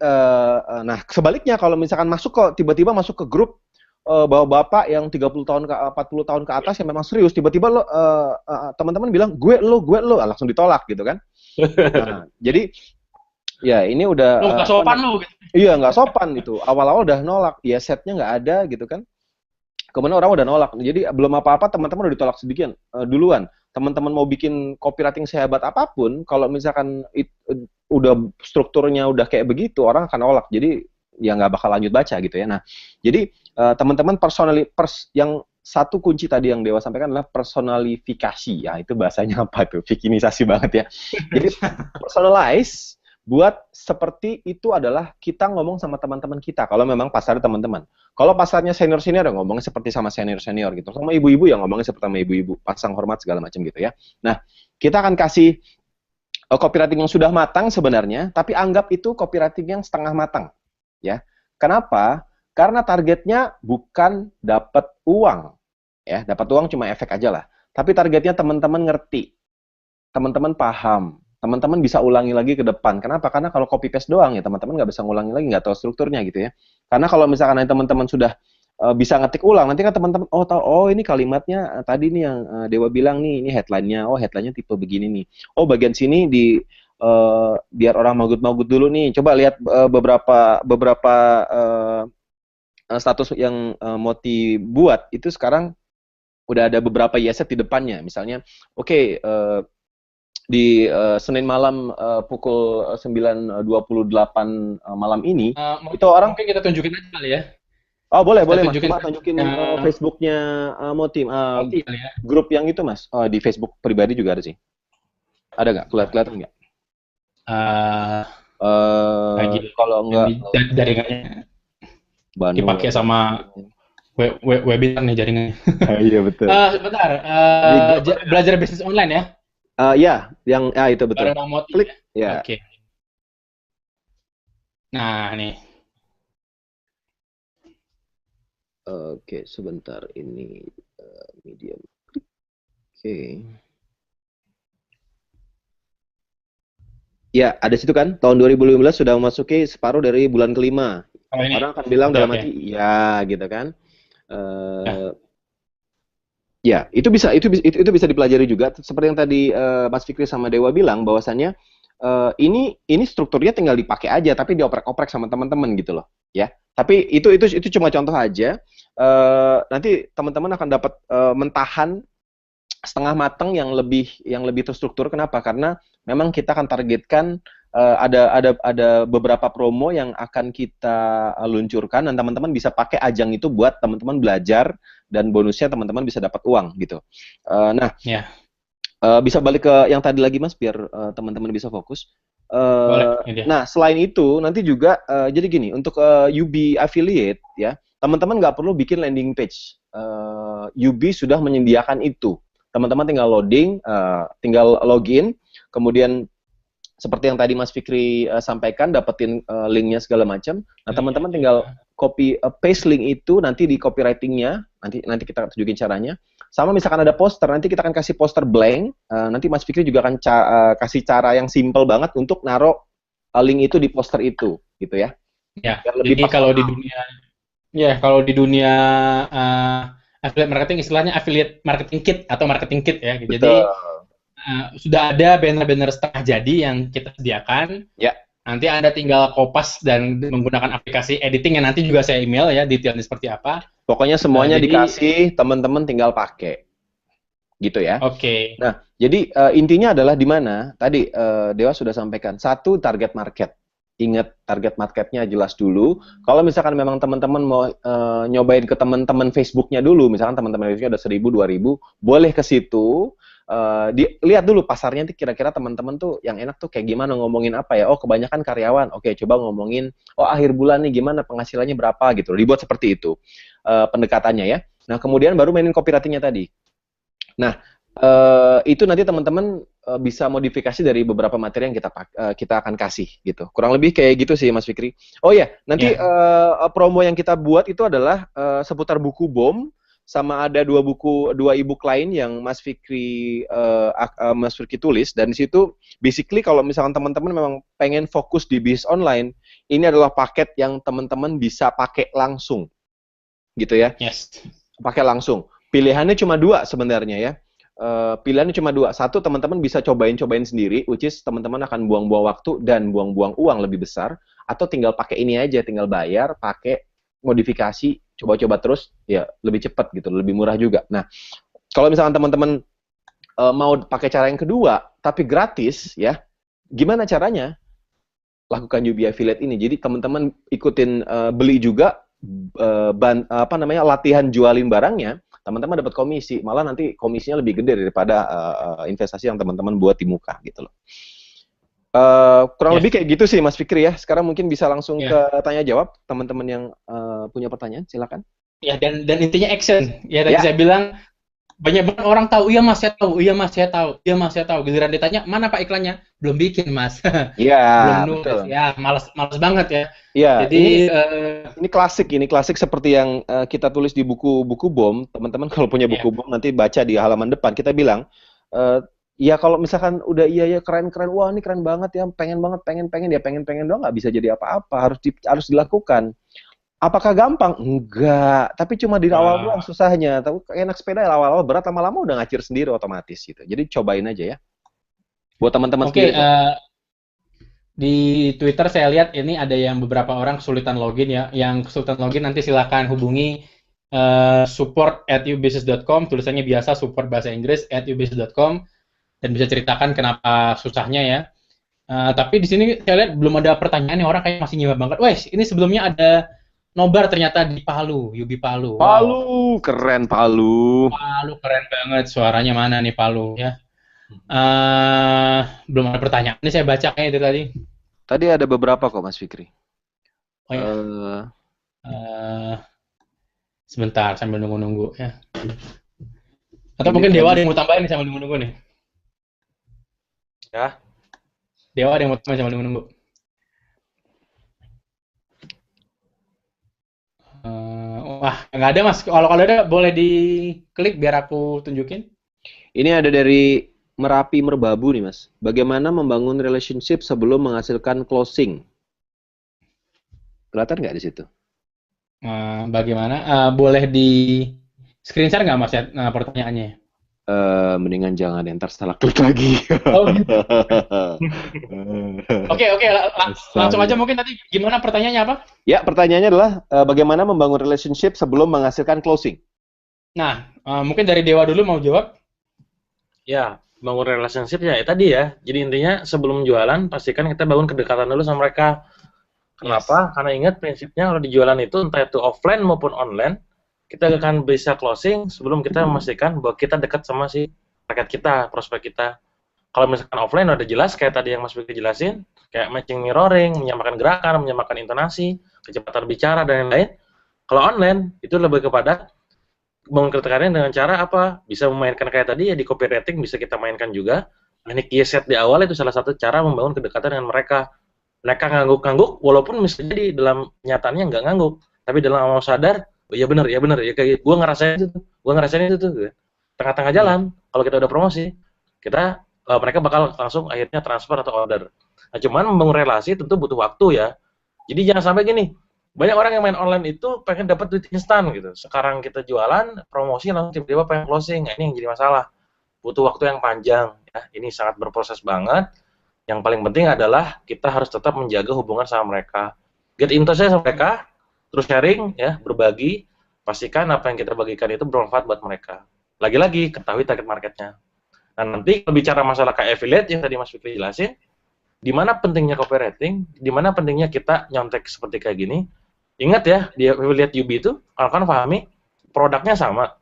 nah sebaliknya kalau misalkan tiba-tiba masuk ke grup bapak-bapak yang 30 tahun ke 40 tahun ke atas yang memang serius, tiba-tiba lo teman-teman bilang gue lo langsung ditolak gitu kan. Nah, jadi ya ini udah nggak sopan lo gitu. Iya, nggak sopan itu. Awal-awal udah nolak, ya setnya nggak ada gitu kan. kemudian orang udah nolak. Jadi belum apa-apa teman-teman udah ditolak sedikit duluan. Teman-teman mau bikin copywriting sehebat apapun, kalau misalkan udah strukturnya udah kayak begitu, orang akan nolak. Jadi ya nggak bakal lanjut baca gitu ya. Nah, jadi teman-teman yang satu kunci tadi yang Dewa sampaikan adalah personalifikasi. Ya, itu bahasanya apa tuh? Fikinisasi banget ya. Jadi personalize buat seperti itu adalah kita ngomong sama teman-teman kita. Kalau memang pasarnya teman-teman. Kalau pasarnya senior-senior ya ngomongnya seperti sama senior-senior gitu. Sama ibu-ibu ya ngomongnya seperti sama ibu-ibu. Pasang hormat segala macam gitu ya. Nah, kita akan kasih copywriting yang sudah matang sebenarnya, tapi anggap itu copywriting yang setengah matang. Ya, kenapa? Karena targetnya bukan dapat uang, ya, dapat uang cuma efek aja lah. Tapi targetnya teman-teman ngerti, teman-teman paham, teman-teman bisa ulangi lagi ke depan. Kenapa? Karena kalau copy paste doang ya teman-teman nggak bisa ngulangi lagi, nggak tahu strukturnya gitu ya. Karena kalau misalkan teman-teman sudah bisa ngetik ulang, nanti kan teman-teman tahu, ini kalimatnya tadi nih yang Dewa bilang nih, ini headline-nya, headline-nya tipe begini nih. Bagian sini di biar orang magut-magut dulu nih. Coba lihat beberapa status yang Moti buat itu sekarang udah ada beberapa YZ di depannya. Misalnya, di Senin malam pukul 9.28 malam ini, itu orang mungkin kita tunjukin aja kali ya. Boleh Mas. Tunjukin, Coba tunjukin Facebooknya Moti, kali ya. grup yang itu Mas. Di Facebook pribadi juga ada sih. Ada nggak? Kelihatan nggak? Kalau nggak jaringannya dipakai sama webinar nih jaringannya. Iya betul. Bentar, belajar bisnis online ya? Ya, yang itu betul. Klik. Ya. Oke. Nah, nih. Oke, sebentar ini medium. Oke. Ya, ada situ kan, tahun 2015 sudah memasuki separuh dari bulan kelima. Orang akan bilang dalam hati, ya, gitu kan. Ya, itu bisa dipelajari juga. Seperti yang tadi Mas Fikri sama Dewa bilang, bahwasannya ini strukturnya tinggal dipakai aja, tapi dioprek-oprek sama teman-teman gitu loh, ya. Tapi itu cuma contoh aja. Nanti teman-teman akan dapat mentahan setengah matang yang lebih terstruktur. Kenapa? Karena memang kita akan targetkan ada beberapa promo yang akan kita luncurkan dan teman-teman bisa pakai ajang itu buat teman-teman belajar dan bonusnya teman-teman bisa dapat uang gitu. Bisa balik ke yang tadi lagi Mas biar teman-teman bisa fokus. Nah, selain itu nanti juga jadi gini, untuk UB affiliate ya, teman-teman nggak perlu bikin landing page. UB sudah menyediakan itu. Teman-teman tinggal loading, tinggal login, kemudian seperti yang tadi Mas Fikri sampaikan, dapetin linknya segala macam. Nah, teman-teman tinggal copy paste link itu nanti di copywritingnya, nanti kita tunjukin caranya. Sama misalkan ada poster, nanti kita akan kasih poster blank. Nanti Mas Fikri juga akan kasih cara yang simple banget untuk naruh link itu di poster itu, gitu ya. Ya. Jadi kalau di dunia affiliate marketing istilahnya affiliate marketing kit atau marketing kit ya. Betul. Jadi sudah ada banner-banner setengah jadi yang kita sediakan. Ya. Nanti Anda tinggal kopas dan menggunakan aplikasi editing yang nanti juga saya email ya, detailnya seperti apa. Pokoknya semuanya dikasih, teman-teman tinggal pakai. Gitu ya. Oke. Nah, jadi intinya adalah di mana? Tadi Dewa sudah sampaikan, satu target market. Ingat target marketnya jelas dulu. Kalau misalkan memang teman-teman mau nyobain ke teman-teman Facebooknya dulu, misalkan teman-teman Facebooknya ada 1.000, 2.000, boleh ke situ. Lihat dulu pasarnya kira-kira teman-teman tuh yang enak tuh kayak gimana, ngomongin apa ya. Kebanyakan karyawan. Oke, coba ngomongin akhir bulan nih gimana, penghasilannya berapa gitu. Dibuat seperti itu pendekatannya ya. Nah, kemudian baru mainin copywriting-nya tadi. Nah, itu nanti teman-teman bisa modifikasi dari beberapa materi yang kita akan kasih gitu. Kurang lebih kayak gitu sih Mas Fikri. Nanti promo yang kita buat itu adalah seputar buku BOM, sama ada dua e-book lain yang Mas Fikri tulis, dan di situ basically kalau misalkan teman-teman memang pengen fokus di bisnis online, ini adalah paket yang teman-teman bisa pakai langsung. Gitu ya. Yes. Pakai langsung. Pilihannya cuma 2 sebenarnya ya. Pilihannya cuma 2. Satu, teman-teman bisa cobain sendiri, which is teman-teman akan buang-buang waktu dan buang-buang uang lebih besar, atau tinggal pakai ini aja, tinggal bayar, pakai modifikasi, coba-coba terus, ya lebih cepat gitu, lebih murah juga. Nah, kalau misalkan teman-teman mau pakai cara yang kedua, tapi gratis, ya, gimana caranya? Lakukan UB Affiliate ini. Jadi teman-teman ikutin beli juga, latihan jualin barangnya, teman-teman dapat komisi. Malah nanti komisinya lebih gede daripada investasi yang teman-teman buat di muka gitu loh. Kurang lebih kayak gitu sih Mas Fikri ya. Sekarang mungkin bisa langsung ke tanya jawab teman-teman yang punya pertanyaan, silakan. Ya, dan intinya action. Ya tadi saya bilang banyak banget orang tahu, iya Mas saya tahu, iya Mas saya tahu, iya Mas saya tahu. Giliran ditanya, mana Pak iklannya? Belum bikin Mas. Iya, belum nulis. betul. Ya, malas banget ya. Iya, jadi ini klasik seperti yang kita tulis di buku BOM. Teman-teman kalau punya buku BOM nanti baca di halaman depan, kita bilang ya kalau misalkan udah iya keren, wah ini keren banget ya, pengen doang nggak bisa jadi apa-apa, harus dilakukan. Apakah gampang? Enggak, tapi cuma di awal doang susahnya. Tapi enak sepeda awal-awal, berat lama-lama udah ngacir sendiri otomatis gitu. Jadi cobain aja ya. Buat teman-teman sendiri. Di Twitter saya lihat ini ada yang beberapa orang kesulitan login ya. Yang kesulitan login nanti silakan hubungi support@ubusiness.com, tulisannya biasa support bahasa Inggris @ubusiness.com, dan bisa ceritakan kenapa susahnya ya. Tapi di sini saya lihat belum ada pertanyaan nih, orang kayak masih nyimak banget. Wes, ini sebelumnya ada nobar ternyata di Palu, UB Palu. Palu, keren Palu. Palu keren banget, suaranya mana nih Palu ya. Belum ada pertanyaan. Ini saya baca kayak itu tadi. Tadi ada beberapa kok Mas Fikri. Oh ya. Sebentar sambil nunggu-nunggu ya. Atau mungkin Dewa ada yang mau tambahin nih sambil nunggu-nunggu nih. Ya. Dewa ada yang mau tambahin sambil nunggu-nunggu. Wah, nggak ada Mas. Kalau ada boleh diklik biar aku tunjukin. Ini ada dari Merapi Merbabu nih Mas. Bagaimana membangun relationship sebelum menghasilkan closing? Kelihatan nggak di situ? Bagaimana? Boleh di screen share nggak Mas ya pertanyaannya? Mendingan jangan, ntar salah klik lagi. Oh, gitu. Oke, langsung aja mungkin tadi gimana pertanyaannya apa? Ya, pertanyaannya adalah bagaimana membangun relationship sebelum menghasilkan closing? Nah, mungkin dari Dewa dulu mau jawab? Ya, bangun relationship ya tadi ya. Jadi intinya sebelum jualan pastikan kita bangun kedekatan dulu sama mereka. Kenapa? Karena ingat prinsipnya kalau di jualan itu entah itu offline maupun online, kita akan bisa closing sebelum kita memastikan bahwa kita dekat sama si target kita, prospek kita. Kalau misalkan offline udah jelas kayak tadi yang Mas Fikri jelasin, kayak matching mirroring, menyamakan gerakan, menyamakan intonasi, kecepatan bicara dan lain-lain. Kalau online itu lebih kepada bangun kedekatan dengan cara apa? Bisa memainkan kayak tadi ya di copywriting bisa kita mainkan juga. Teknik YSET di awal itu salah satu cara membangun kedekatan dengan mereka. Mereka ngangguk-ngangguk, walaupun misalnya di dalam nyatanya nggak ngangguk, tapi dalam awal sadar, oh iya benar, ya kayak gue ngerasain itu tuh. Tengah-tengah jalan, kalau kita udah promosi, mereka bakal langsung akhirnya transfer atau order. Nah, cuman membangun relasi tentu butuh waktu ya. Jadi jangan sampai gini, banyak orang yang main online itu pengen dapat duit instan gitu. Sekarang kita jualan, promosi langsung tiba-tiba pengen closing. Nah, ini yang jadi masalah. Butuh waktu yang panjang ya. Ini sangat berproses banget. Yang paling penting adalah kita harus tetap menjaga hubungan sama mereka. Get in touch sama mereka, terus sharing ya, berbagi, pastikan apa yang kita bagikan itu bermanfaat buat mereka. Lagi-lagi ketahui target marketnya. Nah, nanti bicara masalah kayak affiliate yang tadi Mas Fikri jelasin, di mana pentingnya copywriting, di mana pentingnya kita nyontek seperti kayak gini. Ingat ya, di affiliate UB itu kan pahami produknya sama.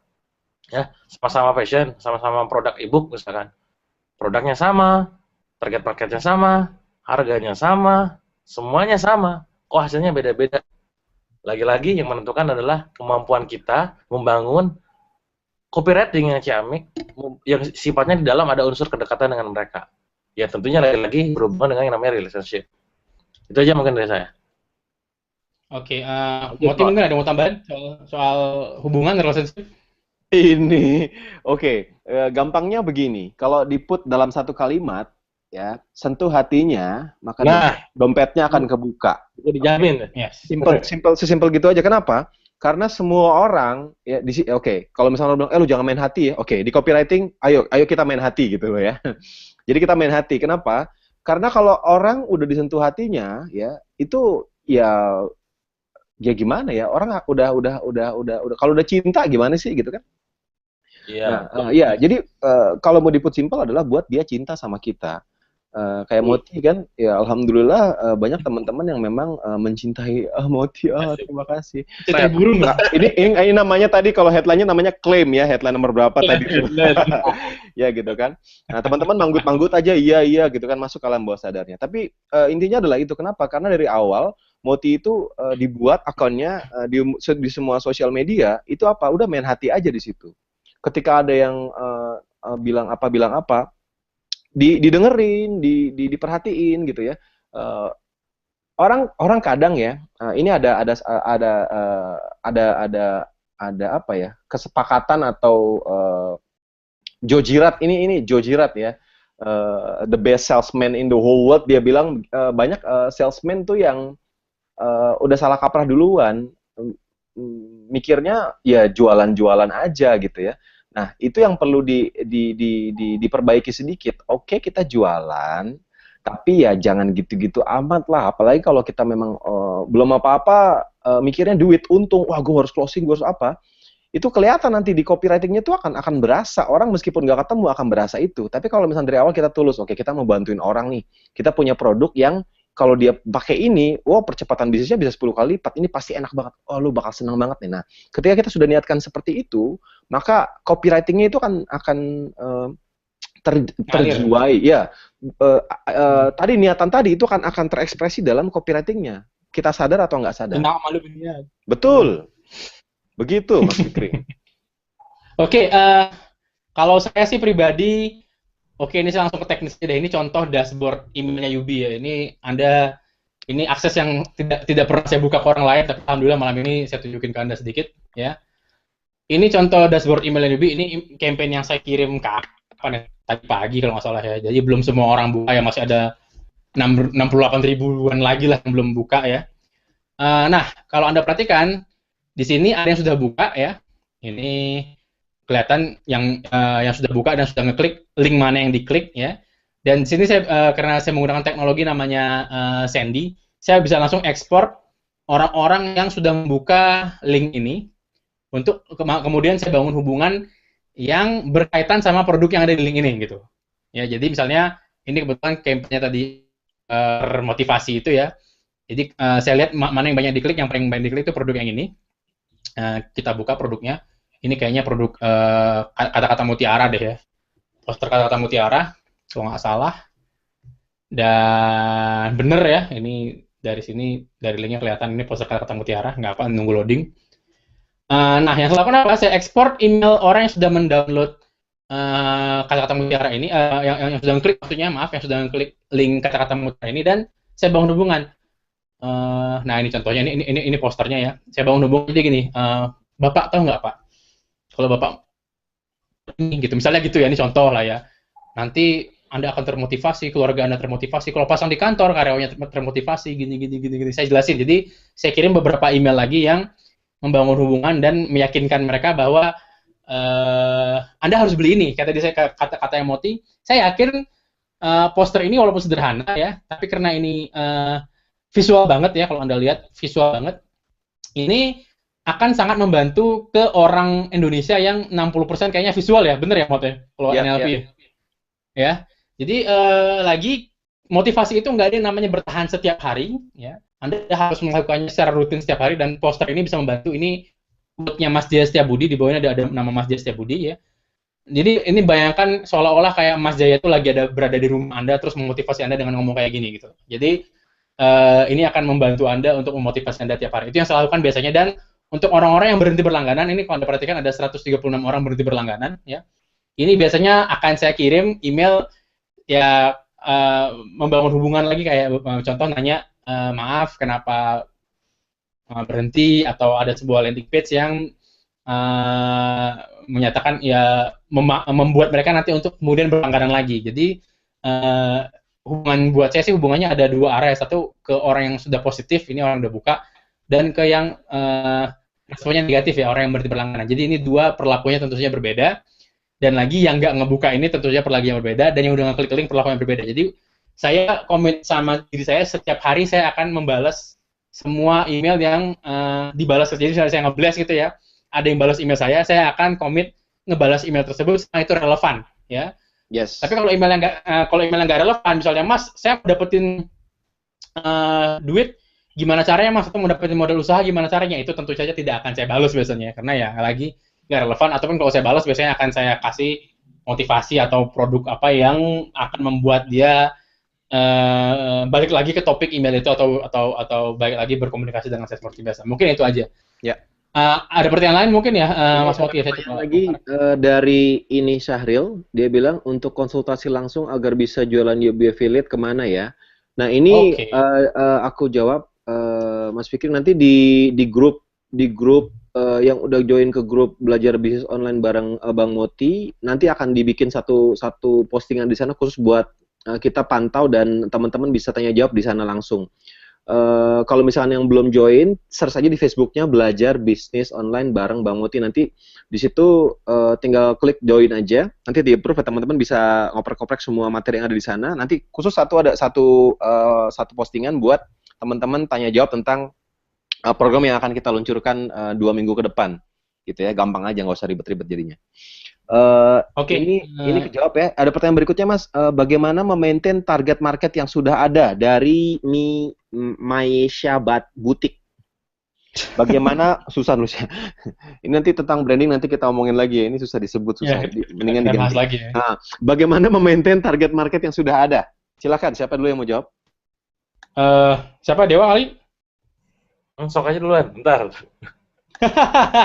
Ya, sama-sama fashion, sama-sama produk ebook misalkan. Produknya sama, target marketnya sama, harganya sama, semuanya sama. Kok hasilnya beda-beda? Lagi-lagi yang menentukan adalah kemampuan kita membangun copywriting yang ciamik, yang sifatnya di dalam ada unsur kedekatan dengan mereka. Ya tentunya lagi-lagi berhubungan dengan yang namanya relationship. Itu aja mungkin dari saya. Oke, Moti mungkin ada mau tambahan soal hubungan relationship? Ini, oke, gampangnya begini. Kalau di-put dalam satu kalimat, ya, sentuh hatinya, maka dompetnya akan kebuka. Itu dijamin. Yes. Sesimpel gitu aja. Kenapa? Karena semua orang, ya, oke, kalau misalnya lo bilang, lu jangan main hati ya, oke, di copywriting, ayo kita main hati gitu loh ya. Jadi kita main hati. Kenapa? Karena kalau orang udah disentuh hatinya, ya, itu ya ya gimana ya, orang udah kalau udah cinta gimana sih gitu kan. Iya, Nah, betul. ya, jadi kalau mau diput simpel adalah buat dia cinta sama kita. Kayak Betul. Moti kan, ya alhamdulillah banyak teman-teman yang memang mencintai Moti, Asik. terima kasih. Cinta burung Nah, ini namanya tadi kalau headline-nya namanya klaim ya, headline nomor berapa tadi tuh. Ya gitu kan. Nah, teman-teman manggut-manggut aja iya gitu kan, masuk alam bawah sadarnya. Tapi intinya adalah itu, kenapa? Karena dari awal Moti itu dibuat akunnya di semua sosial media itu apa? Udah main hati aja di situ. Ketika ada yang bilang apa, didengerin, diperhatiin gitu ya. Eh, orang kadang ya, ini ada apa ya, kesepakatan atau Jojirat, ini Jojirat ya. The best salesman in the whole world, dia bilang banyak salesman tuh yang udah salah kaprah duluan, mikirnya ya jualan-jualan aja gitu ya. Nah, itu yang perlu diperbaiki sedikit. Oke, kita jualan, tapi ya jangan gitu-gitu amat lah. Apalagi kalau kita memang belum apa-apa, mikirnya duit, untung, wah gue harus closing, gue harus apa. Itu kelihatan nanti di copywritingnya itu akan berasa. Orang meskipun nggak ketemu akan berasa itu. Tapi kalau misalnya dari awal kita tulus, oke kita mau bantuin orang nih. Kita punya produk yang kalau dia pakai ini, wah percepatan bisnisnya bisa 10 kali lipat. Ini pasti enak banget. Oh, lu bakal senang banget nih. Nah, ketika kita sudah niatkan seperti itu, maka copywritingnya itu akan terjiwai. Ya, tadi niatan tadi itu akan terekspresi dalam copywritingnya. Kita sadar atau nggak sadar? Tentang malu dunia. Betul. Begitu, Mas Fikri. Oke, kalau saya sih pribadi, oke ini saya langsung ke teknisnya deh. Ini contoh dashboard emailnya Yubi ya. Ini akses yang tidak pernah saya buka ke orang lain, tapi alhamdulillah malam ini saya tunjukin ke Anda sedikit ya. Ini contoh dashboard emailnya Yubi. Ini campaign yang saya kirim ke kapan ya? Tadi pagi kalau nggak salah ya. Jadi belum semua orang buka ya, masih ada 68 ribuan lagi lah yang belum buka ya. Nah, kalau Anda perhatikan di sini ada yang sudah buka ya. Ini kelihatan yang sudah buka dan sudah ngeklik link mana yang diklik ya. Dan di sini saya karena saya menggunakan teknologi namanya Sandy, saya bisa langsung ekspor orang-orang yang sudah membuka link ini untuk kemudian saya bangun hubungan yang berkaitan sama produk yang ada di link ini gitu. Ya, jadi misalnya ini kebetulan campaign-nya tadi motivasi itu ya. Jadi saya lihat mana yang banyak diklik, yang paling banyak diklik itu produk yang ini. Kita buka produknya. Ini kayaknya produk kata-kata mutiara deh ya. Poster kata-kata mutiara, kalau nggak salah. Dan bener ya, ini dari sini, dari linknya kelihatan ini poster kata-kata mutiara. Nggak apa, nunggu loading. Nah, yang saya lakukan apa? Saya ekspor email orang yang sudah mendownload kata-kata mutiara ini, yang sudah ngeklik, maksudnya maaf, yang sudah ngeklik link kata-kata mutiara ini, dan saya bangun hubungan. Nah ini contohnya, ini posternya ya. Saya bangun hubungan jadi gini, Bapak tahu nggak Pak? Kalau Bapak ini gitu, misalnya gitu ya, ini contoh lah ya. Nanti Anda akan termotivasi, keluarga Anda termotivasi. Kalau pasang di kantor, karyawannya termotivasi, gini. Saya jelasin. Jadi saya kirim beberapa email lagi yang membangun hubungan dan meyakinkan mereka bahwa Anda harus beli ini. Kata saya kata-kata Moti, saya yakin poster ini walaupun sederhana ya, tapi karena ini visual banget ya, kalau Anda lihat visual banget, ini akan sangat membantu ke orang Indonesia yang 60% kayaknya visual ya, bener ya Mot ya, kalau NLP ya. Jadi lagi motivasi itu nggak ada yang namanya bertahan setiap hari ya. Anda harus melakukannya secara rutin setiap hari, dan poster ini bisa membantu. Ini quote-nya Mas Jaya Setiabudi, di bawahnya ada nama Mas Jaya Setiabudi ya. Jadi ini bayangkan seolah-olah kayak Mas Jaya itu lagi berada di rumah Anda terus memotivasi Anda dengan ngomong kayak gini gitu. Jadi ini akan membantu Anda untuk memotivasi Anda tiap hari. Itu yang saya lakukan biasanya. Dan untuk orang-orang yang berhenti berlangganan, ini kalau Anda perhatikan ada 136 orang berhenti berlangganan ya. Ini biasanya akan saya kirim email ya, membangun hubungan lagi, kayak contoh nanya, maaf kenapa berhenti, atau ada sebuah landing page yang menyatakan ya membuat mereka nanti untuk kemudian berlangganan lagi. Jadi hubungan buat saya sih hubungannya ada dua arah. Satu ke orang yang sudah positif, ini orang yang udah buka, dan ke yang responnya negatif ya, orang yang berhenti berlangganan. Jadi ini dua perlakuannya tentu saja berbeda. Dan lagi yang nggak ngebuka ini tentu saja perlakuannya berbeda, dan yang udah ngeklik link perlakuannya berbeda. Jadi saya komit sama diri saya, setiap hari saya akan membalas semua email yang dibalas. Jadi misalnya saya nge-blast gitu ya, ada yang balas email saya akan komit ngebalas email tersebut selama itu relevan, ya. Yes. Tapi kalau email yang nggak relevan, misalnya Mas, saya dapetin duit, gimana caranya Mas? Atau mau dapetin modal usaha, gimana caranya? Itu tentu saja tidak akan saya balas biasanya, karena ya lagi nggak relevan. Ataupun kalau saya balas, biasanya akan saya kasih motivasi atau produk apa yang akan membuat dia balik lagi ke topik email itu atau balik lagi berkomunikasi dengan saya seperti biasa. Mungkin itu aja. Ya. Ada pertanyaan lain mungkin ya, Mas Moti? Lagi dari ini Syahril, dia bilang untuk konsultasi langsung agar bisa jualan UB affiliate kemana ya? Nah ini aku jawab, Mas Fikri, nanti di grup yang udah join ke grup belajar bisnis online bareng Bang Moti, nanti akan dibikin satu postingan di sana khusus buat kita pantau dan teman-teman bisa tanya jawab di sana langsung. Kalau misalnya yang belum join, search aja di Facebooknya belajar bisnis online bareng Bang Moti. Nanti di situ tinggal klik join aja. Nanti di approve, teman-teman bisa ngoprek-ngoprek semua materi yang ada di sana. Nanti khusus ada satu postingan buat teman-teman tanya jawab tentang program yang akan kita luncurkan 2 minggu ke depan. Gitu ya, gampang aja, nggak usah ribet-ribet jadinya. Ini kejawab ya. Ada pertanyaan berikutnya, Mas. Bagaimana memaintain target market yang sudah ada dari Maisha Butik? Bagaimana susah nulisnya? Ini nanti tentang branding nanti kita omongin lagi ya. Ini susah disebut, susah. Mendingan diganti lagi ya. Nah, bagaimana memaintain target market yang sudah ada? Silakan, siapa dulu yang mau jawab? Siapa, Dewa kali? Sok aja duluan, bentar.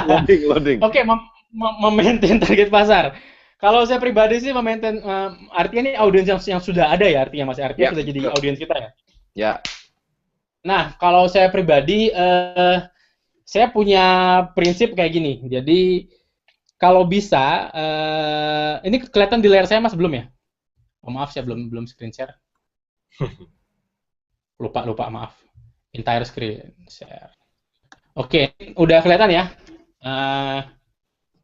Loading. Oke, memaintain target pasar. Kalau saya pribadi sih memaintain, artinya ini audiens yang sudah ada ya, artinya Mas, artinya sudah jadi audiens kita ya. Ya. Nah, kalau saya pribadi, saya punya prinsip kayak gini. Jadi kalau bisa, ini kelihatan di layar saya Mas belum ya? Oh, maaf, saya belum screen share. Lupa maaf. Entire screen share. Oke, udah kelihatan ya,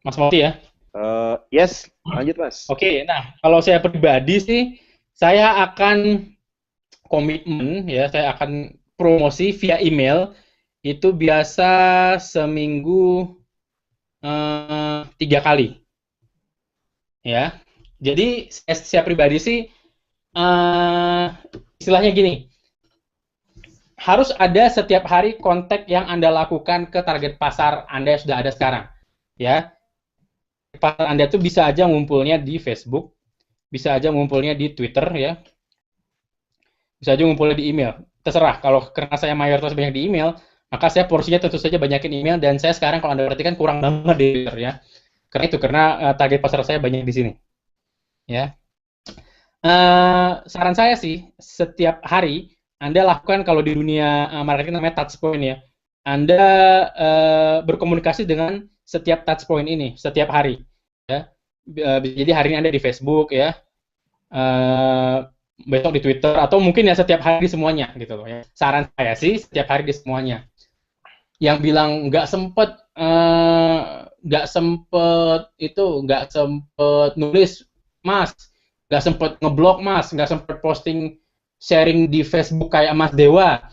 Mas Moti ya? Yes, lanjut Mas. Oke, nah kalau saya pribadi sih, saya akan komitmen ya, saya akan promosi via email itu biasa seminggu 3 kali, ya. Jadi saya pribadi sih istilahnya gini, harus ada setiap hari kontak yang Anda lakukan ke target pasar Anda yang sudah ada sekarang, ya. Pasar Anda itu bisa aja ngumpulnya di Facebook, bisa aja ngumpulnya di Twitter ya, bisa aja ngumpulnya di email. Terserah. Kalau karena saya mayoritas banyak di email, maka saya porsinya tentu saja banyakin email, dan saya sekarang kalau Anda perhatikan kurang banget di Twitter ya. Karena target pasar saya banyak di sini. Ya. Saran saya sih, setiap hari Anda lakukan, kalau di dunia marketing namanya touch point ya. Anda berkomunikasi dengan setiap touch point ini setiap hari ya. Jadi hari ini Anda di Facebook ya, besok di Twitter, atau mungkin ya setiap hari di semuanya gitu loh ya. Saran saya sih setiap hari di semuanya. Yang bilang nggak sempet nulis Mas, nggak sempet ngeblog Mas, nggak sempet posting sharing di Facebook kayak Mas Dewa.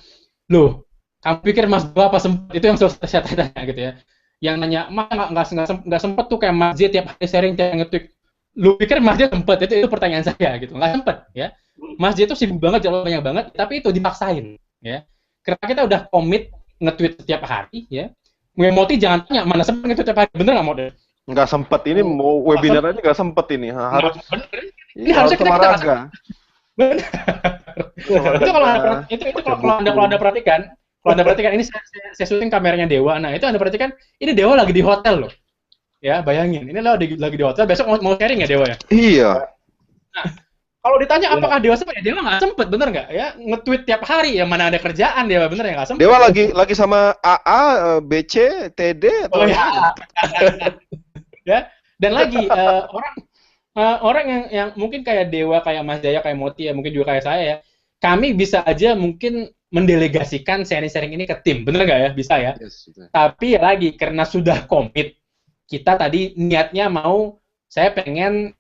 Loh, kamu pikir Mas Dewa apa sempet? Itu yang selalu saya tanya gitu ya. Yang nanya, Mas nggak sempet tuh kayak Mas Z tiap hari sharing, tiap nge-tweet. Lu pikir Mas Z sempet? Itu pertanyaan saya gitu. Nggak sempet ya. Mas Z itu sibuk banget, jauh banyak banget, tapi itu dipaksain ya. Karena kita udah komit nge-tweet setiap hari ya. Moti jangan tanya, mana sempet nge-tweet setiap hari. Bener nggak Mode? Nggak sempet, ini mau webinar aja nggak sempet ini. Harus. Ini harusnya kita benar. Itu kalau Anda perhatikan, ini saya syuting kameranya Dewa. Nah, itu Anda perhatikan, ini Dewa lagi di hotel loh. Ya, bayangin. Ini lagi di hotel, besok mau sharing ya Dewa ya? Iya. Nah, kalau ditanya apakah Dewa sempet, ya Dewa nggak sempet, bener nggak? Ya, nge-tweet tiap hari, ya mana ada kerjaan Dewa, bener ya nggak sempet. Dewa lagi sama AA, BC, TD, atau ya. Dan lagi orang yang mungkin kayak Dewa, kayak Mas Jaya, kayak Moti ya, mungkin juga kayak saya ya, kami bisa aja mungkin mendelegasikan sharing-sharing ini ke tim, bener nggak ya? Bisa ya. Yes, tapi lagi karena sudah komit, kita tadi niatnya saya pengen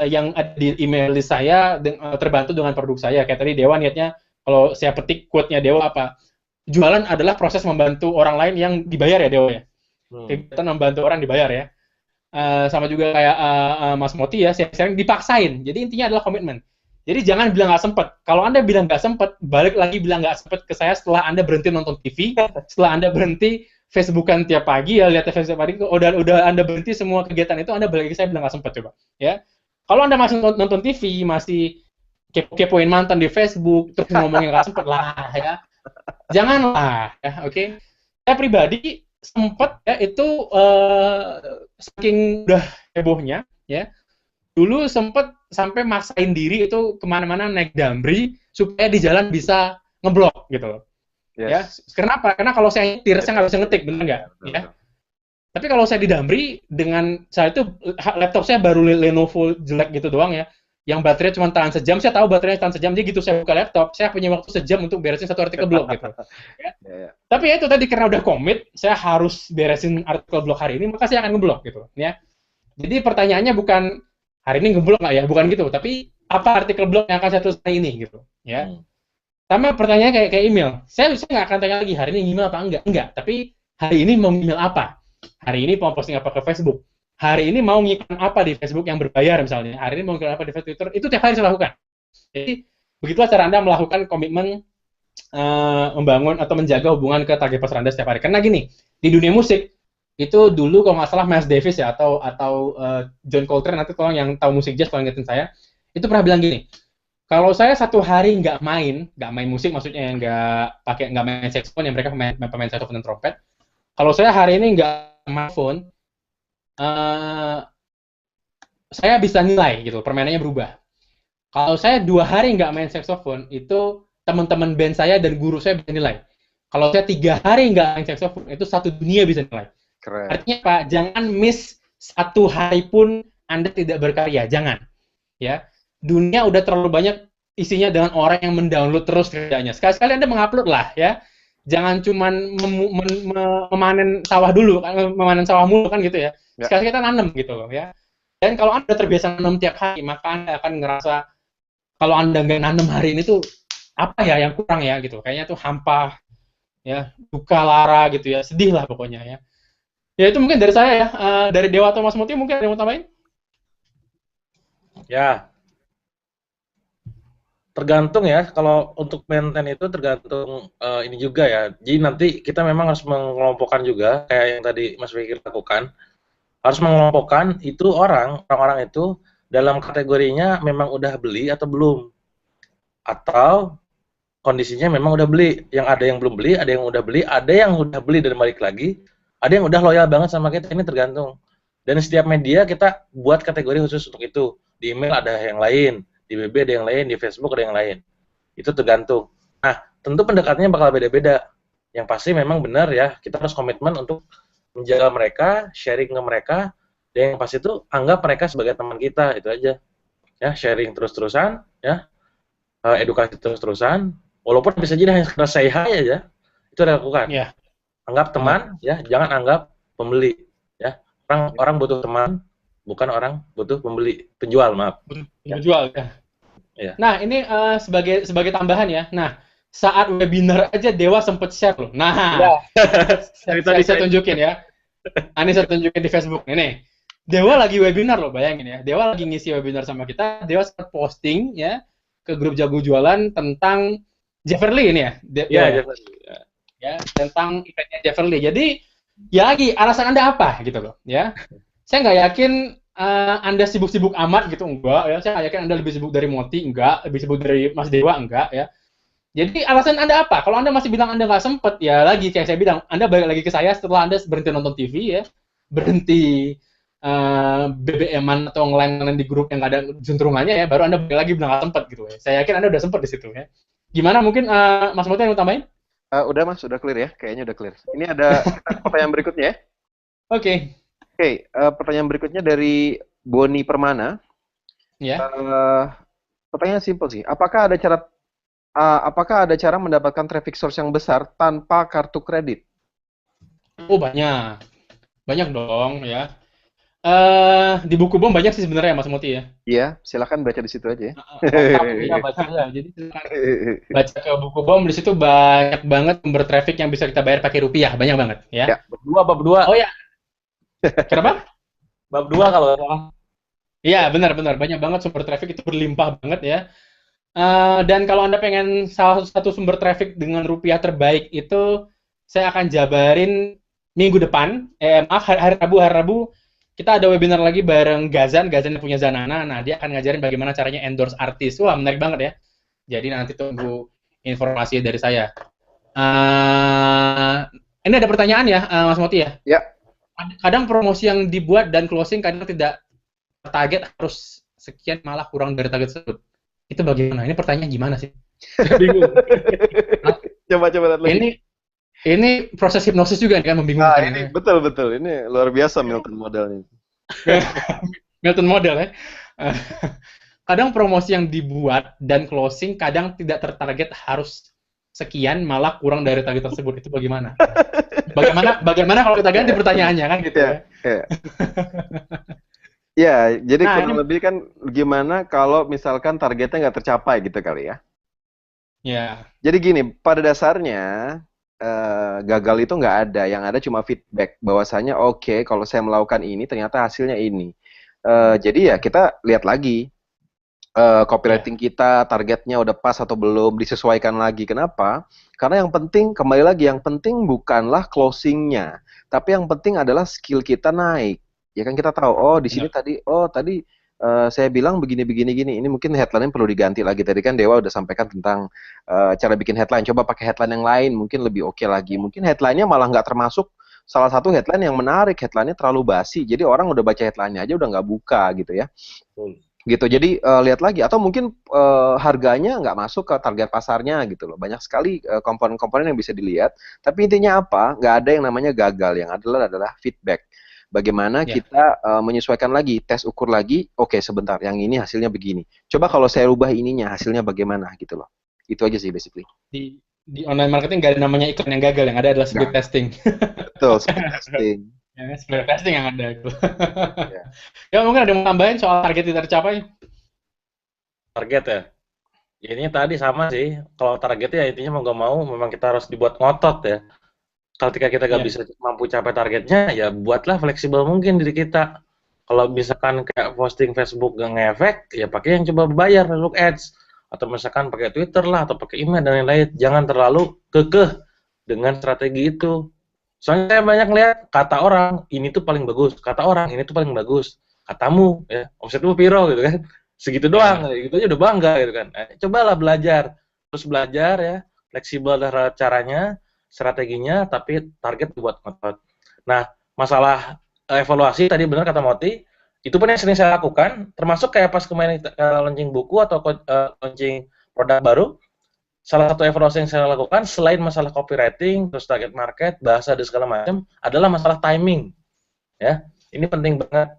yang ada di email list saya terbantu dengan produk saya. Kayak tadi Dewa niatnya, kalau saya petik quote-nya Dewa apa? jualan adalah proses membantu orang lain yang dibayar ya Dewa ya. Kegiatan membantu orang dibayar ya. Sama juga kayak Mas Moti ya, sering dipaksain. Jadi intinya adalah komitmen. Jadi jangan bilang nggak sempet. Kalau Anda bilang nggak sempet, balik lagi bilang nggak sempet ke saya setelah Anda berhenti nonton TV, setelah Anda berhenti Facebookan tiap pagi ya, lihat Facebook tiap pagi, udah Anda berhenti semua kegiatan itu, Anda balik lagi saya bilang nggak sempet coba. Ya, kalau Anda masih nonton TV, masih kepoin mantan di Facebook, terus ngomongin nggak sempet lah ya, janganlah ya, oke. Saya pribadi sempet ya itu saking udah hebohnya ya, dulu sempet sampai maksain diri itu kemana-mana naik Damri supaya di jalan bisa ngeblok gitu loh. Yes. Ya, kenapa? Karena kalau saya nyetir saya nggak bisa ngetik, benar nggak? Ya. Tapi kalau saya di Damri dengan saya itu laptop saya baru Lenovo jelek gitu doang ya, yang baterainya cuma tahan sejam, saya tahu baterainya tahan sejam, jadi gitu saya buka laptop, saya punya waktu sejam untuk beresin satu artikel blog gitu. Ya. Tapi ya itu tadi karena udah komit, saya harus beresin artikel blog hari ini, maka saya akan ngeblok gitu. Ya. Jadi pertanyaannya bukan hari ini ngeblok nggak ya, bukan gitu, tapi apa artikel blog yang akan saya tulis hari ini gitu. Ya. Sama pertanyaannya kayak email, saya nggak akan tanya lagi hari ini email apa enggak, tapi hari ini mau email apa, hari ini mau posting apa ke Facebook. Hari ini mau ngiklan apa di Facebook yang berbayar misalnya. Hari ini mau ngiklan apa di Facebook, Twitter. Itu tiap hari saya lakukan. Jadi, begitulah cara Anda melakukan komitmen membangun atau menjaga hubungan ke target pasar Anda setiap hari. Karena gini, di dunia musik, itu dulu kalau nggak salah Miles Davis ya, atau John Coltrane, nanti tolong yang tahu musik jazz, tolong ingetin saya, itu pernah bilang gini, kalau saya satu hari nggak main musik, maksudnya nggak main saxophone, yang mereka pemain saxophone dan trompet, kalau saya hari ini nggak main phone, saya bisa nilai gitu, permainannya berubah. Kalau saya 2 hari nggak main saxophone, itu teman-teman band saya dan guru saya bisa nilai. Kalau saya 3 hari nggak main saxophone, itu satu dunia bisa nilai. Keren. Artinya Pak, jangan miss 1 hari pun Anda tidak berkarya, jangan. Ya, dunia udah terlalu banyak isinya dengan orang yang mendownload terus kerjanya. Sekali-sekali Anda mengupload lah ya. Jangan cuman memanen sawah dulu, memanen sawah mulu kan gitu ya. Sekali kita nanam gitu loh ya. Dan kalau Anda terbiasa nanam tiap hari, maka Anda akan ngerasa kalau Anda nggak nanam hari ini tuh apa ya yang kurang ya gitu. Kayaknya tuh hampa ya, duka lara gitu ya, sedih lah pokoknya ya. Ya itu mungkin dari saya ya. Dari Dewa atau Mas Muti mungkin ada yang mau tambahin? Ya. Tergantung ya, kalau untuk maintain itu tergantung ini juga ya. Jadi nanti kita memang harus mengelompokkan juga, kayak yang tadi Mas Fikir lakukan. Harus mengelompokkan itu orang-orang itu dalam kategorinya memang udah beli atau belum. Atau kondisinya memang udah beli. Yang ada yang belum beli, ada yang udah beli, ada yang udah beli dan balik lagi, ada yang udah loyal banget sama kita, ini tergantung. Dan setiap media kita buat kategori khusus untuk itu. Di email ada yang lain, di BB ada yang lain, di Facebook ada yang lain. Itu tergantung. Nah, tentu pendekatannya bakal beda-beda. Yang pasti memang benar ya, kita harus komitmen untuk menjaga mereka, sharing ke mereka, dan yang pasti itu anggap mereka sebagai teman kita, itu aja. Ya, sharing terus-terusan, ya, edukasi terus-terusan, walaupun bisa jadi hanya sekedar say hi aja, itu dilakukan. Yeah. Anggap teman, ya, jangan anggap pembeli. Ya, orang butuh teman, bukan orang butuh pembeli, penjual, maaf. Penjual ya. Ya. Nah, ini sebagai tambahan ya. Nah, saat webinar aja Dewa sempet share loh. Nah, tadi saya tunjukin ya. Ini saya tunjukin di Facebook. Ini Dewa lagi webinar loh, bayangin ya. Dewa lagi ngisi webinar sama kita. Dewa sempat posting ya ke grup Jago Jualan tentang Jefferly ini ya. Ya, tentang eventnya Jefferly. Jadi ya lagi alasan Anda apa gitu loh ya. Saya nggak yakin Anda sibuk-sibuk amat gitu, enggak ya. Saya nggak yakin Anda lebih sibuk dari Moti, enggak. Lebih sibuk dari Mas Dewa, enggak ya. Jadi alasan Anda apa? Kalau Anda masih bilang Anda nggak sempet, ya lagi kayak saya bilang, Anda balik lagi ke saya setelah Anda berhenti nonton TV ya, berhenti BBM-an atau ngelain di grup yang nggak ada juntrungannya ya, baru Anda balik lagi bilang nggak sempet gitu ya. Saya yakin Anda udah sempet di situ ya. Gimana mungkin Mas Moti yang mau tambahin? Udah Mas, udah clear ya, kayaknya udah clear. Ini ada pertanyaan berikutnya ya. Oke. Pertanyaan berikutnya dari Boni Permana. Ya. Pertanyaan simpel sih. Apakah ada cara mendapatkan traffic source yang besar tanpa kartu kredit? Oh banyak dong ya. Di buku BOM banyak sih sebenarnya Mas Moti ya. Iya, silakan baca di situ aja ya. Lengkap ya bacanya. Jadi silakan baca ke buku BOM, di situ banyak banget sumber traffic yang bisa kita bayar pakai rupiah, banyak banget ya. Ya. Bab 2. Oh ya, kenapa? Bab 2 kalau nggak salah. Iya, benar-benar banyak banget sumber traffic itu berlimpah banget ya. Dan kalau Anda pengen salah satu sumber traffic dengan rupiah terbaik itu, saya akan jabarin minggu depan, maaf hari Rabu kita ada webinar lagi bareng Gazan yang punya Zanana. Nah, dia akan ngajarin bagaimana caranya endorse artis. Wah, menarik banget ya. Jadi nanti tunggu informasi dari saya. Ini ada pertanyaan ya, Mas Moti ya? Ya. Kadang promosi yang dibuat dan closing kadang tidak target, harus sekian malah kurang dari target tersebut. Itu bagaimana? Ini pertanyaan gimana sih? Bingung. Coba lihat lagi. Ini proses hipnosis juga kan, membingungkan. Ini betul. Ini luar biasa Milton modelnya. Milton model ya. Kadang promosi yang dibuat dan closing kadang tidak tertarget, harus sekian malah kurang dari target tersebut. Itu bagaimana? Bagaimana kalau kita ganti pertanyaannya kan gitu ya? Ya, jadi kurang lebih kan gimana kalau misalkan targetnya nggak tercapai gitu kali ya? Ya. Jadi gini, pada dasarnya gagal itu nggak ada, yang ada cuma feedback bahwasanya oke, kalau saya melakukan ini ternyata hasilnya ini. Jadi ya kita lihat lagi copywriting kita, targetnya udah pas atau belum, disesuaikan lagi. Kenapa? Karena yang penting, kembali lagi, yang penting bukanlah closingnya, tapi yang penting adalah skill kita naik. Ya kan kita tahu, oh di sini tadi saya bilang begini. Ini mungkin headline-nya perlu diganti lagi. Tadi kan Dewa udah sampaikan tentang cara bikin headline. Coba pakai headline yang lain, mungkin lebih oke lagi. Mungkin headline-nya malah nggak termasuk salah satu headline yang menarik. Headline-nya terlalu basi. Jadi orang udah baca headline-nya aja udah nggak buka gitu ya. Gitu. Jadi lihat lagi. Atau mungkin harganya nggak masuk ke target pasarnya gitu loh. Banyak sekali komponen-komponen yang bisa dilihat. Tapi intinya apa? Nggak ada yang namanya gagal. Yang adalah feedback. Bagaimana kita menyesuaikan lagi, tes ukur lagi, oke sebentar, yang ini hasilnya begini. Coba kalau saya rubah ininya, hasilnya bagaimana gitu loh. Itu aja sih basically. Di online marketing nggak ada namanya iklan yang gagal, yang ada adalah speed testing. Betul, speed testing. Speed testing yang ada itu. Ya mungkin ada yang mau tambahin soal target tidak tercapai? Target ya? Ya ini tadi sama sih, kalau targetnya ya intinya mau nggak mau, memang kita harus dibuat ngotot ya. Ketika kita nggak bisa mampu capai targetnya, ya buatlah fleksibel mungkin diri kita. Kalau misalkan kayak posting Facebook gak ngefek, ya pakai yang coba bayar Facebook Ads. Atau misalkan pakai Twitter lah, atau pakai email dan lain-lain. Jangan terlalu kekeh dengan strategi itu. Soalnya saya banyak lihat kata orang, ini tuh paling bagus. Kata orang, ini tuh paling bagus. Katamu, ya, omsetmu piro gitu kan. Segitu doang, gitu aja udah bangga gitu kan. Cobalah belajar. Terus belajar ya, fleksibel terhadap caranya, strateginya, tapi target buat ngotot. Nah, masalah evaluasi tadi benar kata Moti, itu pun yang sering saya lakukan, termasuk kayak pas kemarin launching buku atau launching produk baru, salah satu evaluasi yang saya lakukan selain masalah copywriting, terus target market, bahasa dan segala macam, adalah masalah timing. Ya, ini penting banget.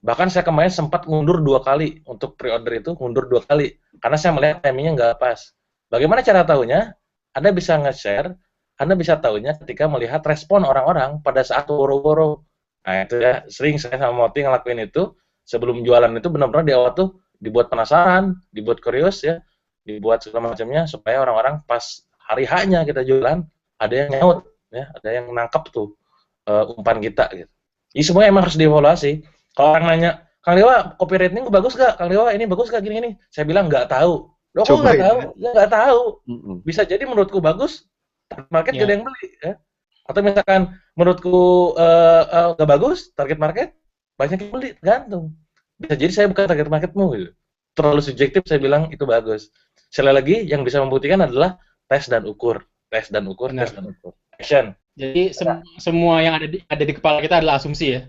Bahkan saya kemarin sempat mundur 2 kali untuk pre-order itu, mundur 2 kali karena saya melihat timingnya nggak pas. Bagaimana cara tahunya? Anda bisa nge-share. Anda bisa tahunya ketika melihat respon orang-orang pada saat woro-woro. Nah itu ya, sering saya sama Moti ngelakuin itu, sebelum jualan itu benar-benar di awal tuh dibuat penasaran, dibuat curious ya, dibuat segala macamnya, supaya orang-orang pas hari H-nya kita jualan, ada yang nyaut, ya, ada yang nangkep tuh umpan kita gitu. Jadi semuanya emang harus dievaluasi. Kalau orang nanya, Kang Dewa, copywriting bagus gak? Kang Dewa, ini bagus gak gini-gini? Saya bilang nggak tahu. Loh kok nggak tahu? Ya nggak tahu. Bisa jadi menurutku bagus, target market gak ada yang beli ya. Atau misalkan menurutku gak bagus, target market banyak yang beli, gantung. Bisa jadi saya bukan target marketmu gitu. Terlalu subjektif saya bilang itu bagus. Sekali lagi yang bisa membuktikan adalah tes dan ukur. Action. Jadi semua yang ada di kepala kita adalah asumsi ya.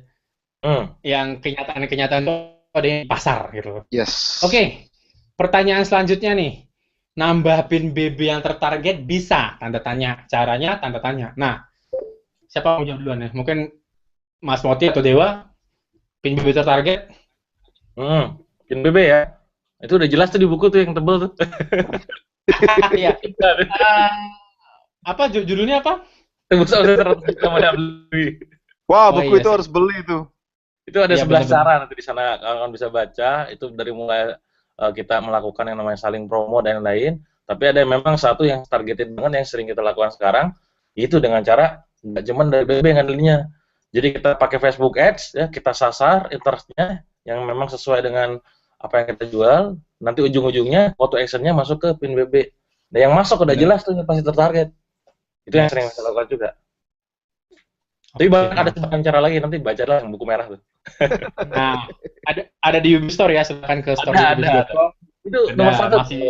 Yang kenyataan itu ada di pasar gitu. Yes. Oke. Pertanyaan selanjutnya nih. Nambah pin BB yang tertarget bisa? Tanda tanya. Caranya tanda tanya. Nah, siapa mau jawab duluan ya? Mungkin Mas Moti atau Dewa? Pin BB tertarget? Pin BB ya. Itu udah jelas tuh di buku tuh yang tebel tuh. Iya. Apa judulnya apa? Tembus omset 100 juta beli. Wah, buku itu harus beli tuh. Itu ada Iya 11 benar-benar. cara nanti di sana kalian bisa baca. Itu dari mulai kita melakukan yang namanya saling promo dan lain-lain. Tapi ada memang satu yang targeted banget yang sering kita lakukan sekarang, itu dengan cara nggak cuma dari BB ngandelnya. Jadi kita pakai Facebook Ads, ya kita sasar interestnya yang memang sesuai dengan apa yang kita jual. Nanti ujung-ujungnya call to action-nya masuk ke pin BB. Dan yang masuk udah Benar. jelas tuh yang pasti tertarget. Itu yang sering kita Yes. lakukan juga. Tapi Oke, ada mantap. sebagian cara lagi, nanti bacalah yang buku merah tuh. Nah, ada di Ubistore ya, silakan ke store Ada. ubis.com. Itu nomor Ada satu. masih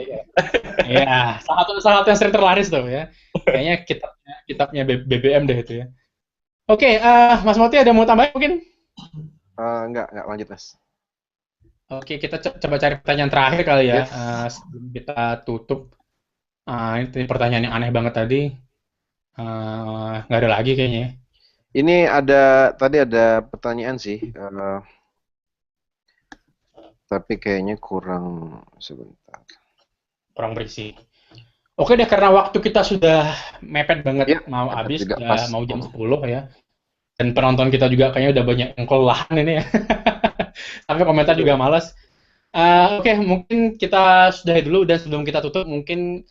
ya salah satu yang sering terlaris tuh ya. Kayaknya kitabnya BBM deh itu ya. Oke, Mas Moti ada mau tambahin mungkin? Enggak lanjut Mas. Oke, kita coba cari pertanyaan terakhir kali ya, Yes. sebelum kita tutup. Ini pertanyaan yang aneh banget tadi. Nggak ada lagi kayaknya ya. Ini tadi ada pertanyaan sih, tapi kayaknya kurang sebentar. Kurang berisi. Oke deh, karena waktu kita sudah mepet banget, Ya, mau mepet habis, juga udah pas. mau jam 10 ya. Dan penonton kita juga kayaknya udah banyak yang kelelahan ini ya. Sampai komentar juga malas. Oke, mungkin kita sudahi dulu dan sebelum kita tutup mungkin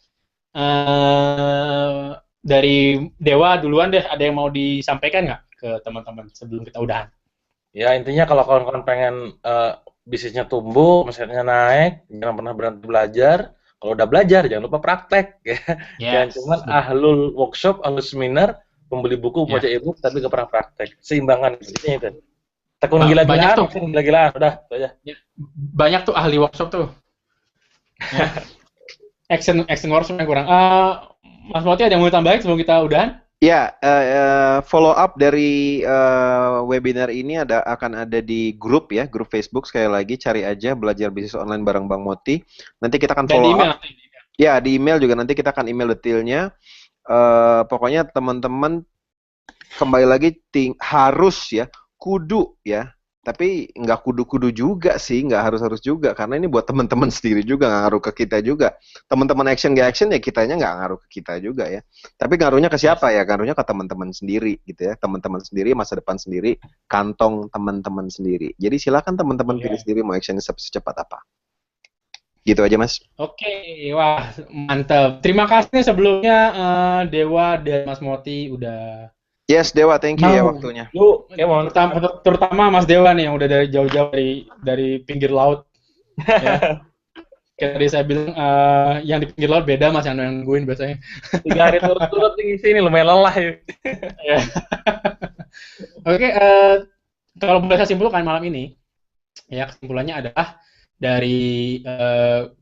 dari Dewa duluan deh, ada yang mau disampaikan nggak ke teman-teman sebelum kita udahan? Ya intinya kalau kawan-kawan pengen bisnisnya tumbuh, misalnya naik, jangan pernah berhenti belajar. Kalau udah belajar, jangan lupa praktek. Ya. Jangan Yes, cuma ahlul workshop, ahlul seminar, pembeli buku, ya. baca e-book, tapi nggak pernah praktek. Seimbangan, intinya itu. Tekun Banyak gila-gilaan, tuh, tekun gila-gilaan, udah, itu aja. banyak tuh ahli workshop tuh. Ya. Action workshop yang kurang. Mas Moti ada yang mau tambahin sebelum kita udahan? Ya, follow up dari webinar ini akan ada di grup ya, grup Facebook. Sekali lagi cari aja belajar bisnis online bareng Bang Moti. Nanti kita akan Dan di follow email up. Ya, di email juga nanti kita akan email detailnya. Pokoknya teman-teman kembali lagi harus ya, kudu ya. Tapi nggak kudu-kudu juga sih, nggak harus-harus juga. Karena ini buat teman-teman sendiri juga, nggak ngaruh ke kita juga. Teman-teman action nggak action ya kitanya nggak ngaruh ke kita juga ya. Tapi ngaruhnya ke siapa ya? Ngaruhnya ke teman-teman sendiri gitu ya. Teman-teman sendiri, masa depan sendiri, kantong teman-teman sendiri. Jadi silakan teman-teman pilih sendiri mau actionnya secepat apa. Gitu aja Mas. Oke, wah mantap. Terima kasih sebelumnya Dewa dan Mas Moti udah Yes Dewa, thank you ya waktunya. Lu, ya mau terutama Mas Dewa nih yang udah dari jauh-jauh dari pinggir laut. Ya. Kayak tadi saya bilang yang di pinggir laut beda Mas yang nungguin biasanya. 3 hari turut-turut tinggi sini lumayan lelah ya. Ya. Oke, kalau boleh saya simpulkan malam ini, ya kesimpulannya adalah dari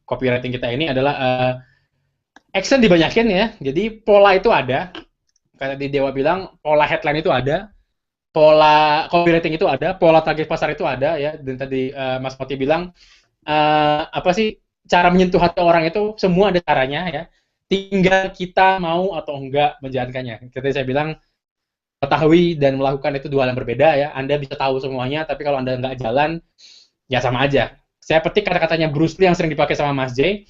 copywriting kita ini adalah action dibanyakin ya. Jadi pola itu ada. Kayak di Dewa bilang, pola headline itu ada, pola copywriting itu ada, pola target pasar itu ada ya. Dan tadi Mas Moti bilang apa sih cara menyentuh hati orang itu semua ada caranya ya. Tinggal kita mau atau enggak menjalankannya. Seperti saya bilang, mengetahui dan melakukan itu dua hal yang berbeda ya. Anda bisa tahu semuanya, tapi kalau Anda nggak jalan, ya sama aja. Saya petik kata-katanya Bruce Lee yang sering dipakai sama Mas J.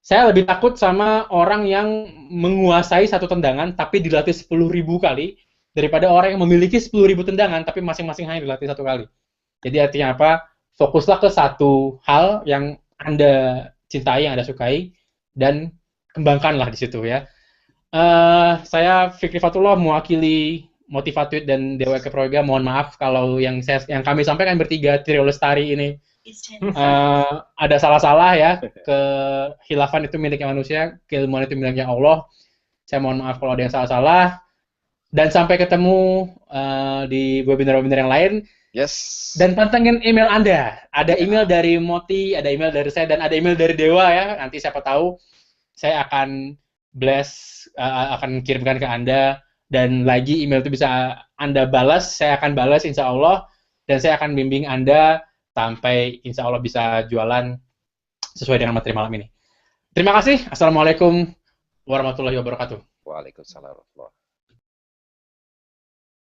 Saya lebih takut sama orang yang menguasai satu tendangan tapi dilatih 10.000 kali daripada orang yang memiliki 10.000 tendangan tapi masing-masing hanya dilatih satu kali. Jadi artinya apa? Fokuslah ke satu hal yang Anda cintai, yang Anda sukai, dan kembangkanlah di situ ya. Saya Fikri Fatullah mewakili Motivatuit dan Dewa Keproyoga. Mohon maaf kalau yang kami sampaikan bertiga Trio Lestari ini ada salah-salah ya. Kehilafan itu miliknya manusia, keilmuan itu miliknya Allah. Saya mohon maaf kalau ada yang salah-salah. Dan sampai ketemu di webinar-webinar yang lain. Yes. Dan pantengin email Anda. Ada email dari Moti, ada email dari saya, dan ada email dari Dewa ya. Nanti siapa tahu saya akan akan kirimkan ke Anda. Dan lagi email itu bisa Anda balas, saya akan balas insya Allah. Dan saya akan bimbing Anda sampai insya Allah bisa jualan sesuai dengan materi malam ini. Terima kasih. Assalamualaikum warahmatullahi wabarakatuh. Waalaikumsalam warahmatullahi wabarakatuh.